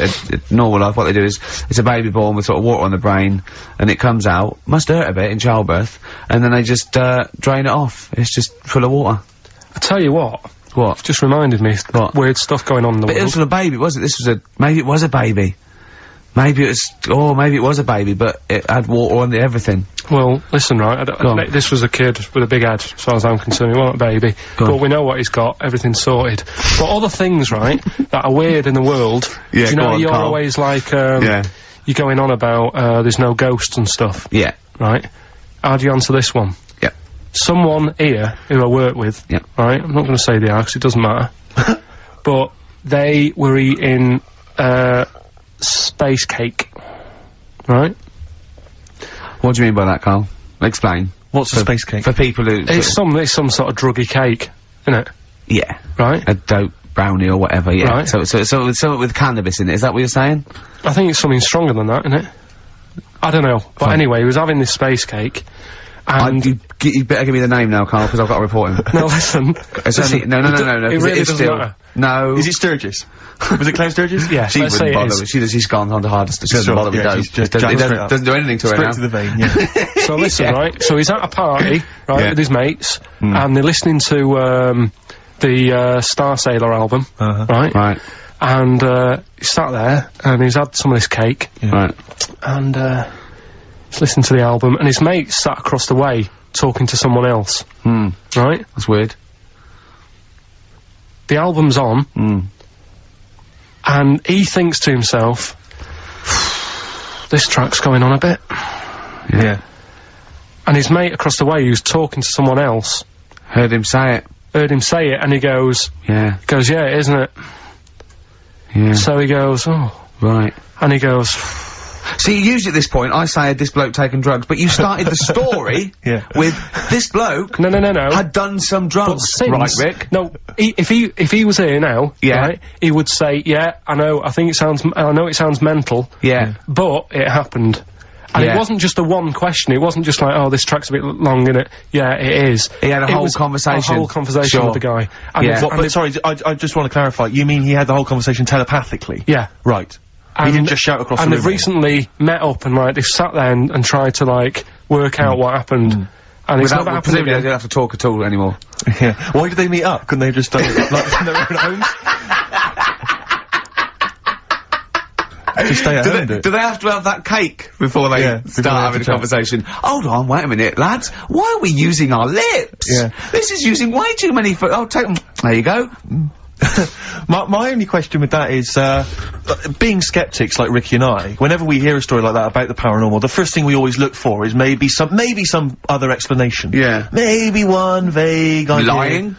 Speaker 1: normal life. What they do is it's a baby born with sort of water on the brain, and it comes out, must hurt a bit in childbirth, and then they just drain it off. It's just full of water.
Speaker 3: I tell you what,
Speaker 1: What?
Speaker 3: just reminded me
Speaker 1: What?
Speaker 3: weird stuff going on in the
Speaker 1: But it
Speaker 3: world.
Speaker 1: was for the baby, wasn't it? This was maybe it was a baby. Maybe it was a baby, but it had water on everything.
Speaker 3: Well, listen, right,
Speaker 1: Go on.
Speaker 3: this was a kid with a big head, as far as I'm concerned. He wasn't a baby.
Speaker 1: Go
Speaker 3: But
Speaker 1: on.
Speaker 3: we know what he's got, everything's sorted. But other things, right, that are weird in the world,
Speaker 1: Yeah,
Speaker 3: do you
Speaker 1: go
Speaker 3: know,
Speaker 1: on,
Speaker 3: you're
Speaker 1: Karl.
Speaker 3: always like,
Speaker 1: Yeah.
Speaker 3: you're going on about, there's no ghosts and stuff,
Speaker 1: Yeah.
Speaker 3: right? How do you answer this one?
Speaker 1: Yeah.
Speaker 3: Someone here, who I work with,
Speaker 1: Yeah.
Speaker 3: right, I'm not gonna say they are, 'cause it doesn't matter, but they were eating, space cake, right?
Speaker 1: What do you mean by that, Karl? Explain.
Speaker 2: What's a space cake?
Speaker 1: For people who...
Speaker 3: It's some sort of druggy cake, isn't it?
Speaker 1: Yeah.
Speaker 3: Right?
Speaker 1: A dope brownie or whatever, yeah.
Speaker 3: Right.
Speaker 1: So something with cannabis in it, is that what you're saying?
Speaker 3: I think it's something stronger than that, isn't it? I don't know. But anyway, he was having this space cake, and...
Speaker 1: You better give me the name now, Carl, because I've got to report him.
Speaker 3: No, listen.
Speaker 1: It's only, no,
Speaker 3: It really
Speaker 1: is
Speaker 3: doesn't
Speaker 1: still...
Speaker 3: matter.
Speaker 1: No.
Speaker 2: Is it Sturgis? Was it Claire Sturgis?
Speaker 3: Yeah,
Speaker 1: She
Speaker 3: let's say
Speaker 1: wouldn't
Speaker 3: it
Speaker 1: bother.
Speaker 3: is.
Speaker 1: She's gone on to hardest. She doesn't
Speaker 2: Sure,
Speaker 1: bother with
Speaker 2: yeah,
Speaker 1: dope.
Speaker 2: she's just
Speaker 1: It
Speaker 2: jumped straight up.
Speaker 1: doesn't do anything to her
Speaker 2: Straight
Speaker 1: now.
Speaker 2: to the vein, yeah.
Speaker 3: So listen, right? So he's at a party, right,
Speaker 1: Yeah.
Speaker 3: with his mates, and they're listening to, the, Star Sailor album, right?
Speaker 1: Right.
Speaker 3: And, he sat there, and he's had some of this cake,
Speaker 1: Right.
Speaker 3: and, he's listening to the album, and his mate sat across the way, talking to someone else. Right?
Speaker 1: That's weird.
Speaker 3: The album's on, and he thinks to himself, this track's going on a bit.
Speaker 2: Yeah.
Speaker 3: And his mate across the way, who's talking to someone else,
Speaker 1: Heard him say it.
Speaker 3: heard him say it, and he goes,
Speaker 1: Yeah.
Speaker 3: yeah, isn't it?
Speaker 1: Yeah.
Speaker 3: So he goes, oh,
Speaker 1: Right.
Speaker 3: and he goes,
Speaker 1: See, usually at this point, I say, had this bloke taken drugs, but you started the story
Speaker 2: Yeah.
Speaker 1: with this bloke
Speaker 3: no.
Speaker 1: had done some
Speaker 3: But
Speaker 1: drugs.
Speaker 3: since,
Speaker 1: Right, Rick?
Speaker 3: No, if he was here now,
Speaker 1: Yeah.
Speaker 3: right, he would say, yeah, I know it sounds mental,
Speaker 1: Yeah.
Speaker 3: but it happened. And
Speaker 1: Yeah.
Speaker 3: it wasn't just a one question, it wasn't just like, oh, this track's a bit long, innit? Yeah, it is.
Speaker 1: He had a
Speaker 3: It
Speaker 1: whole
Speaker 3: was
Speaker 1: conversation.
Speaker 3: A whole conversation
Speaker 1: Sure.
Speaker 3: with the guy. And
Speaker 1: Yeah.
Speaker 3: if-
Speaker 2: What,
Speaker 3: and
Speaker 2: but
Speaker 3: if-
Speaker 2: sorry, I just want to clarify. You mean he had the whole conversation telepathically?
Speaker 3: yeah.
Speaker 2: Right. He didn't just shout across the
Speaker 3: And
Speaker 2: room.
Speaker 3: they've recently met up and, like, they've sat there and tried to, like, work out what happened. And it's never happened
Speaker 1: presumably they
Speaker 3: again.
Speaker 1: don't have to talk at all anymore.
Speaker 2: Yeah. Why did they meet up? Couldn't they have just done it like in their own homes? Just stay at home,
Speaker 1: Do they have to have that cake before they
Speaker 2: Yeah, before
Speaker 1: start
Speaker 2: they have
Speaker 1: having a
Speaker 2: to chat.
Speaker 1: conversation? Hold on, wait a minute, lads. Why are we using our lips?
Speaker 2: Yeah.
Speaker 1: This is using way too many oh, take them. There you go.
Speaker 2: My only question with that is, being skeptics like Ricky and I, whenever we hear a story like that about the paranormal, the first thing we always look for is maybe some other explanation.
Speaker 1: Yeah.
Speaker 2: Maybe one vague idea.
Speaker 1: Lying.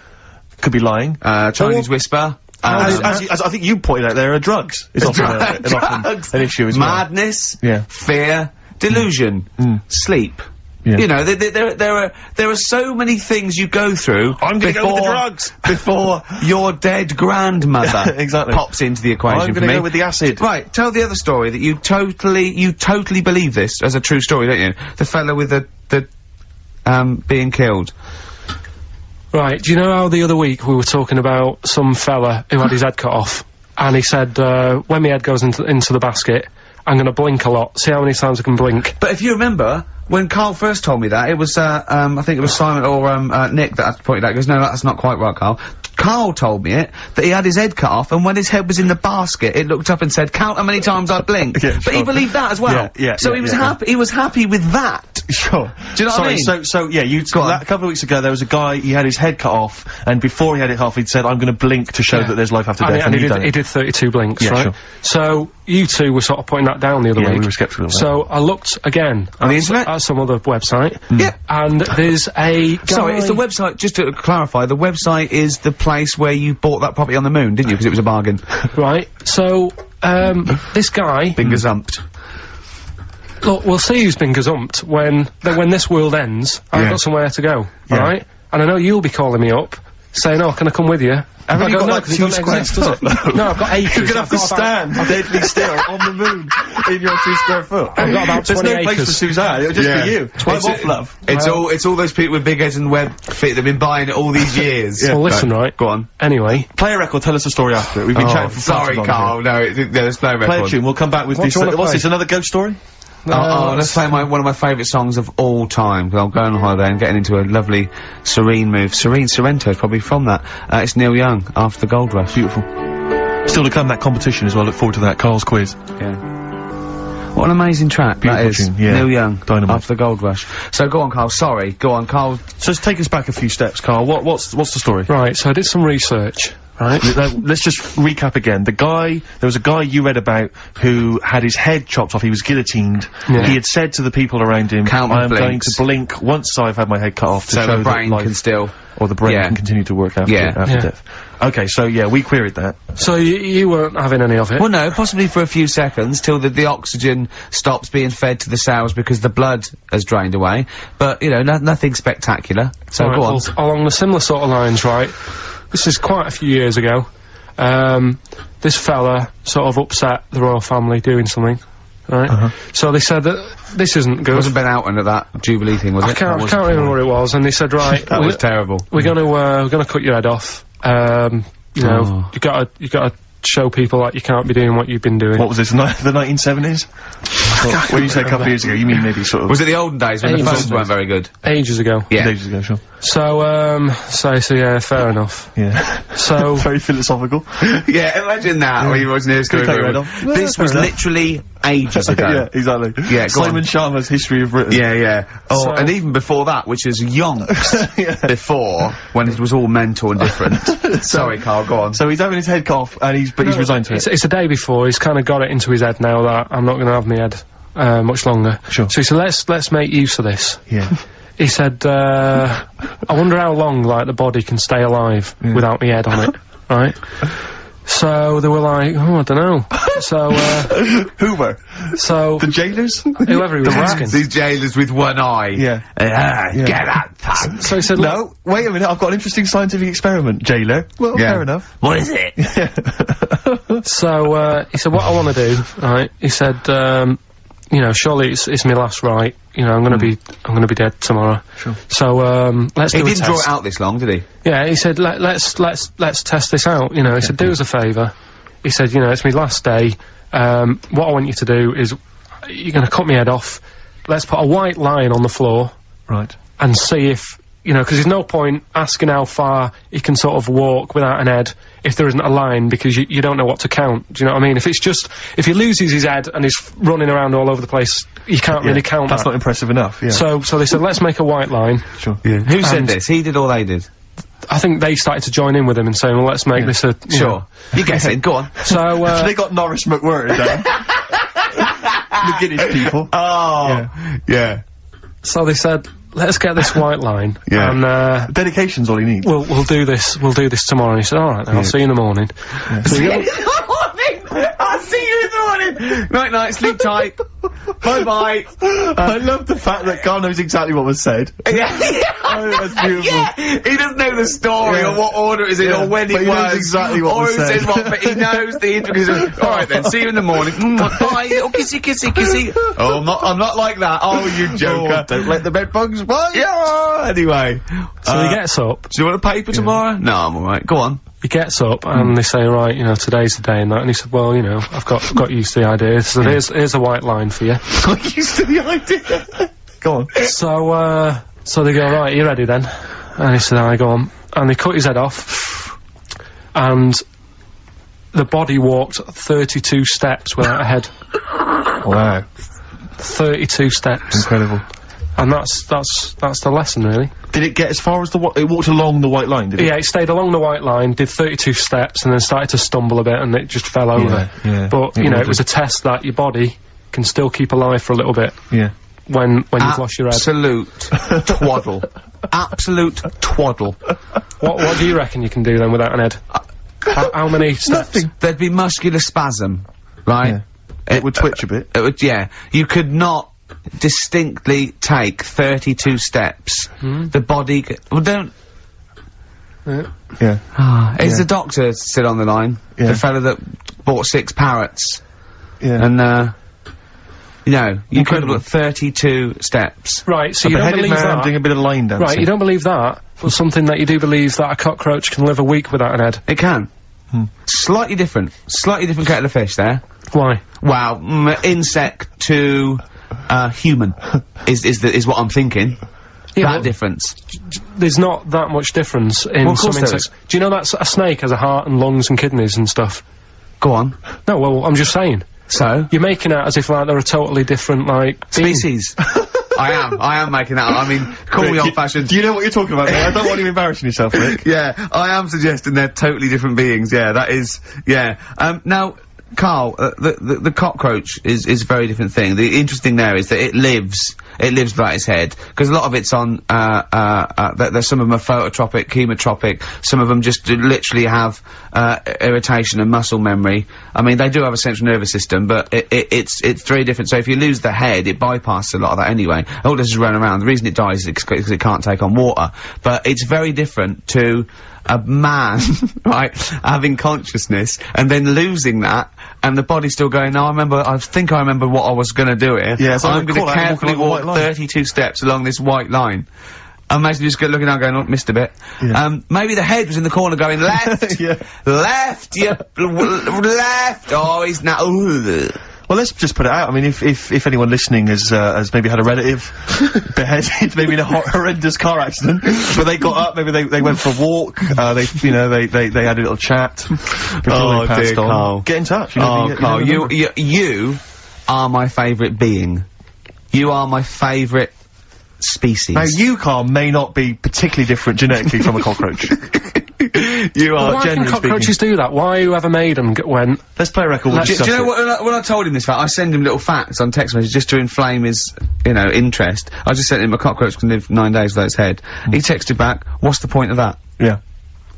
Speaker 2: Could be lying.
Speaker 1: Chinese whisper.
Speaker 2: As I think you pointed out, there are drugs. It's often,
Speaker 1: Drugs.
Speaker 2: an issue as well.
Speaker 1: Madness.
Speaker 2: Yeah.
Speaker 1: Fear. Delusion. Sleep.
Speaker 2: Yeah.
Speaker 1: You know, there are so many things you go through.
Speaker 2: I'm gonna go with the drugs.
Speaker 1: Before your dead grandmother
Speaker 2: Exactly.
Speaker 1: pops into the equation
Speaker 2: I'm
Speaker 1: for
Speaker 2: gonna
Speaker 1: me.
Speaker 2: go with the acid.
Speaker 1: Right, tell the other story that you totally believe this as a true story, don't you? The fella with the being killed.
Speaker 3: Right, do you know how the other week we were talking about some fella who had his head cut off? And he said, when my head goes into the basket, I'm gonna blink a lot, see how many times I can blink.
Speaker 1: But if you remember, when Carl first told me that, it was, I think it was Simon or, Nick that pointed out, he goes, no, that's not quite right, Carl. Carl told me that he had his head cut off, and when his head was in the basket, it looked up and said, count how many times I blinked.
Speaker 2: Yeah,
Speaker 1: but he
Speaker 2: sure.
Speaker 1: believed that as well.
Speaker 2: Yeah,
Speaker 1: so
Speaker 2: yeah,
Speaker 1: he was
Speaker 2: yeah.
Speaker 1: happy, he was happy with that.
Speaker 2: Sure.
Speaker 1: Do you know what I mean?
Speaker 2: So yeah, a couple of weeks ago there was a guy, he had his head cut off, and before he had it off, he'd said, I'm gonna blink to show that there's life after death,
Speaker 3: And
Speaker 2: you've done
Speaker 3: he
Speaker 2: it.
Speaker 3: did 32 blinks,
Speaker 2: Yeah,
Speaker 3: right?
Speaker 2: sure.
Speaker 3: So, you two were sort of putting that down the other
Speaker 2: Yeah,
Speaker 3: week.
Speaker 2: we were sceptical of that.
Speaker 3: So, I looked again
Speaker 1: On the
Speaker 3: at
Speaker 1: internet?
Speaker 3: at some other website.
Speaker 1: Yeah.
Speaker 3: And there's a guy...
Speaker 1: Sorry, it's the website, just to clarify, the website is the place where you bought that property on the moon, didn't you? Because it was a bargain.
Speaker 3: Right, so, this guy...
Speaker 1: Been gazumped.
Speaker 3: Look, we'll see who's been gazumped when this world ends. I've got somewhere to go,
Speaker 2: Yeah.
Speaker 3: alright? And I know you'll be calling me up, saying, oh, can I come with you?
Speaker 2: Haven't you got,
Speaker 3: no,
Speaker 2: like,
Speaker 3: 'cause it
Speaker 2: 2
Speaker 3: doesn't
Speaker 2: square
Speaker 3: exist, does it? No, I've got acres.
Speaker 2: You're gonna have to
Speaker 3: I've got about-
Speaker 2: stand deadly still on the moon in your 2 square foot.
Speaker 3: I've got about
Speaker 2: There's
Speaker 3: 20
Speaker 2: no place
Speaker 3: acres.
Speaker 2: for Suzanne, it'll just be you. I'm off, love.
Speaker 1: It's all those people with big heads and web feet that've been buying it all these years.
Speaker 3: Well, listen, right?
Speaker 1: Go on.
Speaker 3: Anyway,
Speaker 2: Play a record, tell us a story after it. We've been chatting for far
Speaker 1: Sorry,
Speaker 2: too long
Speaker 1: Carl. No, there's no record.
Speaker 2: Play a tune, we'll come back with
Speaker 3: What
Speaker 2: this.
Speaker 3: do you wanna
Speaker 2: What's
Speaker 3: play?
Speaker 2: this, another ghost story?
Speaker 1: Let's play one of my favourite songs of all time. 'Cause I'm going on holiday and getting into a lovely serene mood. Sorrento is probably from that. It's Neil Young, After the Gold Rush.
Speaker 2: Beautiful. Still to come, that competition as well. Look forward to that. Carl's quiz.
Speaker 1: Yeah. What an amazing track that
Speaker 2: Beautiful
Speaker 1: is.
Speaker 2: tune, yeah.
Speaker 1: Neil Young,
Speaker 2: Dynamite.
Speaker 1: After the Gold Rush. So go on, Carl. Sorry. Go on, Carl.
Speaker 2: So take us back a few steps, Carl. What's the story?
Speaker 3: right, so I did some research, right?
Speaker 2: Let's just recap again. There was a guy you read about who had his head chopped off. He was guillotined.
Speaker 3: Yeah.
Speaker 2: He had said to the people around him,
Speaker 1: Count my
Speaker 2: I am going
Speaker 1: blinks.
Speaker 2: to blink once I've had my head cut off to
Speaker 1: So
Speaker 2: show
Speaker 1: the brain
Speaker 2: that life,
Speaker 1: can still...
Speaker 2: or the brain
Speaker 1: Yeah.
Speaker 2: can continue to work after,
Speaker 1: Yeah.
Speaker 2: after
Speaker 3: Yeah.
Speaker 2: death. Okay, so yeah, we queried that.
Speaker 3: So you weren't having any of it?
Speaker 1: Well, no, possibly for a few seconds till the oxygen stops being fed to the cells because the blood has drained away. But, you know, nothing spectacular. So
Speaker 3: Right,
Speaker 1: go on.
Speaker 3: well, along the similar sort of lines, right?
Speaker 7: this is quite a few years ago. This fella sort of upset the royal family doing something, right? So they said that this isn't good.
Speaker 1: It wasn't Ben Oughton at that Jubilee thing, was it?
Speaker 7: I can't remember what it was, and they said, right,
Speaker 1: that was terrible.
Speaker 7: We're gonna cut your head off. You know, you gotta show people that you can't be doing what you've been doing.
Speaker 2: What was this, the 1970s? When you say a couple of years ago, you mean maybe sort of...
Speaker 1: Was it the olden days when the phones weren't very good?
Speaker 7: Ages ago.
Speaker 1: Yeah.
Speaker 2: Ages ago, sure.
Speaker 7: So yeah, fair enough.
Speaker 2: Yeah.
Speaker 7: So...
Speaker 2: Very philosophical.
Speaker 1: Yeah, imagine that, when you was near This was literally ages ago.
Speaker 2: Yeah, exactly.
Speaker 1: Yeah,
Speaker 2: Simon Sharma's History of Britain.
Speaker 1: Yeah, yeah. Oh, and even before that, which is yonks before, when it was all mental and different. Sorry, Carl, go on.
Speaker 2: So he's having his head cut off, and he's resigned to it.
Speaker 7: It's the day before, he's kind of got it into his head now that I'm not gonna have my head, much longer.
Speaker 2: Sure.
Speaker 7: So he said, let's make use of this.
Speaker 2: Yeah.
Speaker 7: He said, I wonder how long, like, the body can stay alive without my head on it, right? So they were like, oh, I don't know. So,
Speaker 2: Who were?
Speaker 7: So...
Speaker 2: The jailers?
Speaker 7: Whoever he was asking.
Speaker 1: These jailers with one eye.
Speaker 2: Yeah.
Speaker 1: Get that punk.
Speaker 7: So he said,
Speaker 2: no, wait a minute, I've got an interesting scientific experiment, jailer. Well, fair enough.
Speaker 1: What is it?
Speaker 7: So, he said, what I want to do, right, he said, you know, surely it's my last right, you know, I'm gonna be dead tomorrow.
Speaker 2: Sure.
Speaker 7: So, let's do a test.
Speaker 1: He didn't draw it out this long, did he?
Speaker 7: Yeah, he said, let's test this out, you know, he said, do us a favour. He said, you know, it's my last day, what I want you to do is, you're gonna cut my head off, let's put a white line on the floor.
Speaker 2: Right. And
Speaker 7: see if, you know, because there's no point asking how far he can sort of walk without an head if there isn't a line, because you don't know what to count. Do you know what I mean? If it's just, if he loses his head and is running around all over the place, you can't really count
Speaker 2: That's not impressive enough, yeah.
Speaker 7: So they said, let's make a white line.
Speaker 2: Sure.
Speaker 1: Yeah. Who said this? He did or they did?
Speaker 7: I think they started to join in with him and saying, well, let's make this a...
Speaker 1: Sure. You guess it, go on.
Speaker 7: So,
Speaker 2: they got Norris McWhirter down. The Guinness people.
Speaker 1: Oh. Yeah.
Speaker 7: So they said, let's get this white line.
Speaker 1: Yeah.
Speaker 7: And,
Speaker 2: dedication's all he needs.
Speaker 7: We'll do this tomorrow. And he said, alright then, I'll see you in the morning.
Speaker 1: Yeah. See you in the morning! I'll see you in the morning! Night night, sleep tight. Bye bye.
Speaker 2: I love the fact that Carl knows exactly what was said.
Speaker 1: Yeah.
Speaker 2: Oh, that's beautiful.
Speaker 1: Yeah. He doesn't know the story or what order it is in or when it was.
Speaker 2: He knows exactly what was said.
Speaker 1: Or who says what, but he knows the intricacies. Alright then, see you in the morning. Bye, little kissy kissy kissy. Oh, I'm not like that. Oh, you joker.
Speaker 2: Don't let the bed bugs bite.
Speaker 1: Yeah. Anyway.
Speaker 7: So he gets up.
Speaker 1: Do you want a paper tomorrow? No, I'm alright. Go on.
Speaker 7: He gets up and they say, right, you know, today's the day and that, and he said, well, you know, I've got used to the idea, so here's a white line for you.
Speaker 1: Got used to the idea.
Speaker 2: Go on.
Speaker 7: So they go, right, you ready then? And he said, I go on. And they cut his head off, and the body walked 32 steps without a head.
Speaker 2: Wow.
Speaker 7: 32 steps.
Speaker 2: Incredible.
Speaker 7: And that's the lesson, really.
Speaker 2: Did it get as far as it walked along the white line, did it?
Speaker 7: Yeah, it stayed along the white line, did 32 steps, and then started to stumble a bit, and it just fell over.
Speaker 2: Yeah.
Speaker 7: But, you know, it was a test that your body can still keep alive for a little bit.
Speaker 2: Yeah.
Speaker 7: When you've lost your head.
Speaker 1: Absolute twaddle. Absolute twaddle.
Speaker 7: What do you reckon you can do then without an head? How many steps?
Speaker 1: Nothing. There'd be muscular spasm, right?
Speaker 2: Yeah. It would twitch a bit.
Speaker 1: It would, yeah. You could not distinctly take 32 steps. The body well, don't...
Speaker 2: Yeah.
Speaker 1: Is the doctor still on the line?
Speaker 2: Yeah.
Speaker 1: The fellow that bought 6 parrots.
Speaker 2: Yeah.
Speaker 1: And, you know, you could have got 32 steps.
Speaker 7: Right, so you don't believe that.
Speaker 2: Doing a bit of line dancing.
Speaker 7: Right, you don't believe that, but something that you do believe that a cockroach can live a week without an head.
Speaker 1: It can. Slightly different kettle of fish there.
Speaker 7: Why?
Speaker 1: Wow, insect to human is what I'm thinking.
Speaker 7: Yeah,
Speaker 1: that difference.
Speaker 7: There's not that much difference in some insects. Do you know that a snake has a heart and lungs and kidneys and stuff?
Speaker 1: Go on.
Speaker 7: No, well, I'm just saying.
Speaker 1: So?
Speaker 7: You're making out as if, like, they're a totally different, like,
Speaker 1: species. I am making that up. I mean, call me old-fashioned.
Speaker 2: Do you know what you're talking about? I don't want you embarrassing yourself, Rick.
Speaker 1: Yeah, I am suggesting they're totally different beings. Yeah, that is, yeah. Now, Carl, the cockroach is a very different thing. The interesting there is that it it lives without its head. Because a lot of it's on, there's some of them are phototropic, chemotropic, some of them just literally have, irritation and muscle memory. I mean, they do have a central nervous system, but it's very different. So if you lose the head, it bypasses a lot of that anyway. All it does is run around. The reason it dies is because it can't take on water. But it's very different to a man, right, having consciousness and then losing that, and the body's still going, no, I think I remember what I was gonna do here.
Speaker 2: Yeah, so
Speaker 1: I'm gonna carefully walk 32 steps along this white line. Imagine you just looking down going, oh, missed a bit. Yeah. Maybe the head was in the corner going, left! Left! Left! Oh, he's now...
Speaker 2: Well, let's just put it out. I mean, if anyone listening has maybe had a relative beheaded, maybe in a horrendous car accident, but they got up, maybe they went for a walk, they had a little chat before they passed on.
Speaker 1: Carl.
Speaker 2: Get in touch.
Speaker 1: Carl, you are my favourite being. You are my favourite species.
Speaker 2: Now, you, Carl, may not be particularly different genetically from a cockroach. You are,
Speaker 7: why can cockroaches do that? Why whoever made them went...
Speaker 2: Let's play a record.
Speaker 1: Do you know what, when I told him this fact, I send him little facts on text message just to inflame his, interest. I just sent him a cockroach can live 9 days without its head. He texted back, what's the point of that?
Speaker 2: Yeah.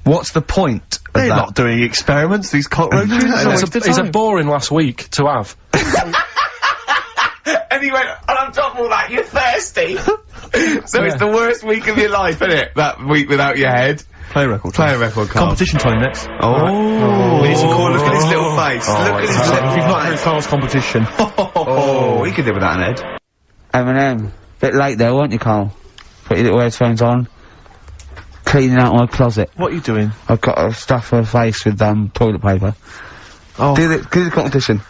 Speaker 1: What's the point of
Speaker 2: They're
Speaker 1: that?
Speaker 2: not doing experiments, these cockroaches.
Speaker 7: It's a boring last week to have.
Speaker 1: And he went, and on top of all that, you're thirsty. So it's the worst week of your life, isn't it? That week without your head.
Speaker 2: Play a record.
Speaker 1: Play a record, Carl.
Speaker 2: Competition time next.
Speaker 1: Oh. We need some call. Look at his little face. Look at his little face.
Speaker 2: If you've not heard Carl's competition.
Speaker 1: Oh, he could live without an head. M&M. Bit late there, weren't you, Carl? Put your little headphones on. Cleaning out my closet.
Speaker 2: What are you doing?
Speaker 1: I've got to stuff her face with, toilet paper.
Speaker 2: Oh.
Speaker 1: Do the competition.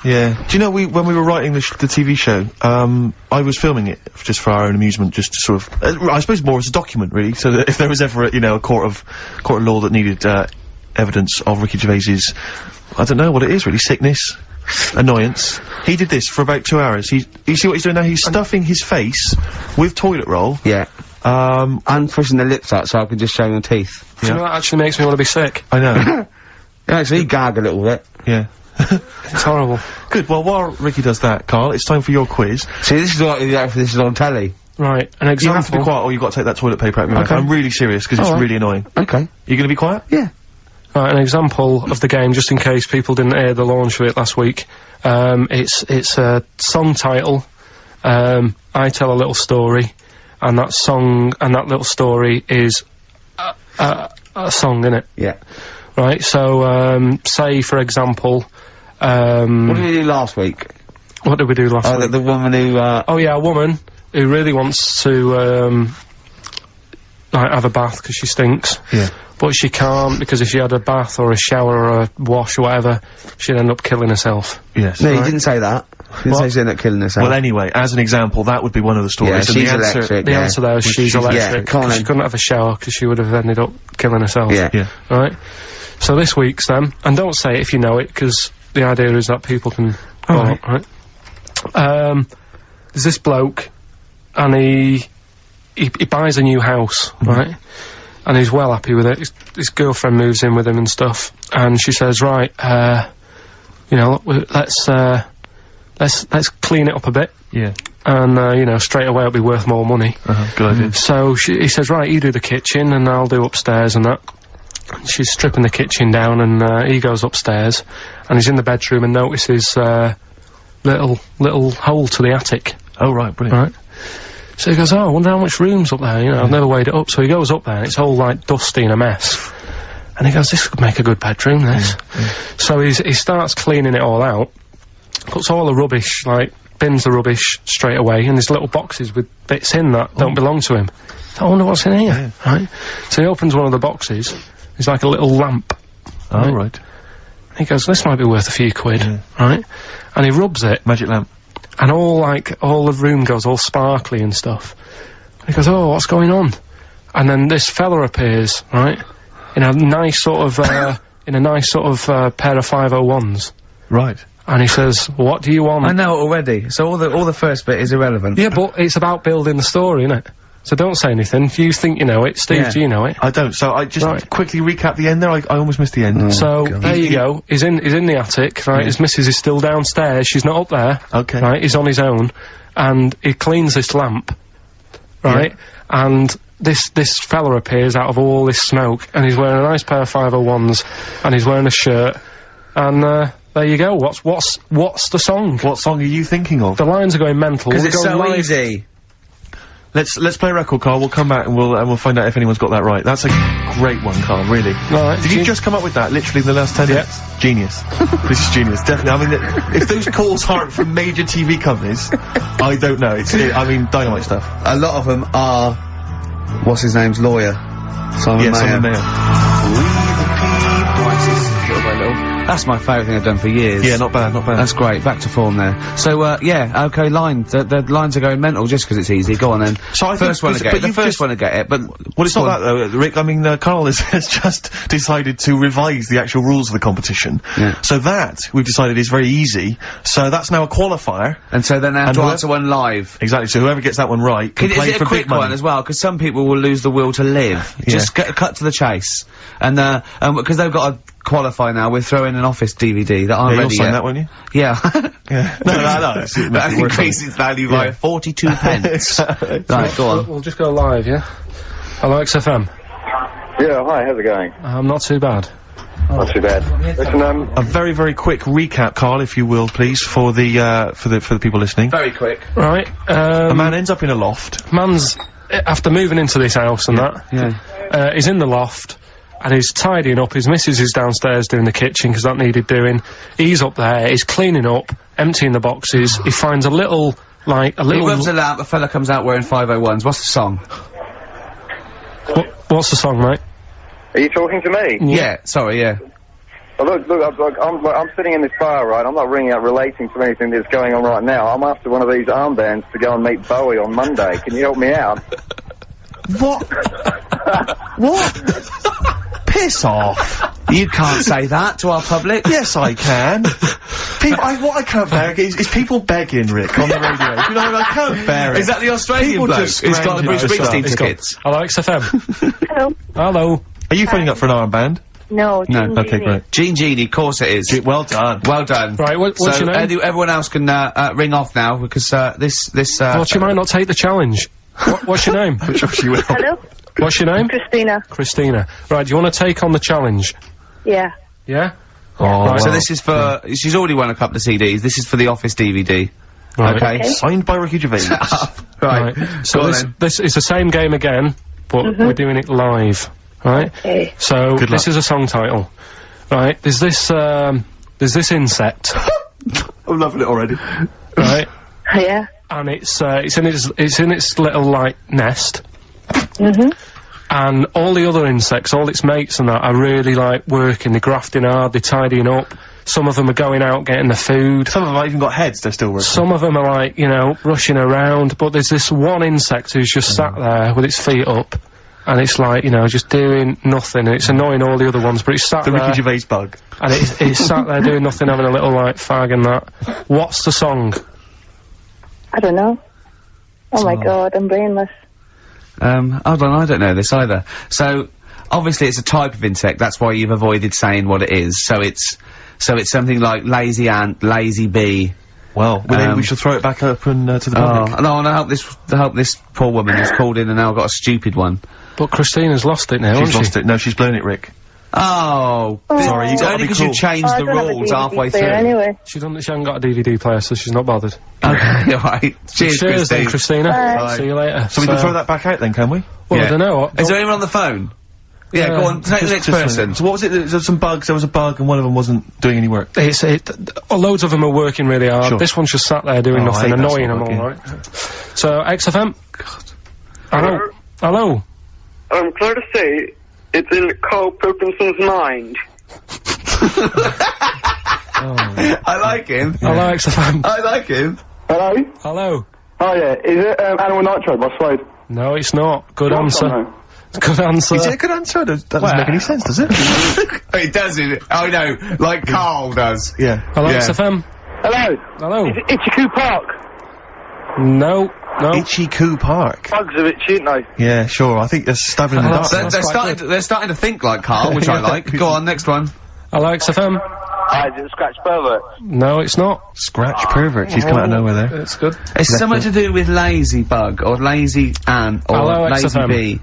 Speaker 2: Yeah. Do you know, when we were writing the TV show, I was filming it just for our own amusement, just to sort of, I suppose more as a document, really, so that if there was ever, a court of law that needed, evidence of Ricky Gervais's, I don't know what it is, really, sickness, annoyance. He did this for about 2 hours. You see what he's doing now? He's stuffing his face with toilet roll.
Speaker 1: Yeah. And pushing the lips out so I can just show my teeth.
Speaker 7: Do you know, that actually makes me want to be sick.
Speaker 2: I know.
Speaker 1: Yeah, so he gag a little bit.
Speaker 2: Yeah.
Speaker 7: It's horrible.
Speaker 2: Good, well, while Ricky does that, Carl, it's time for your quiz.
Speaker 1: See, this is what this is on telly.
Speaker 7: Right, an example.
Speaker 2: You have to be quiet or you've got to take that toilet paper out of your mouth. I'm really serious, because it's really annoying.
Speaker 1: Okay.
Speaker 2: You gonna be quiet?
Speaker 1: Yeah.
Speaker 7: Right, an example of the game, just in case people didn't hear the launch of it last week. It's a song title. I tell a little story, and that little story is a song, innit?
Speaker 1: Yeah.
Speaker 7: Right, so, say, for example,
Speaker 1: what did we do last week?
Speaker 7: What did we do last week?
Speaker 1: The woman who,
Speaker 7: Oh yeah, a woman who really wants to, like, have a bath because she stinks.
Speaker 2: Yeah.
Speaker 7: But she can't, because if she had a bath or a shower or a wash or whatever, she'd end up killing herself.
Speaker 2: Yes.
Speaker 1: No, you didn't say that. You didn't say she'd end up killing herself.
Speaker 2: Well, anyway, as an example, that would be one of the stories.
Speaker 1: Yeah,
Speaker 2: and
Speaker 1: she's
Speaker 2: the answer,
Speaker 1: electric.
Speaker 7: The answer there is she's electric.
Speaker 1: Yeah,
Speaker 7: she couldn't have a shower because she would have ended up killing herself.
Speaker 1: Yeah.
Speaker 2: Yeah.
Speaker 7: Right? So this week's then, and don't say it if you know it, because the idea is that people can follow up, right? There's this bloke, and he buys a new house, right? And he's well happy with it. His girlfriend moves in with him and stuff, and she says, right, let's clean it up a bit.
Speaker 2: Yeah.
Speaker 7: And, straight away it'll be worth more money.
Speaker 2: Good idea.
Speaker 7: So he says, right, you do the kitchen, and I'll do upstairs and that. She's stripping the kitchen down, and he goes upstairs, and he's in the bedroom and notices little hole to the attic.
Speaker 2: Oh, right, brilliant.
Speaker 7: Right. So he goes, oh, I wonder how much room's up there, I've never weighed it up. So he goes up there, and it's all, like, dusty and a mess. And he goes, this could make a good bedroom, this. So he starts cleaning it all out, puts all the rubbish, like, bins the rubbish straight away, and there's little boxes with bits in that don't belong to him. I wonder what's in here, right? So he opens one of the boxes. It's like a little lamp.
Speaker 2: Oh, right.
Speaker 7: He goes, this might be worth a few quid, right? And he rubs it.
Speaker 2: Magic lamp.
Speaker 7: And all the room goes all sparkly and stuff. And he goes, oh, what's going on? And then this fella appears, right? In a nice sort of, pair of 501s.
Speaker 2: Right.
Speaker 7: And he says, what do you want?
Speaker 1: I know it already. So all the first bit is irrelevant.
Speaker 7: Yeah, but it's about building the story, innit? So don't say anything. If you think you know it, Steve, do you know it?
Speaker 2: I don't. So I just quickly recap the end there. I almost missed the end.
Speaker 7: So there you go. He's in the attic, right? His missus is still downstairs. She's not up there.
Speaker 2: Okay.
Speaker 7: Right? He's on his own, and he cleans this lamp, right? And this fella appears out of all this smoke, and he's wearing a nice pair of 501s, and he's wearing a shirt, and there you go. What's the song?
Speaker 2: What song are you thinking of?
Speaker 7: The lines are going mental.
Speaker 1: Because
Speaker 7: We're
Speaker 1: it's
Speaker 7: going
Speaker 1: so
Speaker 7: live.
Speaker 1: easy.
Speaker 2: Let's play a record, Carl. We'll come back and we'll find out if anyone's got that right. That's a great one, Carl, really.
Speaker 7: Right,
Speaker 2: Did you just come up with that literally in the last 10 minutes? Genius. This is genius, definitely. I mean, if those calls aren't from major TV companies, I don't know. I mean, dynamite stuff.
Speaker 1: A lot of them are, what's his name's lawyer? Simon Mayer.
Speaker 2: Simon Mayer.
Speaker 1: That's my favourite thing I've done for years.
Speaker 2: Yeah, not bad, not bad.
Speaker 1: That's great, back to form there. So, yeah, okay, the lines are going mental just 'cause it's easy. Go on then.
Speaker 2: So I
Speaker 1: first
Speaker 2: think,
Speaker 1: one to get it. The first one to get it, but...
Speaker 2: Well, it's not that though, Rick. I mean, Carl has just decided to revise the actual rules of the competition.
Speaker 1: Yeah.
Speaker 2: So that, we've decided, is very easy. So that's now a qualifier.
Speaker 1: And so then they have to answer one live.
Speaker 2: Exactly, so whoever gets that one right can play
Speaker 1: is it
Speaker 2: for
Speaker 1: a quick
Speaker 2: big money.
Speaker 1: one as well? Because some people will lose the will to live.
Speaker 2: Yeah.
Speaker 1: Just cut to the chase. And, because they've got to qualify now, we're throwing an Office DVD that aren't
Speaker 2: Yeah,
Speaker 1: ready
Speaker 2: you'll sign
Speaker 1: yet.
Speaker 2: that, won't you?
Speaker 1: Yeah.
Speaker 2: Yeah. No.
Speaker 1: That increases its value by 42 pence. Right, go on.
Speaker 7: We'll just go live, yeah? Hello, XFM.
Speaker 8: Yeah, hi, how's it going?
Speaker 7: Not too bad.
Speaker 8: Not too bad. Listen,
Speaker 2: A very, very quick recap, Carl, if you will, please, for the people listening.
Speaker 1: Very quick.
Speaker 7: Right,
Speaker 2: A man ends up in a loft.
Speaker 7: man's, after moving into this house and that, he's in the loft, and he's tidying up. His missus is downstairs doing the kitchen, 'cause that needed doing. He's up there, he's cleaning up, emptying the boxes. He finds a little,
Speaker 1: He rubs a lamp, a fella comes out wearing 501s. What's the song?
Speaker 7: What's the song, mate?
Speaker 8: are you talking to me?
Speaker 1: Yeah, sorry, yeah.
Speaker 8: Well, look, I'm sitting in this bar, right? I'm not ringing up relating to anything that's going on right now. I'm after one of these armbands to go and meet Bowie on Monday. Can you help me out?
Speaker 2: What? What? Piss off.
Speaker 1: You can't say that to our public.
Speaker 2: Yes, I can. What I can't bear is people begging, Rick, on the radio. You know, I can't bear it.
Speaker 1: Is that the Australian
Speaker 2: People
Speaker 1: bloke?
Speaker 2: just
Speaker 1: He's got the Bruce
Speaker 2: scrounge
Speaker 1: Springsteen
Speaker 2: out.
Speaker 1: tickets.
Speaker 7: Hello, XFM.
Speaker 4: Hello.
Speaker 7: Hello.
Speaker 2: Are you phoning up for an armband?
Speaker 4: No,
Speaker 1: No,
Speaker 2: Okay, great.
Speaker 1: Gene Genie, of course it is.
Speaker 2: Well done.
Speaker 1: Well done.
Speaker 7: Right, what's
Speaker 1: so,
Speaker 7: your name?
Speaker 1: everyone else can, ring off now, because, this,
Speaker 7: Thought you might not take the challenge. What's your name?
Speaker 2: I'm sure she will.
Speaker 4: Hello?
Speaker 7: What's your name?
Speaker 4: Christina.
Speaker 7: Christina. Right, do you want to take on the challenge?
Speaker 4: Yeah.
Speaker 7: Yeah?
Speaker 2: Oh,
Speaker 7: Right,
Speaker 1: So this is for, she's already won a couple of CDs, this is for the Office DVD.
Speaker 7: Right.
Speaker 1: Okay.
Speaker 2: Signed by Ricky Gervais.
Speaker 1: Right.
Speaker 7: So
Speaker 1: Go on
Speaker 7: this,
Speaker 1: then.
Speaker 7: this is the same game again, but we're doing it live. Right?
Speaker 4: Okay.
Speaker 7: So,
Speaker 2: Good
Speaker 7: this
Speaker 2: luck.
Speaker 7: is a song title. Right, there's this insect,
Speaker 2: I'm loving it already.
Speaker 7: right?
Speaker 4: Yeah.
Speaker 7: And it's in its little, like, nest.
Speaker 4: Mm-hmm.
Speaker 7: And all the other insects, all its mates and that, are really, like, working, they're grafting hard, they're tidying up. Some of them are going out getting the food.
Speaker 2: Some of them have even got heads, they're still working.
Speaker 7: Some of them are, like, you know, rushing around, but there's this one insect who's just sat there with its feet up, and it's like, you know, just doing nothing, and it's annoying all the other ones, but it's sat
Speaker 2: The
Speaker 7: there,
Speaker 2: Ricky Gervais bug.
Speaker 7: and it's sat there doing nothing, having a little, like, fag and that. What's the song?
Speaker 4: I don't know. Oh my god, I'm brainless.
Speaker 1: Hold on, I don't know this either. So, obviously it's a type of insect, that's why you've avoided saying what it is. So it's something like lazy ant, lazy bee.
Speaker 2: Well, then we shall throw it back open to the public.
Speaker 1: Oh, no, and I hope this poor woman who's called in and now got a stupid one.
Speaker 7: But Christina's lost it now,
Speaker 2: She's
Speaker 7: hasn't she?
Speaker 2: lost it. No, she's blown it, Rick.
Speaker 1: Oh,
Speaker 2: Sorry, you gotta
Speaker 1: only
Speaker 2: be
Speaker 1: because
Speaker 2: cool.
Speaker 1: you changed
Speaker 4: Oh, I
Speaker 1: the
Speaker 4: don't have a
Speaker 1: rules
Speaker 4: DVD
Speaker 1: halfway
Speaker 4: player
Speaker 1: through.
Speaker 4: Anyway.
Speaker 7: She hasn't got a DVD player, so she's not bothered.
Speaker 1: Okay, alright. Cheers,
Speaker 7: then,
Speaker 1: Christine.
Speaker 7: Christina.
Speaker 4: Bye.
Speaker 7: See you later.
Speaker 2: So we can throw that back out then, can we?
Speaker 7: Well,
Speaker 1: Yeah.
Speaker 7: I don't know.
Speaker 1: Is there anyone on the phone? Yeah, go on, take the next person.
Speaker 2: So what was it? There was some bugs, there was a bug, and one of them wasn't doing any work.
Speaker 7: Loads of them are working really hard.
Speaker 2: Sure.
Speaker 7: This one's just sat there doing
Speaker 2: Oh, I
Speaker 7: nothing,
Speaker 2: hate that
Speaker 7: annoying
Speaker 2: sort
Speaker 7: them
Speaker 2: of
Speaker 7: all, right? So, XFM? Hello? Hello?
Speaker 9: I'm glad to say it's in Karl Pilkington's mind.
Speaker 1: I like him.
Speaker 7: Hello, XFM?
Speaker 1: I like him.
Speaker 8: Hello?
Speaker 7: Hello?
Speaker 8: Oh yeah, is it Animal Nitro by Slade?
Speaker 7: No, it's not. Good
Speaker 8: What
Speaker 7: answer.
Speaker 8: song,
Speaker 7: Good answer.
Speaker 2: Is it a good answer? That doesn't make any sense, does it?
Speaker 1: It doesn't. I know, like Carl does.
Speaker 2: Yeah.
Speaker 7: Hello,
Speaker 1: Yeah.
Speaker 7: XFM?
Speaker 8: Hello?
Speaker 7: Hello?
Speaker 8: Is it Ichiku Park?
Speaker 7: No.
Speaker 2: Itchy Coo Park.
Speaker 8: Bugs are itchy, aren't they?
Speaker 2: Yeah, sure. I think they're stabbing in the dark.
Speaker 1: They're starting to think like Carl, which I like. Go on, next one.
Speaker 7: Hello, XFM?
Speaker 9: Hi, is it Scratch Pervert?
Speaker 7: No, it's not.
Speaker 2: Scratch Pervert. She's come out of nowhere there.
Speaker 7: It's good.
Speaker 1: It's something to do with lazy bug, or lazy ant, or
Speaker 7: Hello,
Speaker 1: lazy
Speaker 7: XFM.
Speaker 1: bee.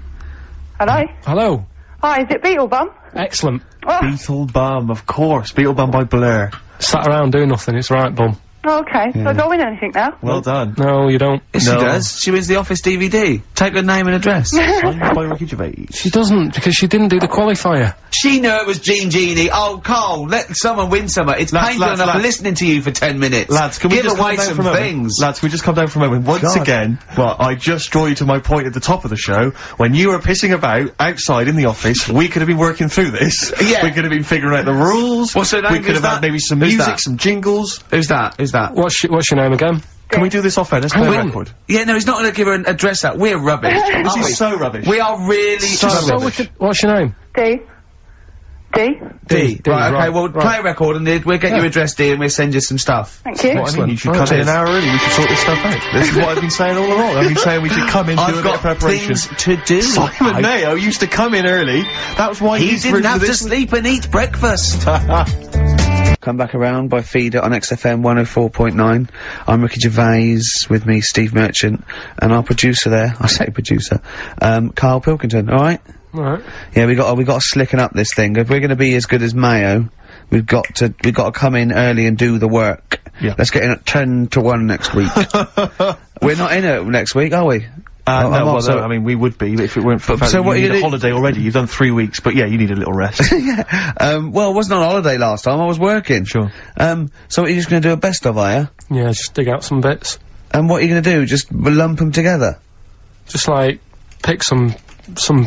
Speaker 4: Hello?
Speaker 7: Hello.
Speaker 4: Hi, is it Beetlebum?
Speaker 7: Excellent.
Speaker 4: Oh,
Speaker 2: Beetlebum, of course. Beetlebum by Blur.
Speaker 7: Sat around doing nothing, it's right, bum.
Speaker 4: okay. So I don't win anything now?
Speaker 2: Well done.
Speaker 7: No, you don't.
Speaker 1: Yes, she does. She wins the Office DVD. Take her name and address.
Speaker 2: Signed by Ricky Gervais.
Speaker 7: She doesn't, because she didn't do the qualifier.
Speaker 1: She knew it was Genie. Oh, Carl, let someone win something. It's painful enough listening to you for 10 minutes.
Speaker 2: Lads, can we
Speaker 1: give
Speaker 2: just
Speaker 1: away
Speaker 2: calm down
Speaker 1: some
Speaker 2: for a moment?
Speaker 1: things?
Speaker 2: Lads, can we just come down for a moment? Once again, I just draw you to my point at the top of the show. When you were pissing about outside in the the we could have been working through this.
Speaker 1: Yeah.
Speaker 2: We could have been figuring out the rules.
Speaker 1: What's her name?
Speaker 2: We could have had maybe some music, some jingles.
Speaker 1: Who's that? Who's that?
Speaker 7: What's your name again?
Speaker 2: Can we do this off air? Let's play a record.
Speaker 1: Yeah, no, he's not going to give her an address out. We're rubbish.
Speaker 2: This is so rubbish.
Speaker 1: We are really
Speaker 2: So rubbish.
Speaker 7: What's your name?
Speaker 4: D.
Speaker 1: D. Right, okay, well, play a record and we'll get your address, D, and we'll send you some stuff.
Speaker 4: Thank you.
Speaker 2: What I mean, you should come in an hour early. We should sort this stuff out. This is what I've been saying all along. I've been saying we should come in, do a bit of preparation.
Speaker 1: I've got things to do.
Speaker 2: Simon Mayo used to come in early. That was why
Speaker 1: he didn't have to sleep and eat breakfast. Come back around by Feeder on XFM 104.9. I'm Ricky Gervais, with me Steve Merchant, and our producer there, I say producer, Karl Pilkington, alright?
Speaker 7: Alright.
Speaker 1: Yeah, we got to slicken up this thing. If we're gonna be as good as Mayo, we've got to come in early and do the work.
Speaker 2: Yeah.
Speaker 1: Let's get in at 10 to 1 next week. We're not in it next week, are we?
Speaker 2: No, well, I mean, we would be if it weren't for the fact that you need a holiday already. You've done 3 weeks, but yeah, you need a little rest.
Speaker 1: Yeah. Well, I wasn't on holiday last time, I was working.
Speaker 2: Sure.
Speaker 1: So what, you're just gonna do a best of, are you?
Speaker 7: Yeah, just dig out some bits.
Speaker 1: And what are you gonna do? Just lump them together?
Speaker 7: Just like, pick some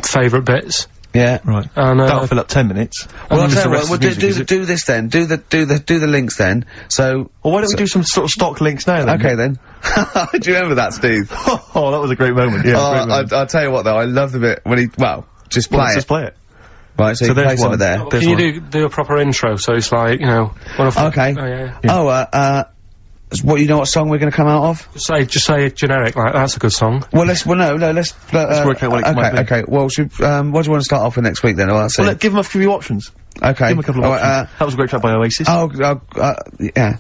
Speaker 7: favourite bits.
Speaker 1: Yeah.
Speaker 2: Right.
Speaker 7: And,
Speaker 2: that'll fill up 10 minutes.
Speaker 1: Well, I'll tell you what, do this then. Do the links then. So.
Speaker 2: Well, why don't we do some sort of stock links now then?
Speaker 1: Okay then. Do you remember that, Steve?
Speaker 2: Oh, that was a great moment, yeah.
Speaker 1: I'll tell you what though, I love the bit when he, just play it.
Speaker 2: Just play it.
Speaker 1: Right, so you play some of there.
Speaker 7: Can you do a proper intro, so it's like, you know,
Speaker 1: okay. What, you know what song we're gonna come out of?
Speaker 7: Just say generic, like, that's a good song.
Speaker 1: Well, let's work out what it might be. Okay, well, what do you want to start off with next week then?
Speaker 2: Well, give them a few options.
Speaker 1: Okay.
Speaker 2: Give them a couple of options. That was a great track by Oasis.
Speaker 1: Yeah.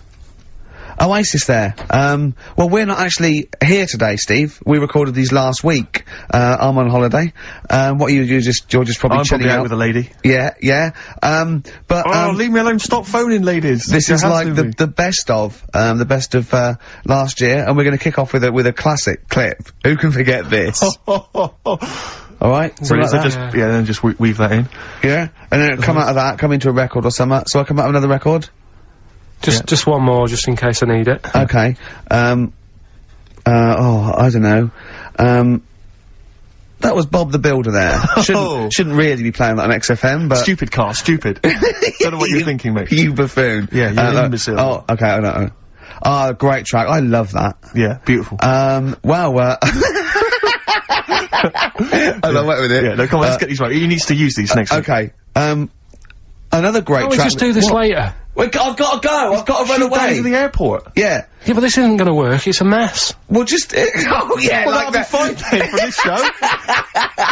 Speaker 1: Oasis there. Well, we're not actually here today, Steve. We recorded these last week. I'm on holiday. What you're just probably chilling out
Speaker 2: with a lady.
Speaker 1: Yeah.
Speaker 2: Leave me alone, stop phoning, ladies.
Speaker 1: This is like the best of last year, and we're gonna kick off with a classic clip. Who can forget this? Alright, so
Speaker 2: then just weave that in.
Speaker 1: Yeah, and then come out of that, come into a record or something. So I come out with another record?
Speaker 7: Just one more, just in case I need it.
Speaker 1: Okay. I don't know. That was Bob the Builder there. Shouldn't really be playing that on XFM, but...
Speaker 2: Stupid car, stupid. Don't know what you're thinking, mate.
Speaker 1: You buffoon.
Speaker 2: Yeah, you're imbecile.
Speaker 1: Oh, okay, I know. Great track. I love that.
Speaker 2: Yeah, beautiful.
Speaker 1: I love working with it.
Speaker 2: Yeah, no, come on, let's get these right. He needs to use these next week.
Speaker 1: Okay. Another great track.
Speaker 7: We'll just do this later.
Speaker 1: I've got to go. I've got to run away.
Speaker 2: Down to the airport.
Speaker 1: Yeah.
Speaker 7: Yeah, but this isn't gonna work. It's a mess.
Speaker 1: Well, just
Speaker 2: well, that'll be fine then for this show.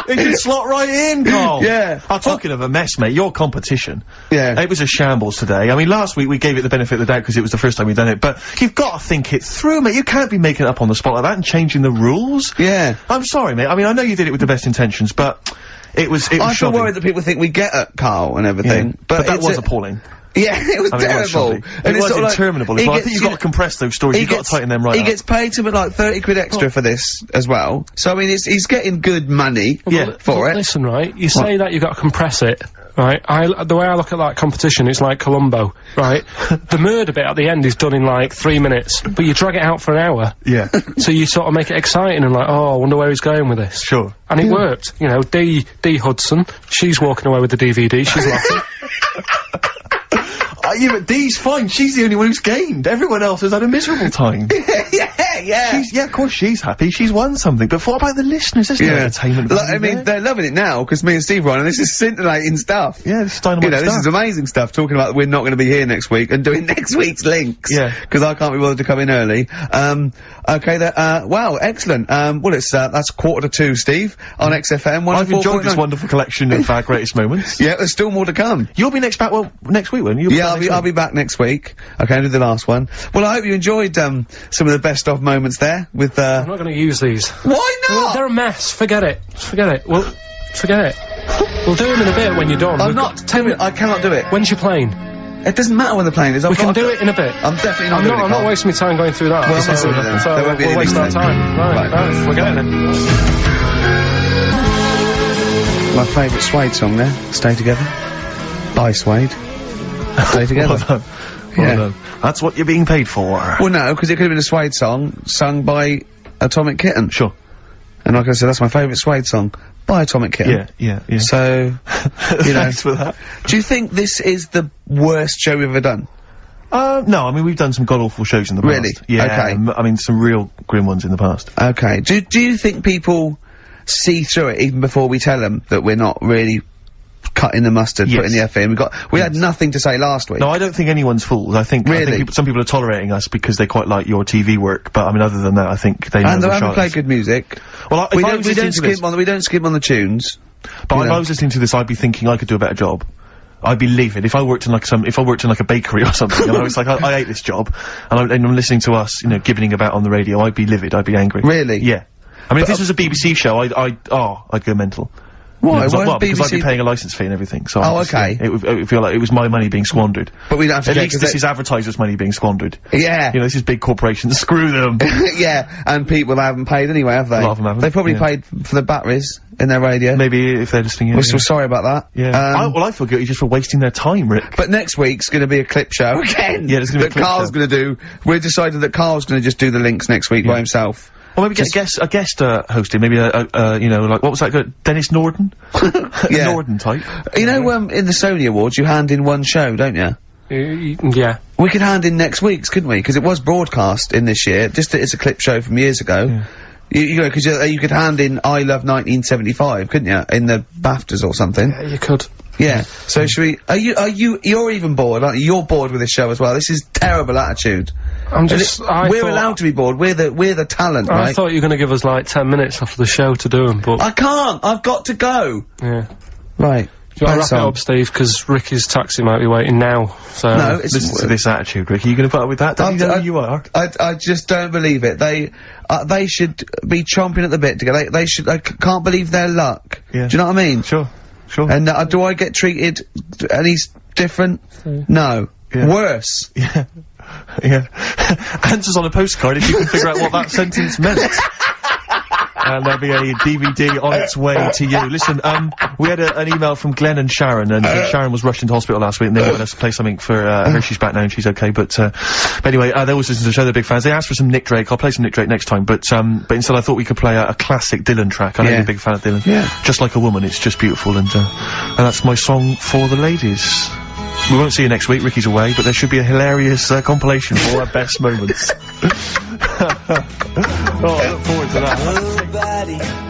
Speaker 2: It can slot right in, Carl.
Speaker 1: Yeah.
Speaker 2: Talking of a mess, mate, your competition.
Speaker 1: Yeah.
Speaker 2: It was a shambles today. I mean, last week we gave it the benefit of the doubt because it was the first time we'd done it, but you've got to think it through, mate. You can't be making it up on the spot like that and changing the rules.
Speaker 1: Yeah.
Speaker 2: I'm sorry, mate. I mean, I know you did it with the best intentions, but it was
Speaker 1: I feel worried that people think we get at Carl and everything.
Speaker 2: Yeah. But that was appalling.
Speaker 1: Yeah, it was terrible.
Speaker 2: And it was interminable. I think you've got to compress those stories. You've got to tighten them right up.
Speaker 1: He gets paid something like 30 quid extra for this as well. So, I mean, he's getting good money for it.
Speaker 7: Listen, right, you say that you've got to compress it, right? The way I look at that competition, it's like Columbo, right? The murder bit at the end is done in like 3 minutes, but you drag it out for an hour.
Speaker 2: Yeah.
Speaker 7: So you sort of make it exciting and like, oh, I wonder where he's going with this.
Speaker 2: Sure.
Speaker 7: And it worked. You know, D Hudson, she's walking away with the DVD, she's laughing.
Speaker 2: Yeah, but Dee's fine. She's the only one who's gained. Everyone else has had a miserable time.
Speaker 1: Yeah.
Speaker 2: Of course she's happy. She's won something. But what about the listeners? There's no entertainment value
Speaker 1: I mean, they're loving it now, because me and Steve are on, and this is scintillating stuff.
Speaker 2: Yeah, this is dynamite stuff.
Speaker 1: This is amazing stuff, talking about we're not going to be here next week, and doing next week's links.
Speaker 2: Yeah.
Speaker 1: Because I can't be bothered to come in early. Okay, wow, excellent. Well, that's 1:45, Steve, on XFM 104.9.
Speaker 2: I've enjoyed this wonderful collection of our greatest moments.
Speaker 1: Yeah, there's still more to come.
Speaker 2: You'll be next week, won't you?
Speaker 1: Yeah, I'll be back next week. Okay, I'll do the last one. Well, I hope you enjoyed, some of the best of moments there with,
Speaker 7: I'm not gonna use these.
Speaker 1: Why not?
Speaker 7: Well, they're a mess. Forget it. Forget it. Well, forget it. We'll do them in a bit when you're done.
Speaker 1: I cannot do it.
Speaker 7: When's your plane?
Speaker 1: It doesn't matter when the plane is.
Speaker 7: We can do it in a bit.
Speaker 1: I'm definitely not doing it,
Speaker 7: I'm not wasting my time going through that.
Speaker 1: Well,
Speaker 7: so
Speaker 1: there won't be
Speaker 7: we'll
Speaker 1: any
Speaker 7: waste our
Speaker 1: links
Speaker 7: time. Right. Forget it then.
Speaker 1: My favourite Suede song there, Stay Together. By Suede. Stay Together.
Speaker 2: Well done. Well done. That's what you're being paid for.
Speaker 1: Well, no, because it could have been a Suede song sung by Atomic Kitten.
Speaker 2: Sure.
Speaker 1: And like I said, that's my favourite Suede song by Atomic Kitten.
Speaker 2: Yeah.
Speaker 1: So, you know.
Speaker 2: Thanks for that.
Speaker 1: Do you think this is the worst show we've ever done?
Speaker 2: No, I mean, we've done some god-awful shows in the past.
Speaker 1: Really?
Speaker 2: Yeah,
Speaker 1: Okay.
Speaker 2: I mean, some real grim ones in the past.
Speaker 1: Okay. Do you think people see through it even before we tell them that we're not really cutting the mustard, putting the effort in? We had nothing to say last week.
Speaker 2: No, I don't think anyone's fools. I think some people are tolerating us because they quite like your TV work, but I mean, other than that, I think they know
Speaker 1: and
Speaker 2: we're
Speaker 1: they haven't played
Speaker 2: charlatans.
Speaker 1: good music.
Speaker 2: Well,
Speaker 1: we don't skip on the tunes.
Speaker 2: But if I was listening to this, I'd be thinking I could do a better job. I'd be livid if I worked in like a bakery or something, and I was like, I hate this job, and I'm listening to us, you know, gibbeting about on the radio. I'd be livid. I'd be angry.
Speaker 1: Really?
Speaker 2: Yeah. I mean, if this was a BBC show, I'd go mental.
Speaker 1: Why?
Speaker 2: Because I'd be paying a licence fee and everything. So
Speaker 1: okay.
Speaker 2: It would feel like it was my money being squandered.
Speaker 1: But we don't have to.
Speaker 2: At least this is advertisers' money being squandered.
Speaker 1: Yeah.
Speaker 2: You know, this is big corporations. Screw them.
Speaker 1: Yeah, and people haven't paid anyway, have they?
Speaker 2: A lot of them haven't.
Speaker 1: They probably paid for the batteries in their radio.
Speaker 2: Maybe if they're listening.
Speaker 1: We're so sorry about that.
Speaker 2: Yeah. I feel guilty just for wasting their time, Rick.
Speaker 1: But next week's going to be a clip show again.
Speaker 2: Yeah, there's going to be a clip
Speaker 1: Carl's going to do. We've decided that Carl's going to just do the links next week by himself.
Speaker 2: Or maybe get a guest hosting, maybe you know, like, what was that guy? Dennis Norden?
Speaker 1: Yeah.
Speaker 2: Norden type.
Speaker 1: You know, in the Sony Awards, you hand in one show, don't you?
Speaker 7: Yeah.
Speaker 1: We could hand in next week's, couldn't we? Because it was broadcast in this year, just that it's a clip show from years ago.
Speaker 2: Yeah.
Speaker 1: You know, because you could hand in I Love 1975, couldn't you? In the BAFTAs or something.
Speaker 7: Yeah, you could.
Speaker 1: Yeah. So should we, you're even bored, aren't you? You're bored with this show as well. This is terrible attitude. We're allowed to be bored. We're the talent, right?
Speaker 7: I thought you were gonna give us like 10 minutes after the show to do them, but
Speaker 1: I can't. I've got to go.
Speaker 7: Yeah.
Speaker 1: Right.
Speaker 7: You gotta wrap it up, Steve, because Ricky's taxi might be waiting now, so...
Speaker 1: No, it's...
Speaker 2: Listen to this attitude, Ricky. Are you gonna put up with that? Don't you know who you are?
Speaker 1: I just don't believe it. They should be chomping at the bit to get... They should... I can't believe their luck.
Speaker 2: Yeah.
Speaker 1: Do you know what I mean?
Speaker 2: Sure.
Speaker 1: And, do I get treated any different? No.
Speaker 2: Yeah.
Speaker 1: Worse.
Speaker 2: Yeah. Yeah. Answers on a postcard if you can figure out what that sentence meant. And there'll be a DVD on its way to you. Listen, we had an email from Glenn and Sharon, and Sharon was rushed into hospital last week, and they wanted us to play something for her. She's back now and she's okay, but anyway, they always listen to the show, they're big fans. They asked for some Nick Drake. I'll play some Nick Drake next time, but instead I thought we could play a classic Dylan track. I know you're a big fan of Dylan.
Speaker 1: Yeah.
Speaker 2: Just Like a Woman, it's just beautiful, and that's my song for the ladies. We won't see you next week, Ricky's away, but there should be a hilarious compilation of all our best moments. Oh, I look forward to that.